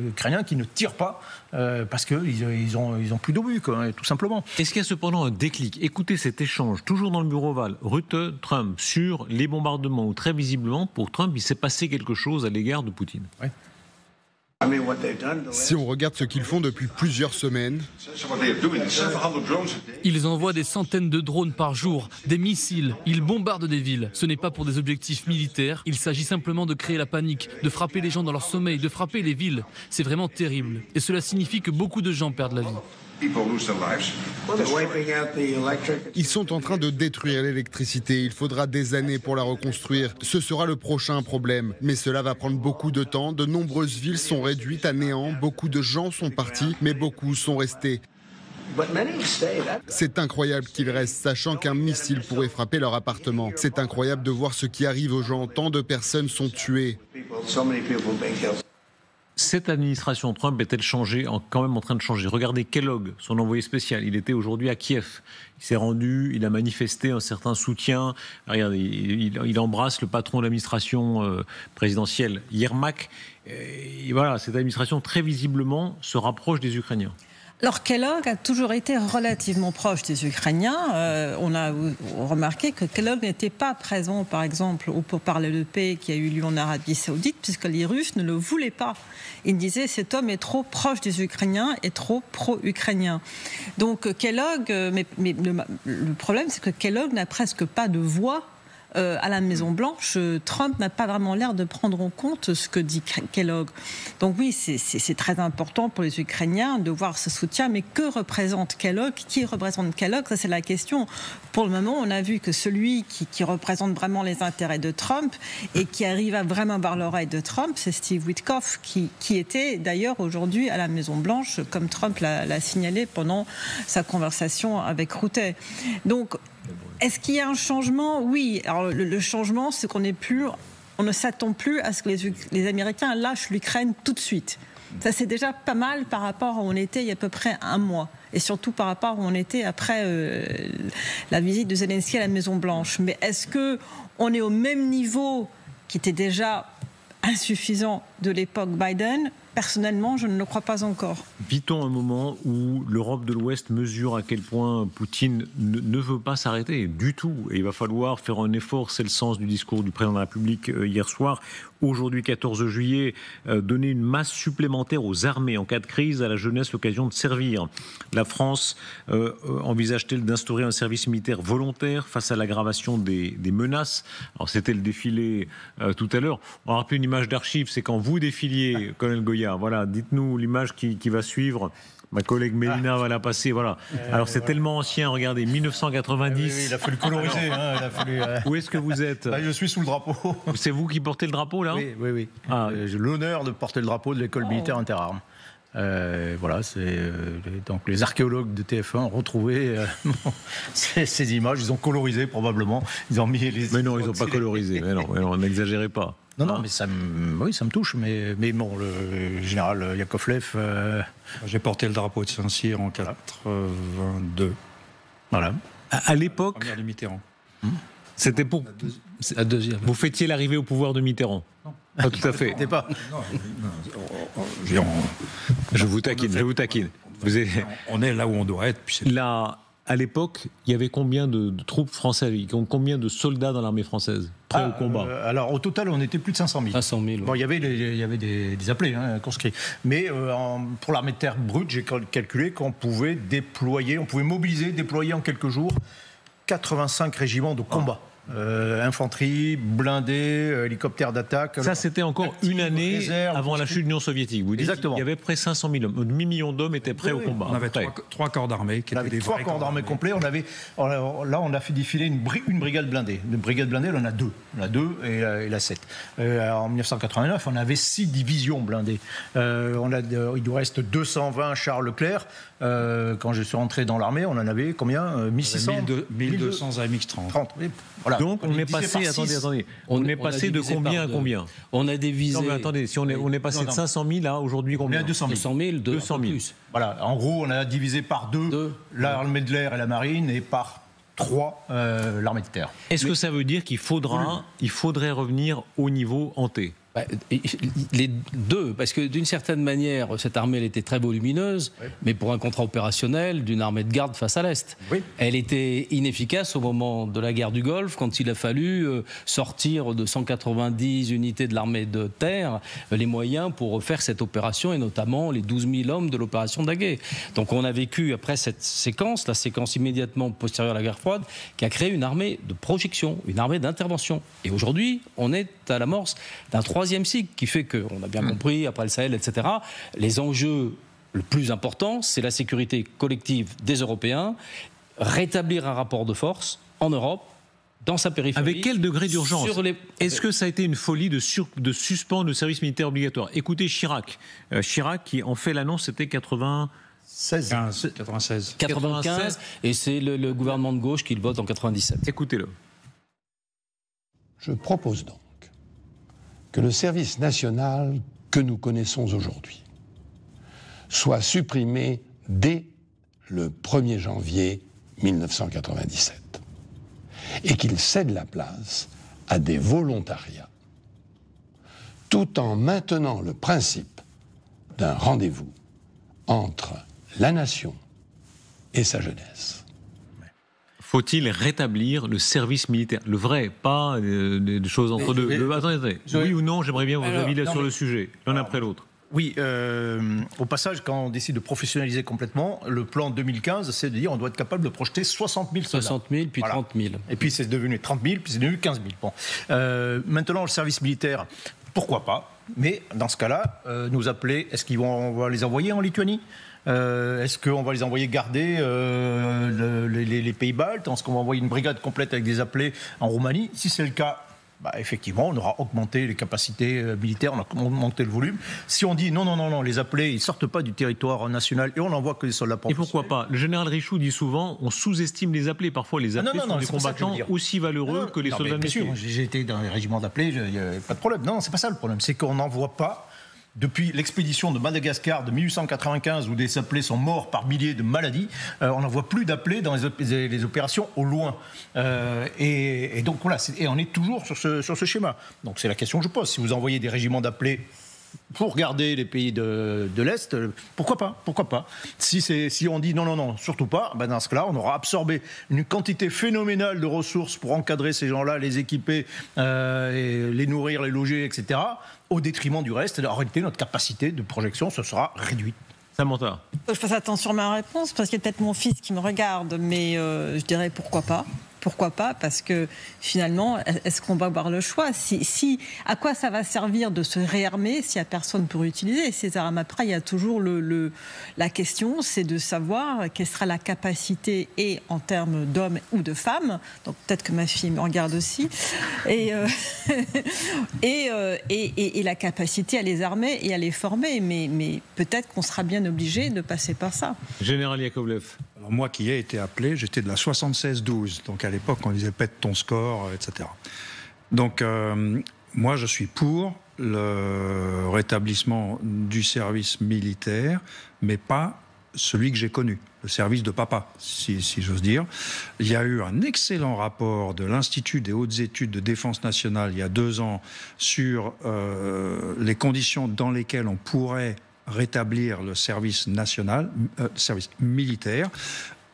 ukrainiens qui ne tirent pas parce qu'ils ont plus d'obus, tout simplement. Est-ce qu'il y a cependant un déclic? Écoutez cet échange, toujours dans le bureau ovale, Rutte-Trump, sur les bombardements, où très visiblement, pour Trump, il s'est passé quelque chose à l'égard de Poutine. Ouais. Si on regarde ce qu'ils font depuis plusieurs semaines, ils envoient des centaines de drones par jour, des missiles, ils bombardent des villes. Ce n'est pas pour des objectifs militaires, il s'agit simplement de créer la panique, de frapper les gens dans leur sommeil, de frapper les villes. C'est vraiment terrible. Et cela signifie que beaucoup de gens perdent la vie. Ils sont en train de détruire l'électricité. Il faudra des années pour la reconstruire. Ce sera le prochain problème. Mais cela va prendre beaucoup de temps. De nombreuses villes sont réduites à néant. Beaucoup de gens sont partis, mais beaucoup sont restés. C'est incroyable qu'ils restent, sachant qu'un missile pourrait frapper leur appartement. C'est incroyable de voir ce qui arrive aux gens. Tant de personnes sont tuées. Cette administration Trump est-elle quand même en train de changer? Regardez Kellogg, son envoyé spécial. Il était aujourd'hui à Kiev. Il s'est rendu, il a manifesté un certain soutien. Regardez, il embrasse le patron de l'administration présidentielle, Yermak. Et voilà, cette administration, très visiblement, se rapproche des Ukrainiens. Alors Kellogg a toujours été relativement proche des Ukrainiens. On a remarqué que Kellogg n'était pas présent, par exemple, au pourparlers de paix qui a eu lieu en Arabie Saoudite, puisque les Russes ne le voulaient pas. Ils disaient cet homme est trop proche des Ukrainiens et trop pro-ukrainien. Donc Kellogg, mais le problème, c'est que Kellogg n'a presque pas de voix. À la Maison-Blanche, Trump n'a pas vraiment l'air de prendre en compte ce que dit Kellogg. Donc oui, c'est très important pour les Ukrainiens de voir ce soutien, mais que représente Kellogg? Qui représente Kellogg? Ça, c'est la question. Pour le moment, on a vu que celui qui représente vraiment les intérêts de Trump et qui arrive à vraiment avoir l'oreille de Trump, c'est Steve Witkoff, qui était d'ailleurs aujourd'hui à la Maison-Blanche, comme Trump l'a signalé pendant sa conversation avec Rutte. Donc, est-ce qu'il y a un changement? Oui. Alors le changement, c'est qu'on ne s'attend plus à ce que les Américains lâchent l'Ukraine tout de suite. Ça, c'est déjà pas mal par rapport à où on était il y a à peu près un mois. Et surtout par rapport à où on était après la visite de Zelensky à la Maison-Blanche. Mais est-ce qu'on est au même niveau qui était déjà insuffisant de l'époque Biden? Personnellement, je ne le crois pas encore. Vit-on un moment où l'Europe de l'Ouest mesure à quel point Poutine ne veut pas s'arrêter du tout? Et il va falloir faire un effort, c'est le sens du discours du président de la République hier soir. Aujourd'hui, 14 juillet, donner une masse supplémentaire aux armées en cas de crise, à la jeunesse l'occasion de servir. La France envisage-t-elle d'instaurer un service militaire volontaire face à l'aggravation des menaces? Alors c'était le défilé tout à l'heure. On va rappeler une image d'archive, c'est quand vous défiliez, colonel Goya. Voilà, dites-nous l'image qui va suivre. Ma collègue Mélina va la passer, voilà. Alors c'est tellement ancien, regardez, 1990. Oui, il a fallu coloriser. Où est-ce que vous êtes? Je suis sous le drapeau. C'est vous qui portez le drapeau là? Oui. J'ai l'honneur de porter le drapeau de l'école militaire interarmes. Voilà, donc les archéologues de TF1 ont retrouvé ces images. Ils ont colorisé probablement. Ils ont mis les. Mais non, ils n'ont pas colorisé. Mais non, n'exagérez pas. Non, mais ça me touche. Mais bon, le général Yakovlev. J'ai porté le drapeau de Saint-Cyr en 82. Voilà. À l'époque. Première de Mitterrand. C'était pour. La deuxième. Vous fêtiez l'arrivée au pouvoir de Mitterrand? Non. Pas tout à fait. Pas. Je vous taquine. On est là où on doit être. Puis là, à l'époque, il y avait combien de troupes françaises? Combien de soldats dans l'armée française prêts au combat? Alors, au total, on était plus de 500 000. 500 000. Bon, il y avait des appelés, conscrits. Mais pour l'armée de terre brute, j'ai calculé qu'on pouvait mobiliser, déployer en quelques jours 85 régiments de combat. infanterie, blindés, hélicoptères d'attaque. Ça, c'était encore une année avant la chute de l'Union soviétique. Vous dites Exactement. qu'il y avait près de 500 000 hommes. Demi-million d'hommes étaient prêts au combat. On avait trois corps d'armée qui étaient des vrais corps d'armée complets. Là, on a fait défiler une brigade blindée. Une brigade blindée, on en a deux. On a deux et la 7. En 1989, on avait 6 divisions blindées. Il nous reste 220 chars Leclerc. Quand je suis rentré dans l'armée, on en avait combien 1600 1200 AMX-30. Voilà. Donc on est passé, attendez, on est passé de combien à combien? On a divisé. Non mais attendez, si on est passé de 500 000 à aujourd'hui combien? On est à 200 000. 200 000. Voilà, en gros, on a divisé par 2 l'armée de l'air et la marine et par 3 l'armée de terre. Est-ce que ça veut dire qu'il faudrait revenir au niveau hanté? Les deux, parce que d'une certaine manière, cette armée elle était très volumineuse, mais pour un contrat opérationnel d'une armée de garde face à l'Est. Elle était inefficace au moment de la guerre du Golfe, quand il a fallu sortir de 190 unités de l'armée de terre les moyens pour faire cette opération, et notamment les 12 000 hommes de l'opération Daguet. Donc on a vécu après cette séquence, la séquence immédiatement postérieure à la guerre froide, qui a créé une armée de projection, une armée d'intervention. Et aujourd'hui, on est à l'amorce d'un troisième cycle qui fait qu'on a bien compris, après le Sahel, etc., les enjeux le plus important, c'est la sécurité collective des Européens, rétablir un rapport de force en Europe, dans sa périphérie. Avec quel degré d'urgence? Est-ce que ça a été une folie de suspendre le service militaire obligatoire? Écoutez Chirac. Chirac qui en fait l'annonce, c'était 96. 95, et c'est le gouvernement de gauche qui le vote en 97. Écoutez-le. Je propose donc que le service national que nous connaissons aujourd'hui soit supprimé dès le 1er janvier 1997 et qu'il cède la place à des volontariats, tout en maintenant le principe d'un rendez-vous entre la nation et sa jeunesse. Faut-il rétablir le service militaire? Le vrai, pas des choses entre deux. Attendez. Oui ou non, j'aimerais bien vos avis sur le sujet, l'un après l'autre. Oui, au passage, quand on décide de professionnaliser complètement, le plan 2015, c'est de dire on doit être capable de projeter 60 000 soldats. 60 000, puis 30 000. Et puis c'est devenu 30 000, puis c'est devenu 15 000. Bon. Maintenant, le service militaire, pourquoi pas? Mais dans ce cas-là, nous appeler, est-ce on va les envoyer en Lituanie? Est-ce qu'on va les envoyer garder les pays baltes? Est-ce qu'on va envoyer une brigade complète avec des appelés en Roumanie? Si c'est le cas, effectivement, on aura augmenté les capacités militaires, on a augmenté le volume. Si on dit non, les appelés, ils ne sortent pas du territoire national et on n'envoie que des soldats professionnels. Et pourquoi pas? Le général Richoux dit souvent, on sous-estime les appelés. Parfois, les appelés sont des combattants aussi valeureux que les soldats de métier. Bien sûr, j'ai été dans les régiments d'appelés, il n'y a pas de problème. Non, c'est pas ça le problème. C'est qu'on n'envoie pas. Depuis l'expédition de Madagascar de 1895, où des appelés sont morts par milliers de maladies, on n'en voit plus d'appelés dans les opérations au loin. Et donc voilà, on est toujours sur ce schéma. Donc c'est la question que je pose. Si vous envoyez des régiments d'appelés pour garder les pays de l'Est, pourquoi pas? Si on dit non, surtout pas, dans ce cas-là, on aura absorbé une quantité phénoménale de ressources pour encadrer ces gens-là, les équiper, et les nourrir, les loger, etc., au détriment du reste. En réalité, notre capacité de projection, ce sera réduite. Samantha. Je fasse attention à ma réponse, parce qu'il y a peut-être mon fils qui me regarde, mais je dirais pourquoi pas. Pourquoi pas? Parce que finalement, est-ce qu'on va avoir le choix? À quoi ça va servir de se réarmer s'il n'y a personne pour utiliser ces armes? Après, il y a toujours la question, c'est de savoir quelle sera la capacité, et en termes d'hommes ou de femmes, donc peut-être que ma fille me regarde aussi, et la capacité à les armer et à les former. Mais peut-être qu'on sera bien obligé de passer par ça. Général Yakovlev. Alors moi qui ai été appelé, j'étais de la 76-12, donc à l'époque on disait pète ton score, etc. Donc moi je suis pour le rétablissement du service militaire, mais pas celui que j'ai connu, le service de papa, si j'ose dire. Il y a eu un excellent rapport de l'Institut des hautes études de défense nationale il y a 2 ans sur les conditions dans lesquelles on pourrait rétablir le service national, service militaire,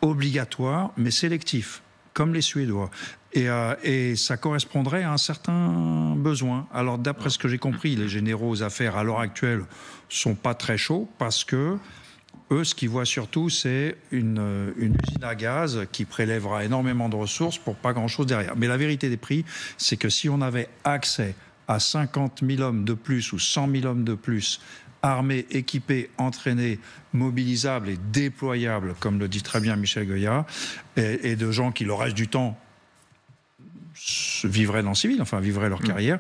obligatoire, mais sélectif, comme les Suédois. Et ça correspondrait à un certain besoin. Alors, d'après ce que j'ai compris, les généraux aux affaires, à l'heure actuelle, sont pas très chauds, parce que eux, ce qu'ils voient surtout, c'est une usine à gaz qui prélèvera énormément de ressources pour pas grand-chose derrière. Mais la vérité des prix, c'est que si on avait accès à 50 000 hommes de plus ou 100 000 hommes de plus, armés, équipés, entraînés, mobilisables et déployables, comme le dit très bien Michel Goya, et de gens qui, le reste du temps, vivraient dans le civil, enfin vivraient leur carrière,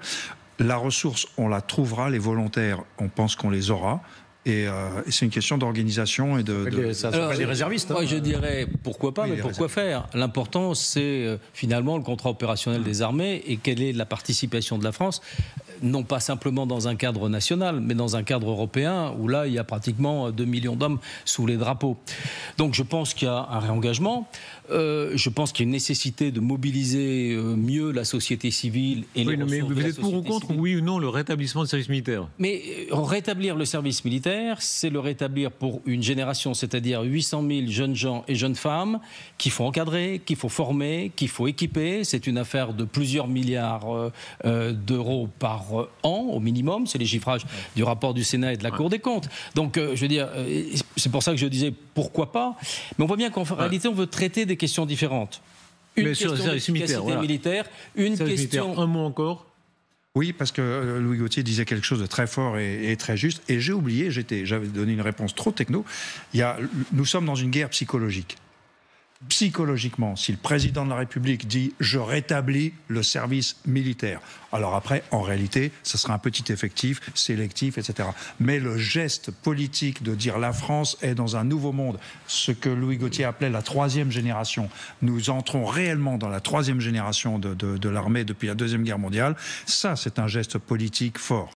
la ressource, on la trouvera, les volontaires, on pense qu'on les aura. Et c'est une question d'organisation et de... Ça s'appelle des réservistes. Moi, je dirais pourquoi pas, mais pourquoi faire? L'important, c'est finalement le contrat opérationnel des armées et quelle est la participation de la France, non pas simplement dans un cadre national, mais dans un cadre européen où là, il y a pratiquement 2 millions d'hommes sous les drapeaux. Donc je pense qu'il y a un réengagement. Je pense qu'il y a une nécessité de mobiliser mieux la société civile et les ressources de la société civile. Vous êtes pour ou contre, oui ou non, le rétablissement du service militaire? Mais rétablir le service militaire, c'est le rétablir pour une génération, c'est-à-dire 800 000 jeunes gens et jeunes femmes qu'il faut encadrer, qu'il faut former, qu'il faut équiper. C'est une affaire de plusieurs milliards d'euros par an, au minimum. C'est les chiffrages du rapport du Sénat et de la Cour des comptes. Donc, je veux dire, c'est pour ça que je disais pourquoi pas. Mais on voit bien qu'en réalité, on veut traiter des questions différentes. Une question d'efficacité militaire, une question... Un mot encore. Oui, parce que Louis Gauthier disait quelque chose de très fort et très juste. Et j'ai oublié, j'avais donné une réponse trop techno. Nous sommes dans une guerre psychologique. Psychologiquement, si le président de la République dit « je rétablis le service militaire », alors après, en réalité, ce sera un petit effectif, sélectif, etc. Mais le geste politique de dire « la France est dans un nouveau monde », ce que Louis Gauthier appelait la troisième génération, nous entrons réellement dans la troisième génération de l'armée depuis la Deuxième Guerre mondiale, ça c'est un geste politique fort.